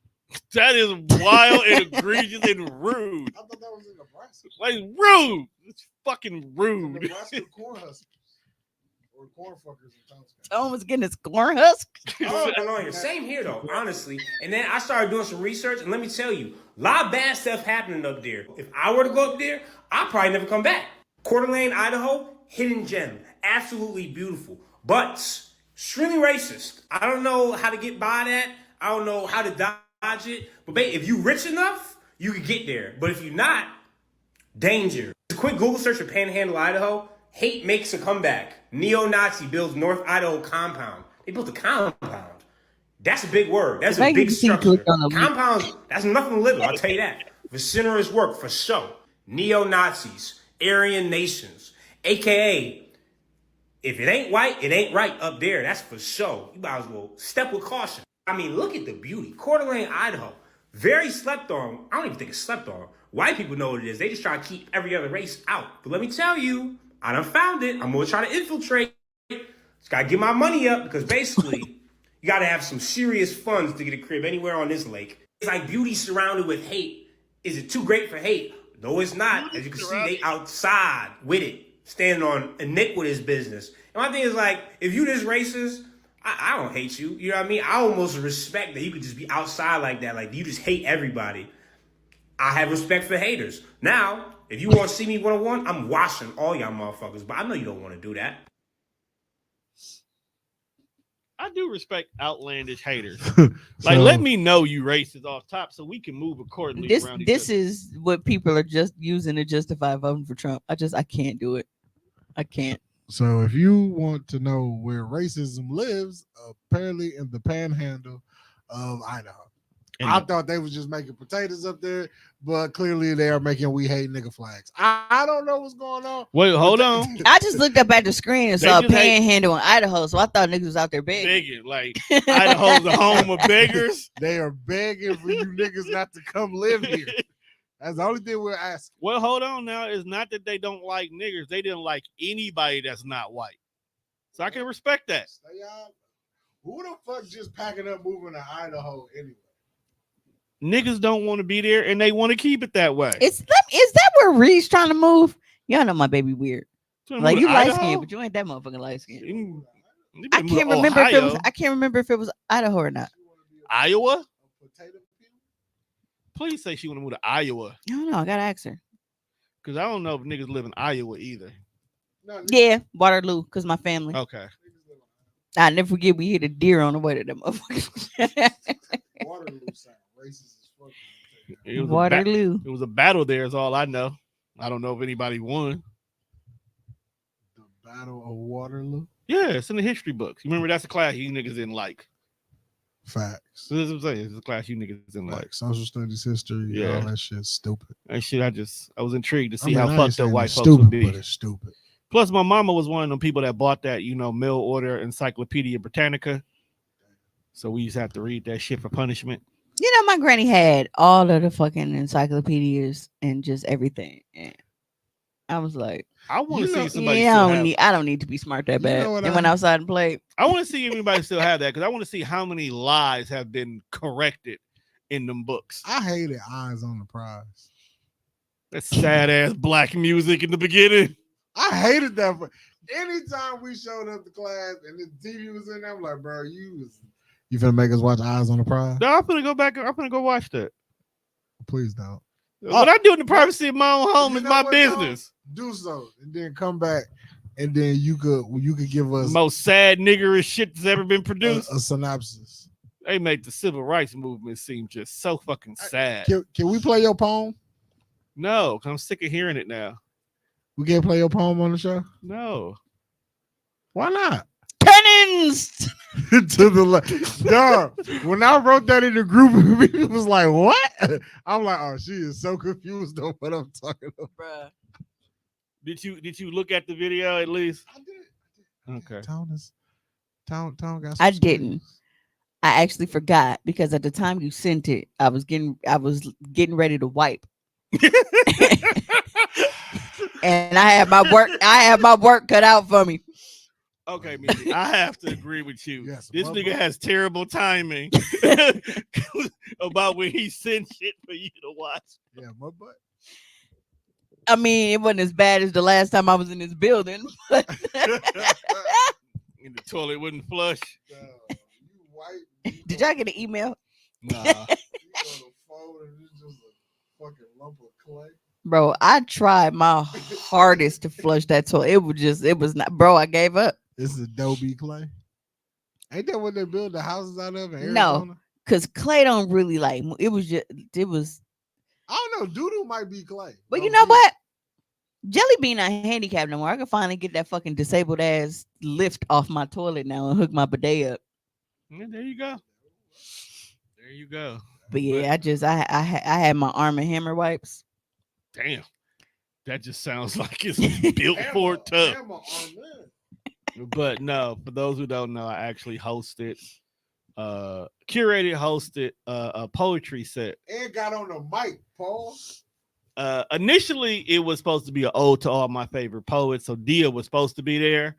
That is wild and egregious and rude.
I thought that was in Nebraska.
Like rude. It's fucking rude.
Nebraska corn huskers. Or corn fuckers in Thomas County.
Someone was getting his corn husk.
Oh, same here though, honestly. And then I started doing some research, and let me tell you, a lot of bad stuff happening up there. If I were to go up there, I'd probably never come back. Coeur d'Alene, Idaho, hidden gem, absolutely beautiful, but extremely racist. I don't know how to get by that. I don't know how to dodge it. But babe, if you rich enough, you could get there. But if you're not, danger. A quick Google search for Panhandle, Idaho. Hate makes a comeback. Neo-Nazi builds North Idaho compound. They built a compound. That's a big word. That's a big structure. Compounds, that's nothing little, I'll tell you that. Vicenterous work for show. Neo-Nazis, Aryan nations, AKA, if it ain't white, it ain't right up there. That's for show. You might as well step with caution. I mean, look at the beauty. Coeur d'Alene, Idaho. Very slept on. I don't even think it's slept on. White people know what it is. They just try to keep every other race out. But let me tell you, I done found it. I'm going to try to infiltrate. Just got to get my money up because basically, You got to have some serious funds to get a crib anywhere on this lake. It's like beauty surrounded with hate. Is it too great for hate? No, it's not. As you can see, they outside with it, standing on iniquitous business. And my thing is like, if you this racist, I don't hate you. You know what I mean? I almost respect that you could just be outside like that. Like, you just hate everybody. I have respect for haters. Now, if you want to see me 101, I'm washing all y'all motherfuckers. But I know you don't want to do that.
I do respect outlandish haters. Like, let me know you racist off top so we can move accordingly.
This is what people are just using to justify voting for Trump. I can't do it. I can't.
So if you want to know where racism lives, apparently in the panhandle of Idaho. I thought they was just making potatoes up there, but clearly they are making "we hate nigga" flags. I don't know what's going on.
Wait, hold on.
I just looked up at the screen and saw a panhandle in Idaho, so I thought niggas was out there begging.
Like, Idaho's the home of beggars.
They are begging for you niggas not to come live here. That's the only thing we're asking.
Well, hold on now. It's not that they don't like niggers. They didn't like anybody that's not white. So I can respect that.
Who the fuck just packing up moving to Idaho anyway?
Niggas don't want to be there and they want to keep it that way.
Is that where Reed's trying to move? Y'all know my baby weird. Like, you light skinned, but you ain't that motherfucking light skinned. I can't remember if it was Idaho or not.
Iowa? Please say she want to move to Iowa.
I don't know. I gotta ask her.
Because I don't know if niggas live in Iowa either.
Yeah, Waterloo, because my family.
Okay.
I never forget we hit a deer on the way to them motherfuckers.
Waterloo sound racist as fuck.
Waterloo.
It was a battle there, is all I know. I don't know if anybody won.
The Battle of Waterloo?
Yeah, it's in the history books. You remember that's a class you niggas didn't like.
Facts.
This is what I'm saying. It's a class you niggas didn't like.
Social studies, history, all that shit stupid.
That shit, I was intrigued to see how fucked up white folks
stupid,
would be.
But it's stupid.
Plus, my mama was one of them people that bought that, mail order Encyclopedia Britannica. So we used to have to read that shit for punishment.
My granny had all of the fucking encyclopedias and just everything. And I was like,
I want to see somebody.
Yeah, I don't need to be smart that bad. And went outside and played.
I want to see if anybody still have that because I want to see how many lies have been corrected in them books.
I hated Eyes on the Prize.
That sad ass black music in the beginning.
I hated that. Anytime we showed up to class and the TV was in there, I'm like, bro, you finna make us watch Eyes on the Prize?
No, I'm finna go back. I'm finna go watch that.
Please don't.
What I do in the privacy of my own home is my business.
Do so, and then come back, and then you could give us
most sad niggerish shit that's ever been produced.
A synopsis.
They made the civil rights movement seem just so fucking sad.
Can we play your poem?
No, because I'm sick of hearing it now.
We can't play your poem on the show?
No.
Why not?
Cannons
to the left. Dog, when I wrote that in the group, it was like, what? I'm like, oh, she is so confused on what I'm talking about.
Bruh.
Did you look at the video at least?
I did.
Okay.
Tone got
I didn't. I actually forgot because at the time you sent it, I was getting ready to wipe. And I had my work cut out for me.
Okay, MiMi, I have to agree with you.
Yes,
this nigga has terrible timing about when he sent shit for you to watch.
Yeah, my butt.
I mean, it wasn't as bad as the last time I was in this building. But
and the toilet wouldn't flush.
Did y'all get an email?
Nah.
You go to the phone and it's just a fucking lump of clay.
Bro, I tried my hardest to flush that toilet. It was not, bro, I gave up.
This is Adobe clay. Ain't that what they build the houses out of in Arizona?
No, because clay don't really like, it was.
I don't know, doo-doo might be clay.
But you know what? Jelly Bean not handicapped no more. I can finally get that fucking disabled ass lift off my toilet now and hook my bidet up.
Yeah, there you go. There you go.
But yeah, I had my Arm & Hammer wipes.
Damn. That just sounds like it's built for it tough. But no, for those who don't know, I actually hosted, hosted a poetry set.
And got on the mic, Paul.
Initially, it was supposed to be an ode to all my favorite poets. So Dia was supposed to be there,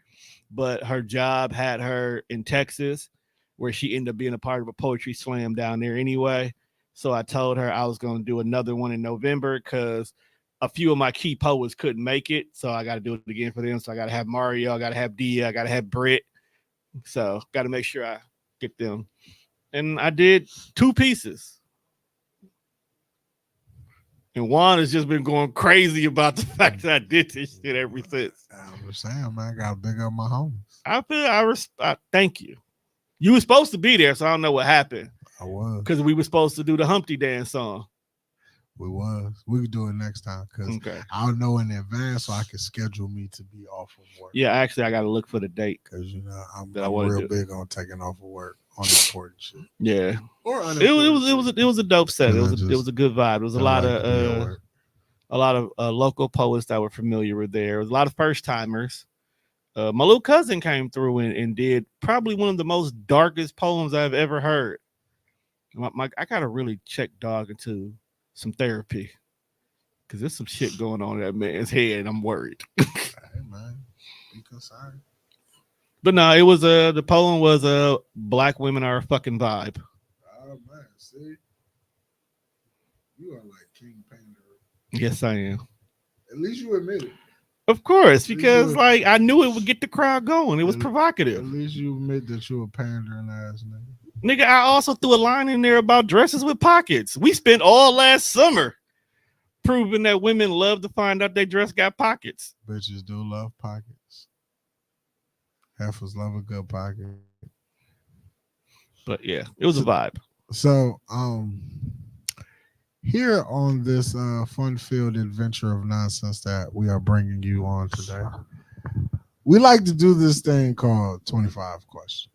but her job had her in Texas. where she ended up being a part of a poetry slam down there anyway. So I told her I was going to do another one in November because a few of my key poets couldn't make it. So I got to do it again for them. So I got to have Mario, I got to have Dia, I got to have Britt. So got to make sure I get them. And I did 2 pieces. And Juan has just been going crazy about the fact that I did this shit ever since.
I'm just saying, man, I got to big up my homies.
I thank you. You were supposed to be there, so I don't know what happened.
I was.
Because we were supposed to do the Humpty Dance song.
We was. We could do it next time because I'll know in advance so I can schedule me to be off of work.
Yeah, actually, I got to look for the date.
Because, you know, I'm real big on taking off of work on important shit.
Yeah.
Or
it was a dope set. It was a good vibe. It was a lot of local poets that were familiar with there. It was a lot of first timers. My little cousin came through and did probably one of the most darkest poems I've ever heard. I gotta really check dog into some therapy because there's some shit going on in that man's head. And I'm worried.
Hey man, be concerned.
But no, it was the poem was black women are a fucking vibe.
Oh man, see, you are like King Pander.
Yes, I am.
At least you admit it.
Of course, because like I knew it would get the crowd going. It was provocative.
At least you admit that you a pandering ass nigga.
Nigga, I also threw a line in there about dresses with pockets. We spent all last summer proving that women love to find out their dress got pockets.
Bitches do love pockets. Heifers love a good pocket.
But yeah, it was a vibe.
So, here on this fun-filled adventure of nonsense that we are bringing you on today, we like to do this thing called 25 questions.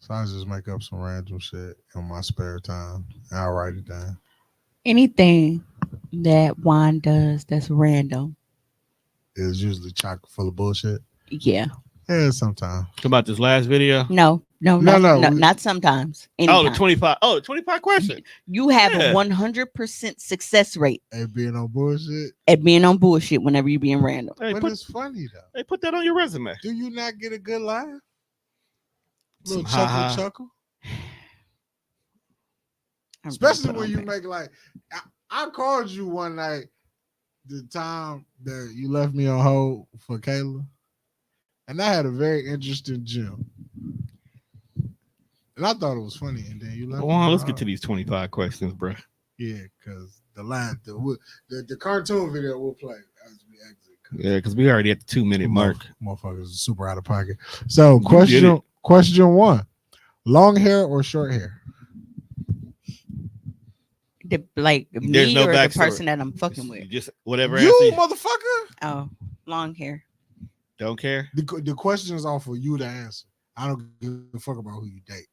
So I just make up some random shit in my spare time and I'll write it down.
Anything that Juan does that's random
is usually chock full of bullshit.
Yeah.
Yeah, sometimes.
About this last video?
No, not sometimes. Anytime.
Oh, the 25 question.
You have a 100% success rate
at being on bullshit.
Whenever you being random.
Hey,
but it's funny though.
Hey, put that on your resume.
Do you not get a good laugh? Little
Some
chuckle. Especially when you make like I called you one night the time that you left me on hold for Kayla. And I had a very interesting gym. And I thought it was funny. And then you left me on
let's
hold.
get to these 25 questions, bro.
Yeah, because the cartoon video will play as we exit.
Yeah, because we already at the 2-minute mark.
Motherfuckers are super out of pocket. So question 1. Long hair or short hair?
Me or the person that I'm fucking with?
Just whatever.
You motherfucker.
Oh, long hair.
Don't care.
The question is all for you to answer. I don't give a fuck about who you date.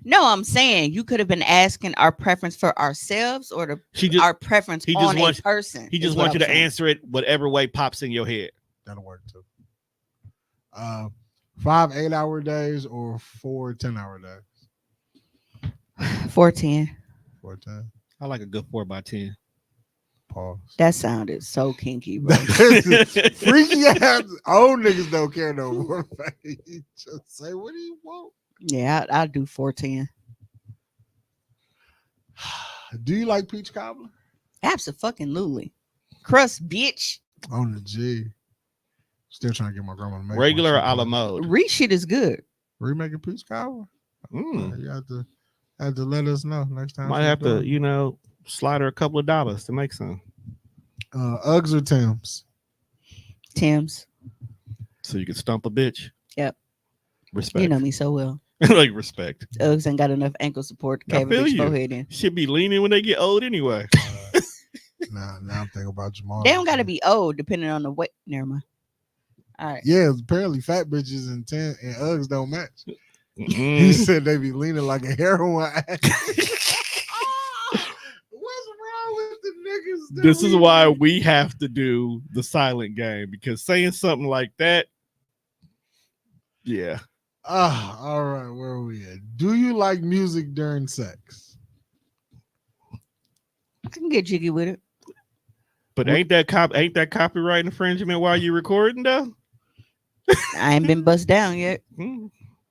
No, I'm saying you could have been asking our preference for ourselves or our preference on a person.
He just wants you to answer it whatever way pops in your head.
That'll work too. 5 8-hour days or 4 10-hour days?
4 10.
4 10.
I like a good 4x10.
Pause.
That sounded so kinky, bro.
Freaky ass old niggas don't care no more. Just say, what do you want?
Yeah, I'll do 4 10.
Do you like peach cobbler?
Absolutely. Crust, bitch.
On the G. Still trying to get my grandma to make
regular or a la mode.
Shit is good.
Remaking peach cobbler? You have to let us know next time.
Might have to, slide her a couple of dollars to make some.
Uggs or Timbs?
Timbs.
So you can stump a bitch.
Yep.
Respect.
You know me so well.
Like respect.
Uggs ain't got enough ankle support to cave a bitch forehead in.
Should be leaning when they get old anyway.
Now I'm thinking about Jamal.
They don't got to be old depending on the weight. Never mind. All right.
Yeah, apparently fat bitches and Uggs don't match. He said they be leaning like a heroin addict. What's wrong with the niggas?
This is why we have to do the silent game, because saying something like that, yeah.
All right, where are we at? Do you like music during sex?
I can get jiggy with it.
But ain't that copyright infringement while you recording though?
I ain't been bust down yet.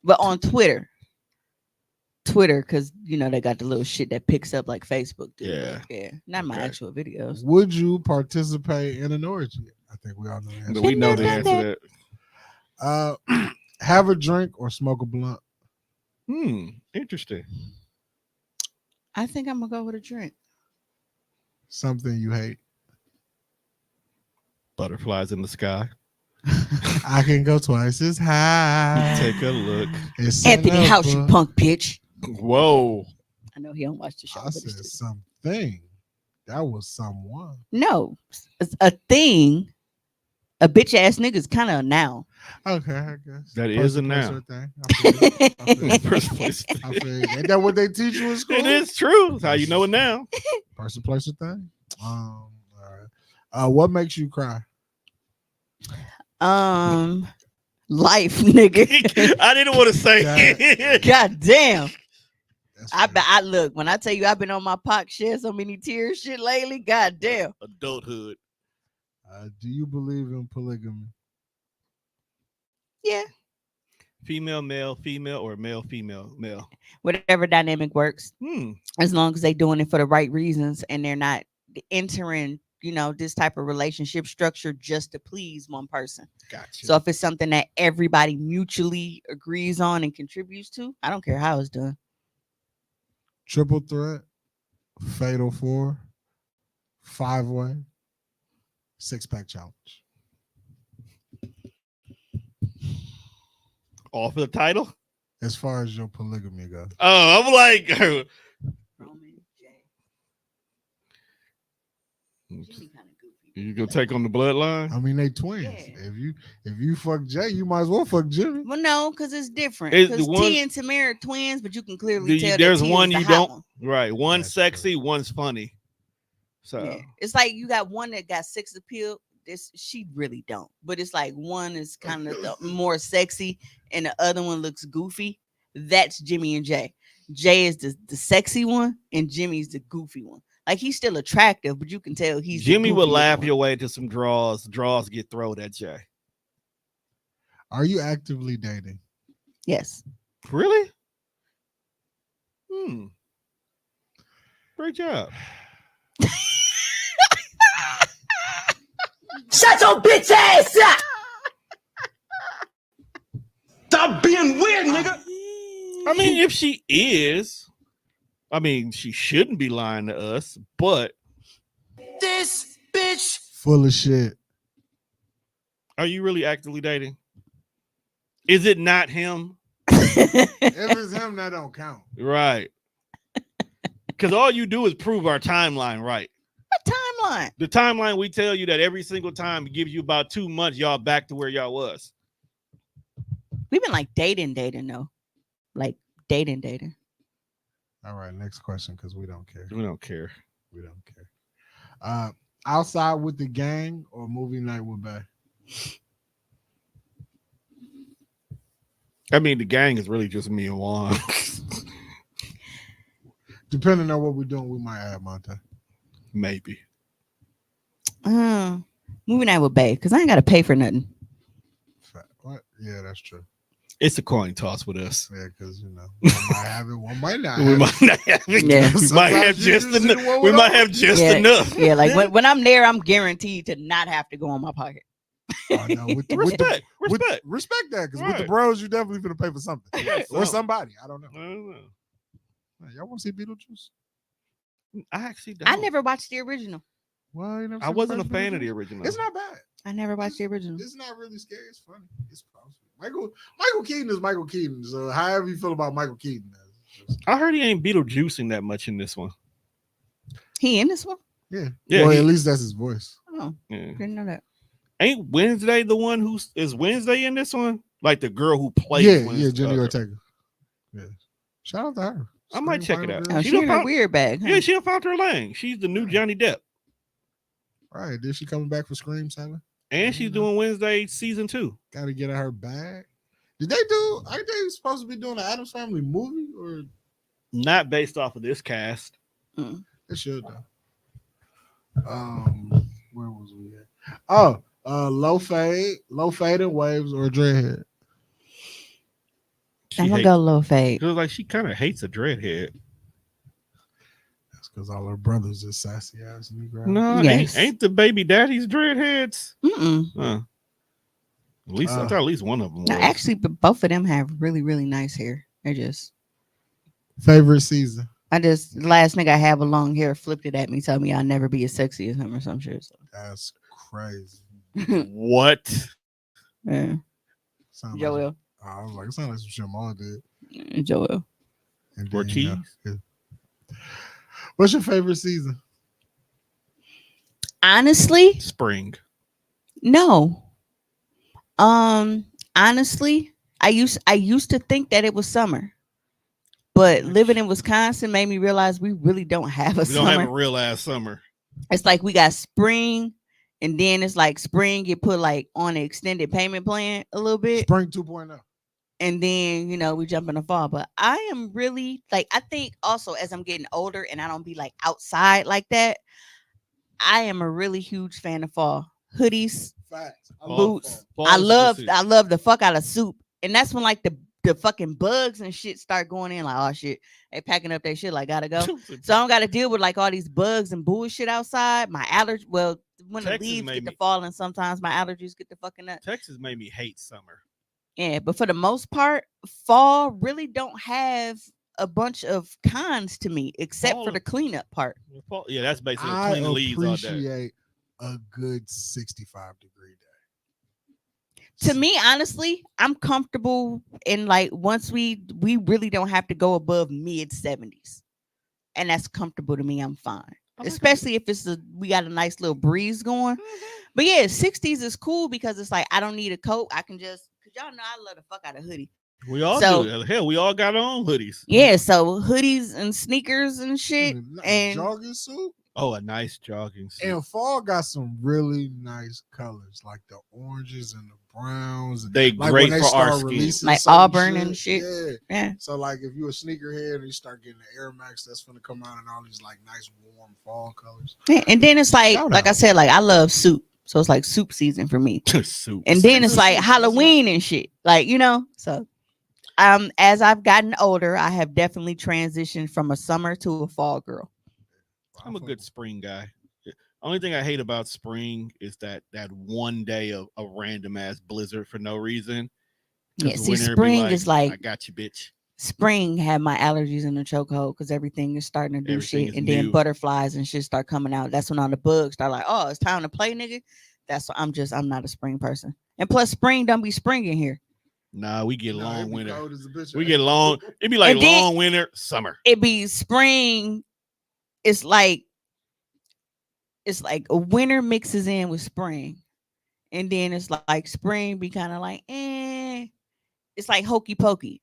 But on Twitter, because you know they got the little shit that picks up like Facebook do. Yeah. Not my actual videos.
Would you participate in an orgy? I think we all know the answer.
We know the answer to
that. Have a drink or smoke a blunt.
Interesting.
I think I'm gonna go with a drink.
Something you hate.
Butterflies in the sky.
I can go twice as high.
Take a look.
Anthony House, you punk bitch.
Whoa.
I know he don't watch the show.
I said something. That was someone.
No, it's a thing. A bitch ass nigga is kind of a noun.
Okay, I guess.
That is a noun.
First place thing. I feel you. Ain't that what they teach you in school?
It is true. That's how you know it now.
Person, place, or thing. All right. What makes you cry?
Life, nigga.
I didn't want to say it.
God damn. I look, when I tell you I've been on my pock shed so many tears shit lately, god damn.
Adulthood.
Do you believe in polygamy?
Yeah.
Female, male, female, or male, female, male.
Whatever dynamic works. As long as they're doing it for the right reasons and they're not entering, you know, this type of relationship structure just to please one person.
Gotcha.
So if it's something that everybody mutually agrees on and contributes to, I don't care how it's done.
Triple threat, fatal four, 5-way, 6-pack challenge.
All for the title?
As far as your polygamy goes.
Oh, I'm like, you gonna take on the bloodline?
I mean, they twins. Yeah. If you fuck Jay, you might as well fuck Jimmy.
Well, no, because it's different. Because T and Tamara are twins, but you can clearly tell there's one you don't. One.
Right, one's sexy, true. One's funny. So
yeah. It's like you got one that got sex appeal. She really don't, but it's like one is kind of the more sexy, and the other one looks goofy. That's Jimmy and Jay. Jay is the sexy one, and Jimmy's the goofy one. Like he's still attractive, but you can tell he's
Jimmy will laugh your way to some draws. Draws get thrown at Jay.
Are you actively dating?
Yes.
Really? Great job.
Shut your bitch ass up! Stop being weird, nigga.
I mean, if she is, I mean, she shouldn't be lying to us, but
this bitch
full of shit.
Are you really actively dating? Is it not him?
If it's him, that don't count.
Right. Because all you do is prove our timeline right.
What timeline?
The timeline we tell you that every single time it gives you about 2 months, y'all back to where y'all was.
We've been like dating though. Like dating.
All right, next question, because we don't care.
We don't care.
We don't care. Outside with the gang or movie night with Bay?
I mean, the gang is really just me and Juan.
Depending on what we're doing, we might add Monte.
Maybe.
Moving out with Bay, because I ain't got to pay for nothing.
What? Yeah, that's true.
It's a coin toss with us.
Yeah, because you know, one might have it, one might not.
We might not have it. Yeah. We might have just enough. We might have just enough.
Yeah, like when I'm there, I'm guaranteed to not have to go in my pocket.
Oh, no, respect that, because with the bros, you definitely gonna pay for something. Or somebody. I don't know. Y'all want to see Beetlejuice?
I actually don't.
I never watched the original.
Well,
I wasn't a fan of the original.
It's not bad.
I never watched the original.
It's not really scary. It's funny. It's possible. Michael Keaton is Michael Keaton. So however you feel about Michael Keaton.
I heard he ain't Beetlejuicing that much in this one.
He in this one?
Yeah. Well, at least that's his voice.
Oh, yeah. Didn't know that.
Ain't Wednesday the one who is Wednesday in this one? Like the girl who plays
Wednesday. Yeah, Jenny Ortega. Yeah. Shout out to her.
I might check it out.
Oh, she in a weird bag. Huh?
Yeah, she found her lane. She's the new Johnny Depp.
Right. Is she coming back for Scream 7?
And she's doing Wednesday season 2.
Got to get in her bag. Are they supposed to be doing an Addams Family movie or
not based off of this cast?
It should though. Where was we at? Oh, low fade and waves or dreadhead.
I'm gonna go a little fade.
It was like she kind of hates a dreadhead.
That's because all her brothers are sassy ass Negro.
No,
Yes.
ain't the baby daddy's dreadheads?
Mm-mm.
At least I thought at least one of them was.
No, actually, but both of them have really, really nice hair. They're just
favorite season.
the last nigga I have with long hair flipped it at me, told me I'll never be as sexy as him or some shit. So.
That's crazy.
What?
Yeah.
Sound
Joel.
Like, I was like, it sounded like some shit Mama did.
Joel.
And
Or cheese.
What's your favorite season?
Honestly,
spring.
No. Honestly, I used to think that it was summer. But living in Wisconsin made me realize we really don't have a summer.
We don't have a real ass summer.
It's like we got spring, and then it's like spring get put like on an extended payment plan a little bit.
Spring 2.0.
And then, we jump in the fall. But I am really like, I think also as I'm getting older and I don't be like outside like that, I am a really huge fan of fall. Hoodies,
Facts.
boots.
Fall
I
is
love
good
the fuck out of soup. And that's when like the fucking bugs and shit start going in, like, oh shit, they packing up their shit, like, gotta go. So I don't gotta deal with like all these bugs and bullshit outside. My allergy, well, when
Texas
the leaves
made
get to
me-
falling, sometimes my allergies get to fucking up.
Texas made me hate summer.
Yeah, but for the most part, fall really don't have a bunch of cons to me, except
Fall-
for the cleanup part.
Fall, yeah, that's basically
I
cleaning leaves all day.
appreciate a good 65-degree day.
To me, honestly, I'm comfortable in like once we really don't have to go above mid 70s, and that's comfortable to me. I'm fine, especially if we got a nice little breeze going. But yeah, 60s is cool because it's like I don't need a coat. I can just, cause y'all know I love the fuck out of hoodie.
We all
So-
do. Hell, we all got our own hoodies.
Yeah, so hoodies and sneakers and shit, and
jogging suit.
Oh, a nice jogging suit.
And fall got some really nice colors, like the oranges and the browns.
They
like
great
when
for our
start
skin.
releasing
like
certain
Auburn and shit.
Yeah.
Yeah.
So like if you a sneakerhead and you start getting the Air Max that's gonna come out in all these like nice warm fall colors.
Yeah, and then it's like,
Shout
like I
out.
said, like I love soup, so it's like soup season for me.
Soup.
And then it's like
Soup.
Halloween and shit, like so. As I've gotten older, I have definitely transitioned from a summer to a fall girl.
I'm a good spring guy. Only thing I hate about spring is that one day of a random ass blizzard for no reason. 'Cause
Yeah, see,
winter be
spring is like
I got you, bitch.
spring had my allergies in the chokehold because everything is starting to do
Everything
shit,
is
and then
new.
butterflies and shit start coming out. That's when all the bugs start like, oh, it's time to play, nigga. That's what I'm not a spring person. And plus, spring don't be spring in here.
Nah, we get
Nah,
long
it be
winter.
cold as a bitch,
We
right?
get long. It'd be like
And then-
long winter, summer.
It be spring. It's like a winter mixes in with spring, and then it's like spring be kind of like it's like hokey pokey,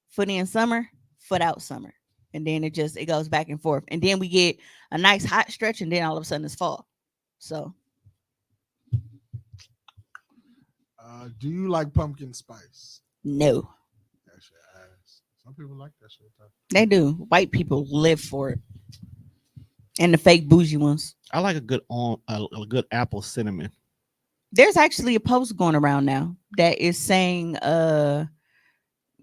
foot in summer, foot out summer, and then it goes back and forth, and then we get a nice hot stretch, and then all of a sudden it's fall. So
Do you like pumpkin spice?
no,
That's your ass. Some people like that shit though.
they do. White people live for it, and the fake bougie ones.
I like a good apple cinnamon.
There's actually a post going around now that is saying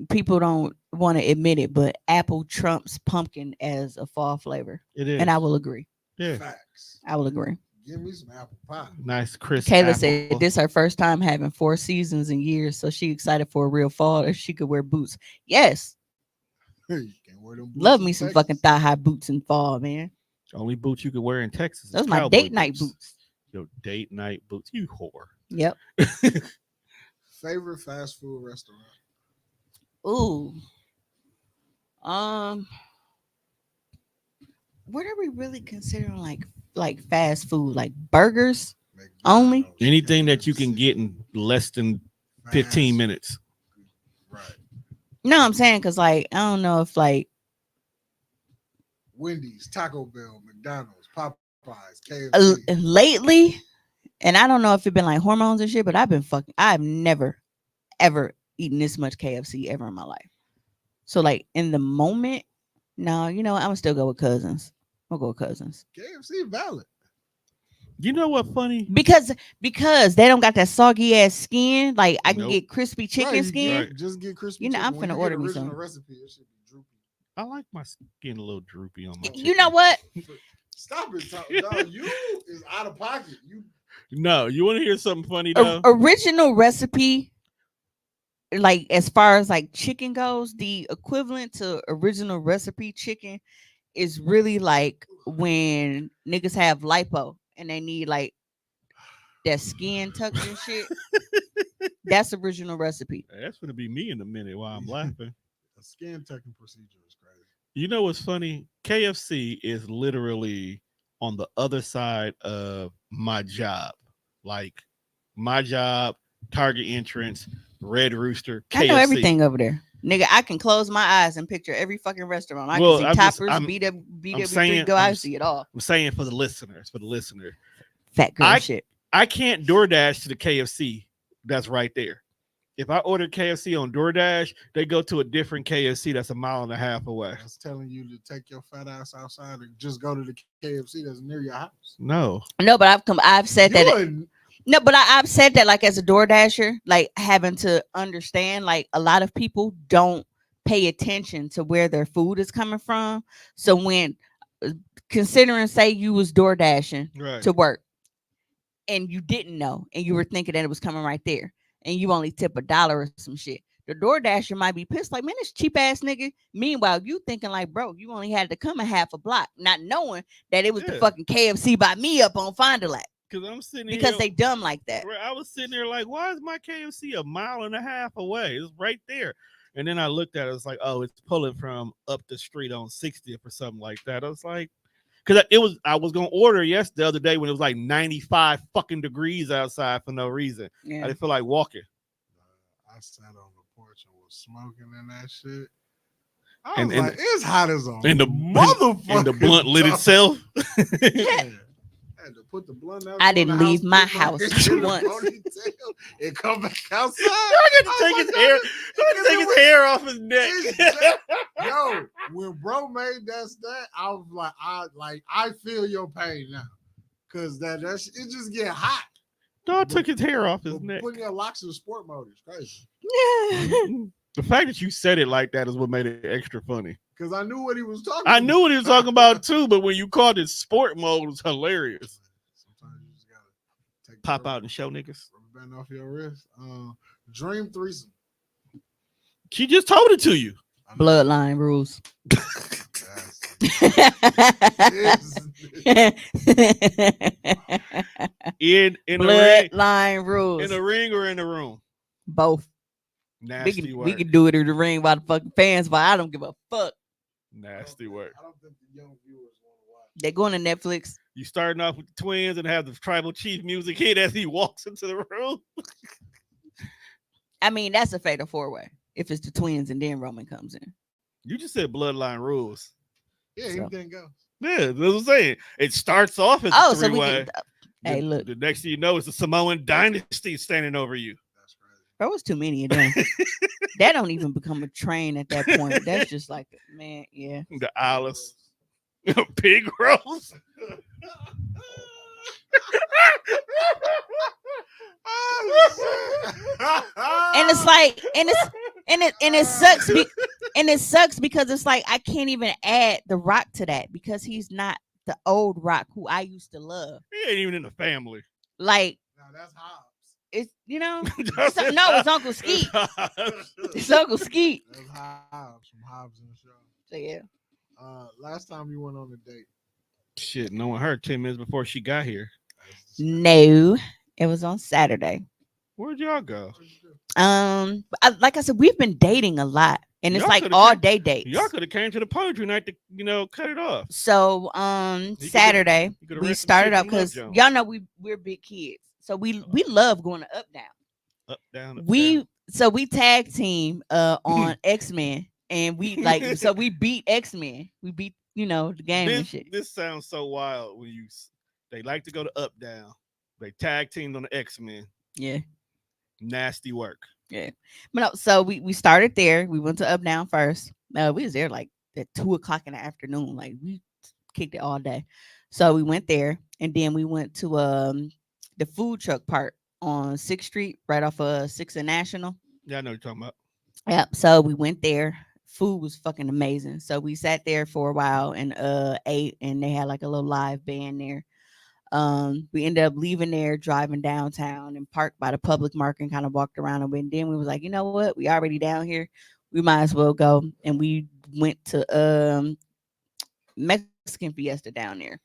people don't want to admit it, but apple trumps pumpkin as a fall flavor.
It is.
And I will agree.
Yeah.
Facts.
I will agree.
Give me some apple pie.
Nice crisp
Kayla
apple.
said this her first time having 4 seasons in years, so she excited for a real fall if she could wear boots. Yes.
You can't wear them boots
Love
in
me some
Texas.
fucking thigh-high boots in fall, man.
Only boots you could wear in Texas. is
Those are my
cowboy
date night boots.
Your date night boots. You whore.
Yep.
Favorite fast food restaurant?
Ooh. What are we really considering like fast food? Like burgers only?
Anything that you can get in less than 15 minutes.
Right.
No, I'm saying because like I don't know if like
Wendy's, Taco Bell, McDonald's, Popeyes, KFC.
lately, and I don't know if it's been like hormones and shit, but I've never ever eaten this much KFC ever in my life. So like in the moment, no, I'm gonna still go with Cousins. I'll go with Cousins.
KFC valid.
You know what funny?
Because they don't got that soggy ass skin. Like I can
Nope.
get crispy chicken
Right,
skin.
Right.
Just get crispy.
You know,
chicken.
I'm
When
finna
you
order
get
me
original
some.
recipe, it should be droopy.
I like my skin a little droopy on my chicken.
You know what?
Stop it, dog. You is out of pocket. You
No, you want to hear something funny though?
Original recipe, like as far as like chicken goes, the equivalent to original recipe chicken is really like when niggas have lipo and they need like that skin tucked and shit. That's original recipe.
That's gonna be me in a minute while I'm laughing.
a skin tucking procedure is crazy.
You know what's funny? KFC is literally on the other side of my job. Like my job, Target entrance, Red Rooster, KFC.
I know everything over there. Nigga, I can close my eyes and picture every fucking restaurant. I
Well,
can see Toppers, BW3, go. I see it all.
I'm saying for the listener.
Fat girl shit.
I can't DoorDash to the KFC that's right there. If I order KFC on DoorDash, they go to a different KFC that's a mile and a half away.
I was telling you to take your fat ass outside and just go to the KFC that's near your house.
No,
but I've said that. No, but I've said that like as a DoorDasher, like having to understand, like a lot of people don't pay attention to where their food is coming from. So when considering, say you was DoorDashing to work and you didn't know and you were thinking that it was coming right there and you only tip $1 or some shit, the DoorDasher might be pissed like, man, this cheap ass nigga. Meanwhile, you thinking like, bro, you only had to come a half a block, not knowing that it was the fucking KFC by me up on Fond du Lac.
Because I'm sitting
because they dumb like that.
I was sitting there like, why is my KFC a mile and a half away? It's right there. And then I looked at it, it's like, oh, it's pulling from up the street on 60th or something like that. I was like, because I was gonna order the other day when it was like 95 fucking degrees outside for no reason.
Yeah.
I didn't feel like walking.
I sat on the porch and was smoking and that shit. I was like, it's hot as a motherfucker.
And the blunt lit itself.
Yeah. I had to put the blunt out.
I didn't leave my house once.
And come back outside.
I get to take his hair off his neck.
Yo, when bro made that stat, I was like, I feel your pain now. Cause that it just get hot.
Dog took his hair off his neck.
Putting your locks in sport mode is crazy.
The fact that you said it like that is what made it extra funny.
Because I knew what he was talking
about. I knew what he was talking about too, but when you called it sport mode, it was hilarious.
Sometimes you just gotta
pop out and show niggas.
Rubber band off your wrist. Dream threesome.
She just told it to you.
Bloodline rules.
in
bloodline rules.
In the ring or in the room?
Both.
Nasty work.
We can do it in the ring while the fucking fans, but I don't give a fuck.
Nasty work.
I don't think the young viewers want to watch.
They're going to Netflix.
You starting off with the twins and have the tribal chief music hit as he walks into the room.
I mean, that's a fatal 4-way. If it's the twins and then Roman comes in.
You just said bloodline rules.
Yeah, anything goes.
Yeah, that's what I'm saying. It starts off as a 3-way.
Hey, look.
The next thing you know, it's the Samoan dynasty standing over you.
There was too many of them. That don't even become a train at that point. That's just like, man, yeah.
The Alice. Pig rolls.
And it's like, and it sucks. And it sucks because it's like I can't even add the Rock to that because he's not the old Rock who I used to love.
He ain't even in the family.
Like,
no, that's Hobbs.
It's it's Uncle Skeet. It's Uncle Skeet.
That's Hobbs from Hobbs and Shaw.
So yeah.
Last time you went on a date.
Shit, knowing her 10 minutes before she got here.
No, it was on Saturday.
Where'd y'all go?
Like I said, we've been dating a lot, and it's like all day dates.
Y'all could have came to the poetry night to, cut it off.
So Saturday we started up because y'all know we're big kids, so we love going to Up Down.
Up Down.
So we tag team on X-Men, and we we beat X-Men. We beat the game and shit.
This sounds so wild when they like to go to Up Down. They tag teamed on the X-Men.
Yeah.
Nasty work.
Yeah. But no, so we started there. We went to Up Down first. We was there like at 2:00 in the afternoon. Like we kicked it all day. So we went there, and then we went to the food truck part on 6th Street, right off of 6th and National.
Yeah, I know what you're talking about.
Yep. So we went there. Food was fucking amazing. So we sat there for a while and ate, and they had like a little live band there. We ended up leaving there, driving downtown, and parked by the public market and kind of walked around. And then we was like, you know what? We already down here. We might as well go. And we went to Mexican Fiesta down there.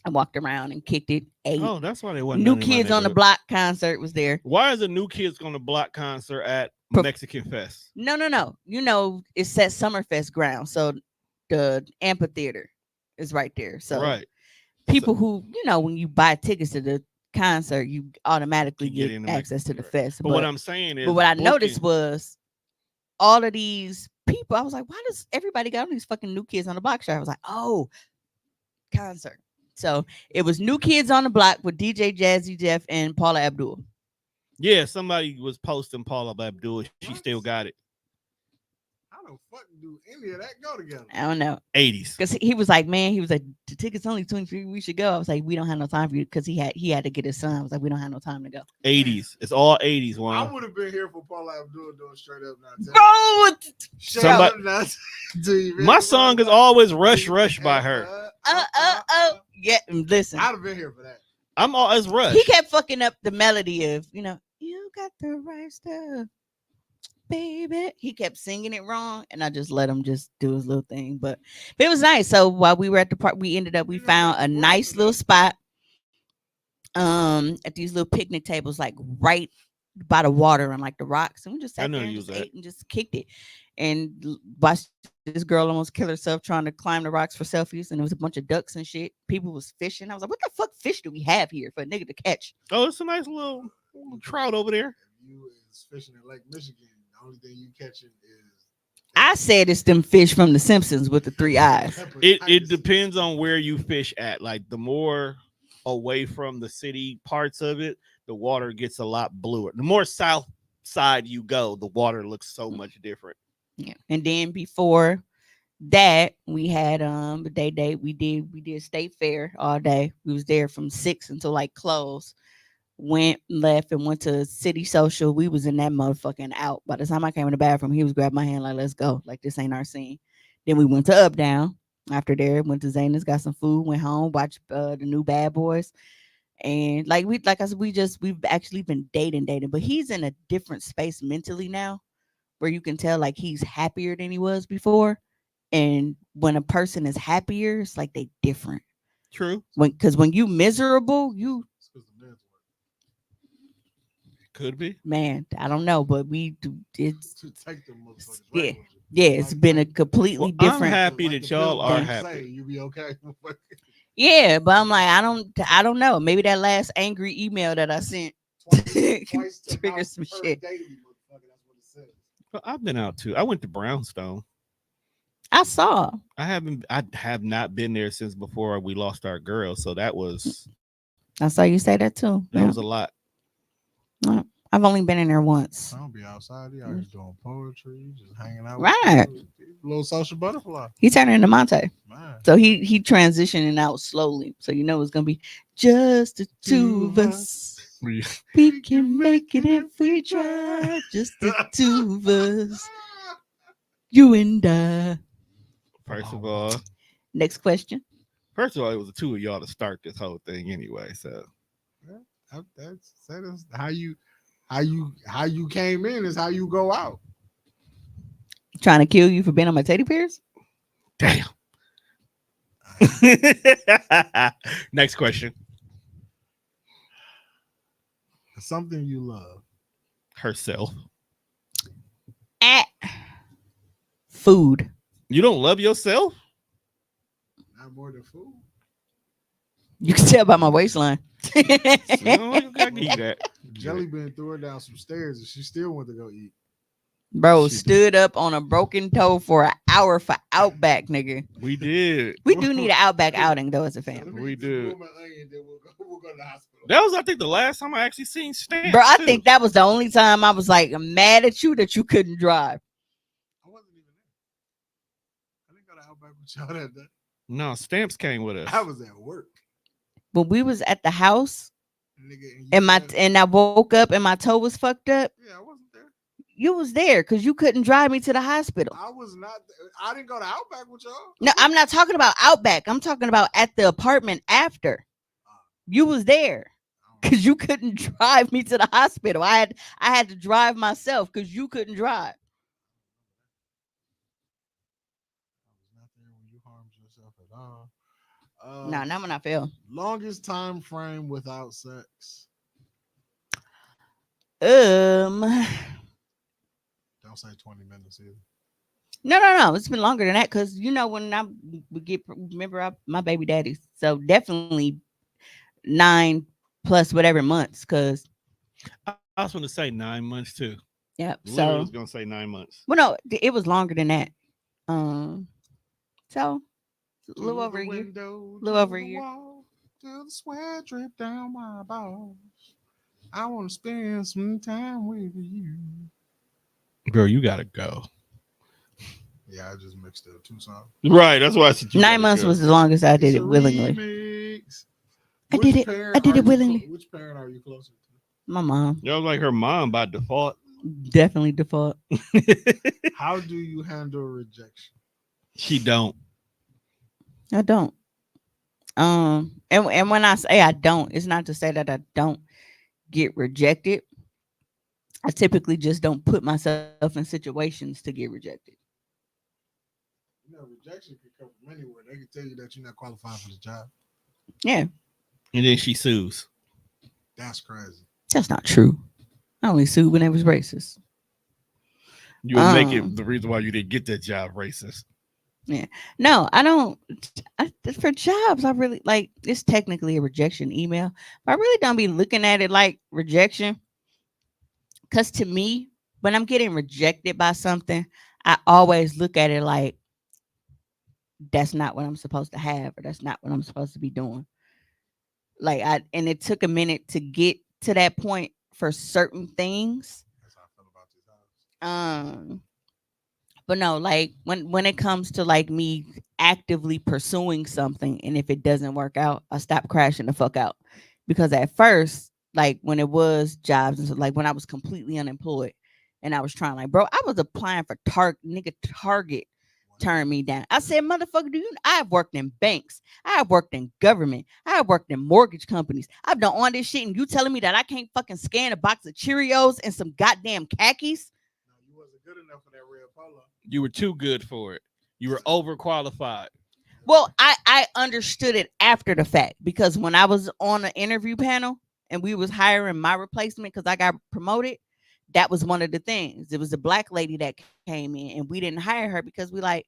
I walked around and kicked it. Ate.
Oh, that's why they wasn't.
New Kids on the Block concert was there.
Why is a New Kids on the Block concert at Mexican Fest?
No. You know, it's at Summerfest ground. So the amphitheater is right there. So
right.
People who, you know, when you buy tickets to the concert, you automatically get access to the fest.
But what I'm saying is,
but what I noticed was all of these people. I was like, why does everybody got all these fucking New Kids on the Block shirt? I was like, oh, concert. So it was New Kids on the Block with DJ Jazzy Jeff and Paula Abdul.
Yeah, somebody was posting Paula Abdul. She still got it.
How the fuck do any of that go together?
I don't know.
80s.
Because he was like, the ticket's only 23. We should go. I was like, we don't have no time for you, because he had to get his son. I was like, we don't have no time to go.
80s. It's all 80s. One.
I would have been here for Paula Abdul doing straight up now.
My song is always Rush Rush by her.
Yeah, listen.
I'd have been here for that.
I'm always Rush.
He kept fucking up the melody of, you know, you got the right stuff, baby. He kept singing it wrong, and I just let him just do his little thing. But it was nice. So while we were at the park, we found a nice little spot at these little picnic tables, like right by the water and like the rocks, and we just sat there and just ate and just kicked it and watched this girl almost kill herself trying to climb the rocks for selfies, and there was a bunch of ducks and shit. People was fishing. I was like, what the fuck fish do we have here for a nigga to catch?
Oh, it's a nice little trout over there.
You is fishing in Lake Michigan. The only thing you catching is,
I said it's them fish from The Simpsons with the 3 eyes.
It depends on where you fish at. Like the more away from the city parts of it, the water gets a lot bluer. The more south side you go, the water looks so much different.
Yeah. And then before that, we had a day date. We did State Fair all day. We was there from 6 until like close. Went, left, and went to City Social. We was in that motherfucking out. By the time I came in the bathroom, he was grabbing my hand like, let's go. Like, this ain't our scene. Then we went to Up Down. After there, went to Zana's, got some food, went home, watched the new Bad Boys. And like I said, we've actually been dating. But he's in a different space mentally now, where you can tell like he's happier than he was before. And when a person is happier, it's like they different.
True.
Because when you miserable, you
could be.
Man, I don't know, but we do. It's
yeah.
It's been a completely different.
I'm happy that y'all are happy.
You be okay.
Yeah, but I'm like, I don't know. Maybe that last angry email that I sent triggered some shit.
Well, I've been out too. I went to Brownstone.
I saw.
I have not been there since before we lost our girl. So that was.
I saw you say that too.
That was a lot.
I've only been in there once.
I don't be outside. You always doing poetry, just hanging out.
Right.
With little social butterfly.
He turned into Monte.
Man.
So he transitioning out slowly. So you know it's gonna be just the two of us. We can make it if we try. Just the two of us. You and I.
First of all.
Next question.
First of all, it was the two of y'all to start this whole thing anyway. So
that's how you came in is how you go out.
Trying to kill you for being on my teddy bears?
Damn. Next question.
Something you love.
Herself.
Food.
You don't love yourself?
Not more than food.
You can tell by my waistline.
Jelly Bean threw her down some stairs and she still went to go eat.
Bro, stood up on a broken toe for an hour for Outback, nigga.
We did.
We do need an Outback outing though as a family.
We do. That was, I think, the last time I actually seen Stan.
Bro, I think that was the only time I was like mad at you that you couldn't drive.
I wasn't even there. I didn't go to Outback with y'all that day.
No, stamps came with us.
I was at work.
When we was at the house,
Nigga,
and I woke up and my toe was fucked up.
Yeah, I wasn't there.
You was there because you couldn't drive me to the hospital.
I was not. I didn't go to Outback with y'all.
No, I'm not talking about Outback. I'm talking about at the apartment after. You was there because you couldn't drive me to the hospital. I had to drive myself because you couldn't drive.
I was not there when you harmed yourself at all.
No, not when I fell.
Longest time frame without sex.
Don't
say 20 minutes either.
No. It's been longer than that because when I would get my baby daddy. So definitely 9+ whatever months. Because
I was going to say 9 months too.
Yep.
I was going to say 9 months.
Well, no, it was longer than that. So a little over a year. Little over a year.
Till the sweat drip down my balls. I want to spend some time with you.
Girl, you gotta go.
Yeah, I just mixed up 2 songs.
Right, that's why I said
9 months was the longest I did it willingly. I did it willingly.
Which parent are you closer to?
My mom.
You know, like her mom by default.
Definitely default.
How do you handle rejection?
She don't.
I don't. And when I say I don't, it's not to say that I don't get rejected. I typically just don't put myself in situations to get rejected.
Rejection can come from anywhere. They can tell you that you're not qualified for the job.
Yeah.
And then she sues.
That's crazy.
That's not true. I only sued when it was racist.
You would make it the reason why you didn't get that job racist.
Yeah. No, I don't. For jobs, I really like it's technically a rejection email, but I really don't be looking at it like rejection. Because to me, when I'm getting rejected by something, I always look at it like that's not what I'm supposed to have, or that's not what I'm supposed to be doing. And it took a minute to get to that point for certain things.
That's how I feel about this house.
But no, like when it comes to like me actively pursuing something, and if it doesn't work out, I stop crashing the fuck out. Because at first, like when it was jobs and so, like when I was completely unemployed and I was trying, like, bro, I was applying for Target turned me down. I said, motherfucker, I've worked in banks, I've worked in government, I've worked in mortgage companies, I've done all this shit, and you telling me that I can't fucking scan a box of Cheerios and some goddamn khakis?
No, you wasn't good enough for that red polo.
You were too good for it. You were overqualified.
Well, I understood it after the fact, because when I was on an interview panel and we was hiring my replacement because I got promoted, that was one of the things. It was a black lady that came in, and we didn't hire her because we like,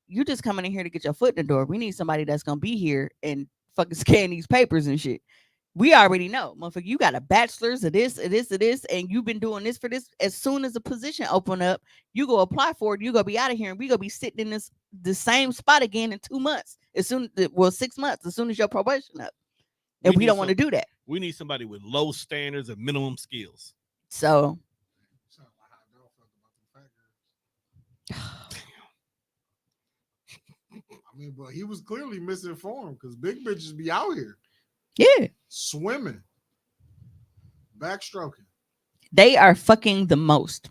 you just coming in here to get your foot in the door. We need somebody that's gonna be here and fucking scan these papers and shit. We already know, motherfucker, you got a bachelor's of this, and you've been doing this for this. As soon as a position open up, you go apply for it. You gonna be out of here, and we gonna be sitting in the same spot again in 2 months. 6 months. As soon as your probation up, and we don't want to do that.
We need somebody with low standards and minimum skills.
So.
I mean, but he was clearly misinformed because big bitches be out here.
Yeah.
Swimming. Backstroking.
They are fucking the most.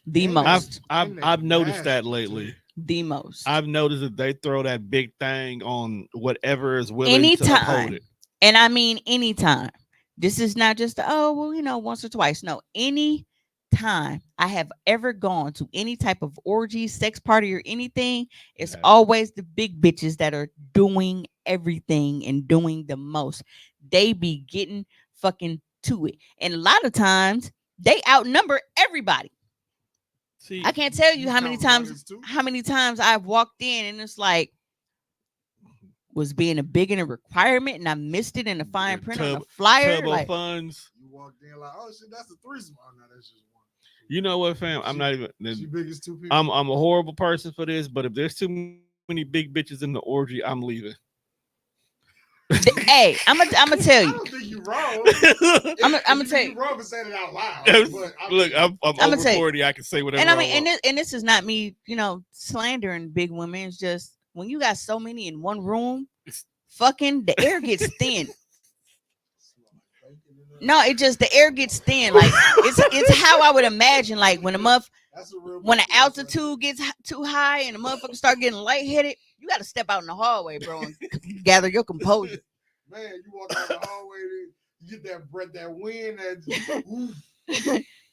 The most.
I've noticed that lately.
The most.
I've noticed that they throw that big thing on whatever is willing to hold it.
And I mean anytime. This is not just once or twice. No, any time I have ever gone to any type of orgy, sex party, or anything, it's always the big bitches that are doing everything and doing the most. They be getting fucking to it, and a lot of times they outnumber everybody. See, I can't tell you how many times I've walked in and it's like, was being a big in a requirement and I missed it in the fine print on the flyer.
Like, funds.
You walked in like, oh shit, that's a threesome. Oh no, that's just one.
You know what, fam? I'm not even.
Biggest two people.
I'm a horrible person for this, but if there's too many big bitches in the orgy, I'm leaving.
Hey, I'm gonna tell you.
I don't think you're wrong.
I'm gonna tell you.
You're wrong for saying it out loud.
Look, I'm over 40. I can say whatever.
And I mean, and this is not me, slandering big women. It's just when you got so many in one room, fucking the air gets thin. No, it just the air gets thin. Like it's how I would imagine. Like when when the altitude gets too high and the motherfuckers start getting lightheaded, you got to step out in the hallway, bro, and gather your composure.
Man, you walk down the hallway, you get that breath, that wind,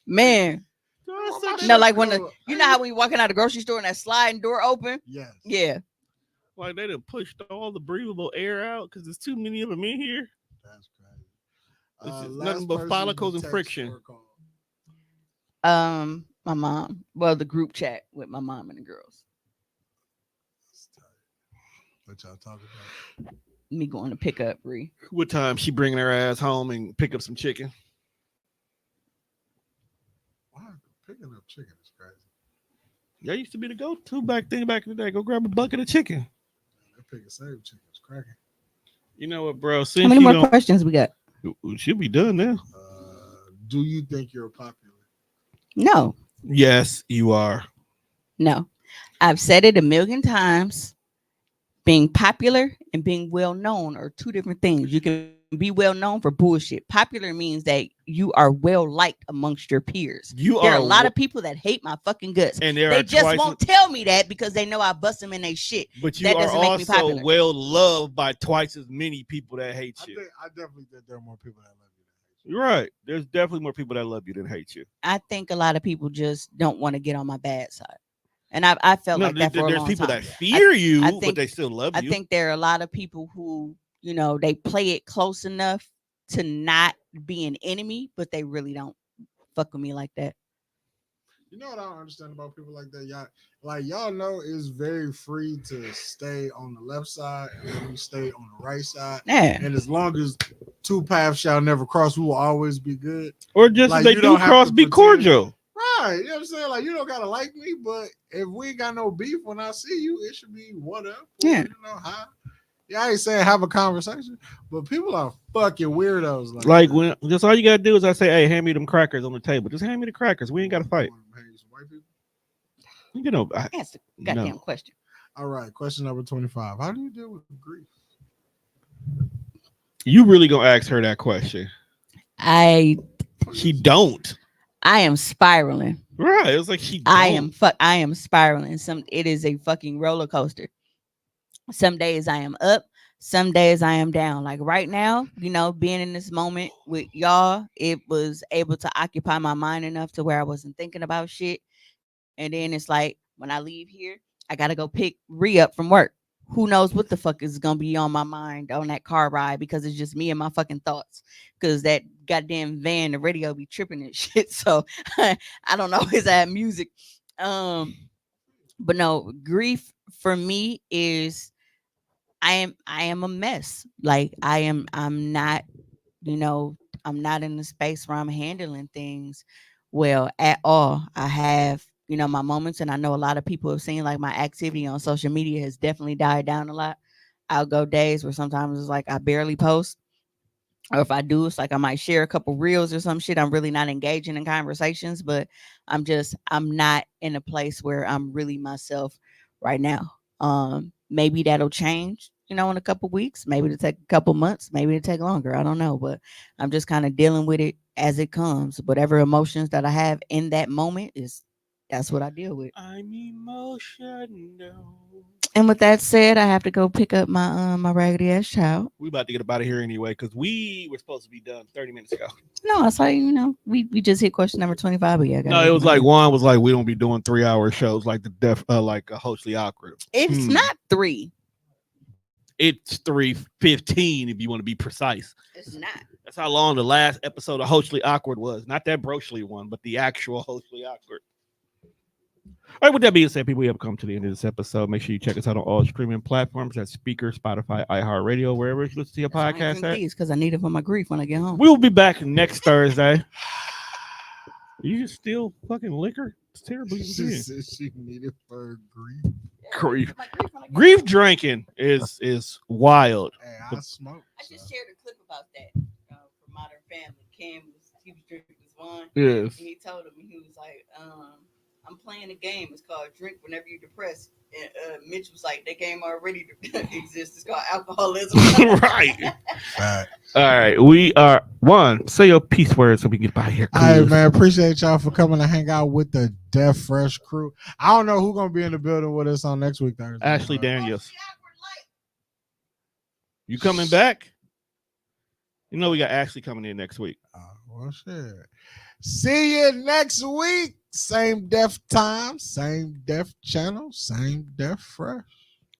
Man. No, like when you know how when you walking out of the grocery store and that sliding door open?
Yes.
Yeah.
Like they done pushed all the breathable air out because there's too many of them in here.
That's crazy.
It's just nothing but follicles and friction.
My mom. Well, the group chat with my mom and the girls.
What y'all talking about?
Me going to pick up Bree.
What time she bringing her ass home and pick up some chicken?
Wow, picking up chicken is crazy.
That used to be the go-to back in the day. Go grab a bucket of chicken.
That pick and save chicken is cracking.
You know what, bro?
How many more questions we got?
She'll be done now.
Do you think you're popular?
No.
Yes, you are.
No. I've said it a million times. Being popular and being well known are two different things. You can be well known for bullshit. Popular means that you are well liked amongst your peers. There are a lot of people that hate my fucking guts. And they just won't tell me that because they know I bust them in their shit.
But you
that
are
doesn't make me
also
popular.
well loved by twice as many people that hate you.
I definitely think there are more people that love you than hate you.
You're right. There's definitely more people that love you than hate you.
I think a lot of people just don't want to get on my bad side. And I felt like that for a long time.
There's people that fear you, but they still love you.
I think there are a lot of people who, you know, they play it close enough to not be an enemy, but they really don't fuck with me like that.
You know what I don't understand about people like that? Y'all know it's very free to stay on the left side and then you stay on the right side.
Yeah.
And as long as two paths shall never cross, we will always be good.
Or just if they do cross, be cordial.
Right, you know what I'm saying? Like, you don't gotta like me, but if we ain't got no beef when I see you, it should be what up?
Yeah.
You know, hi. Yeah, I ain't saying have a conversation, but people are fucking weirdos.
Like when just all you gotta do is I say, hey, hand me them crackers on the table. Just hand me the crackers. We ain't gotta fight. You know,
that's a goddamn question.
All right, question number 25. How do you deal with grief?
You really gonna ask her that question? She don't.
I am spiraling.
Right. It was like
I am spiraling. It is a fucking roller coaster. Some days I am up, some days I am down. Like right now, you know, being in this moment with y'all, it was able to occupy my mind enough to where I wasn't thinking about shit. And then it's like when I leave here, I gotta go pick Ree up from work. Who knows what the fuck is gonna be on my mind on that car ride because it's just me and my fucking thoughts. Because that goddamn van, the radio be tripping and shit. So I don't always have music. But no, grief for me is I am a mess. Like I'm not, you know, I'm not in the space where I'm handling things well at all. I have, you know, my moments, and I know a lot of people have seen like my activity on social media has definitely died down a lot. I'll go days where sometimes it's like I barely post, or if I do, it's like I might share a couple reels or some shit. I'm really not engaging in conversations, but I'm not in a place where I'm really myself right now. Maybe that'll change, you know, in a couple weeks. Maybe it'll take a couple months. Maybe it'll take longer. I don't know, but I'm just kind of dealing with it as it comes. Whatever emotions that I have in that moment that's what I deal with.
I'm emotional.
And with that said, I have to go pick up my my raggedy ass child.
We about to get up out of here anyway because we were supposed to be done 30 minutes ago.
No, I saw you know we just hit question number 25. But yeah,
no, it was like Juan was like we don't be doing 3-hour shows like like a Hoecailly Awkward.
It's not 3.
It's 3:15 if you want to be precise.
It's not.
That's how long the last episode of Hoecailly Awkward was. Not that brochly one, but the actual Hoecailly Awkward. All right, with that being said, people, we have come to the end of this episode. Make sure you check us out on all streaming platforms. That's Speaker, Spotify, iHeartRadio, wherever you listen to your podcast at.
Because I need it for my grief when I get home.
We'll be back next Thursday. You just steal fucking liquor? It's terrible.
She said she needed for
grief. Grief drinking is wild.
Hey, I smoke.
I just shared a clip about that from Modern Family. Cam he was drinking his wine.
Yes.
And he told him, he was like, I'm playing a game. It's called Drink Whenever You're Depressed. And Mitch was like, that game already exists. It's called alcoholism.
Right. All right. We are one. Say your peace word so we can get by here.
All right, man. Appreciate y'all for coming to hang out with the Deaf Fresh crew. I don't know who's gonna be in the building with us on next week Thursday.
Ashley Daniels. You coming back? You know we got Ashley coming in next week.
Well, shit. See you next week. Same deaf time, same deaf channel, same deaf fresh.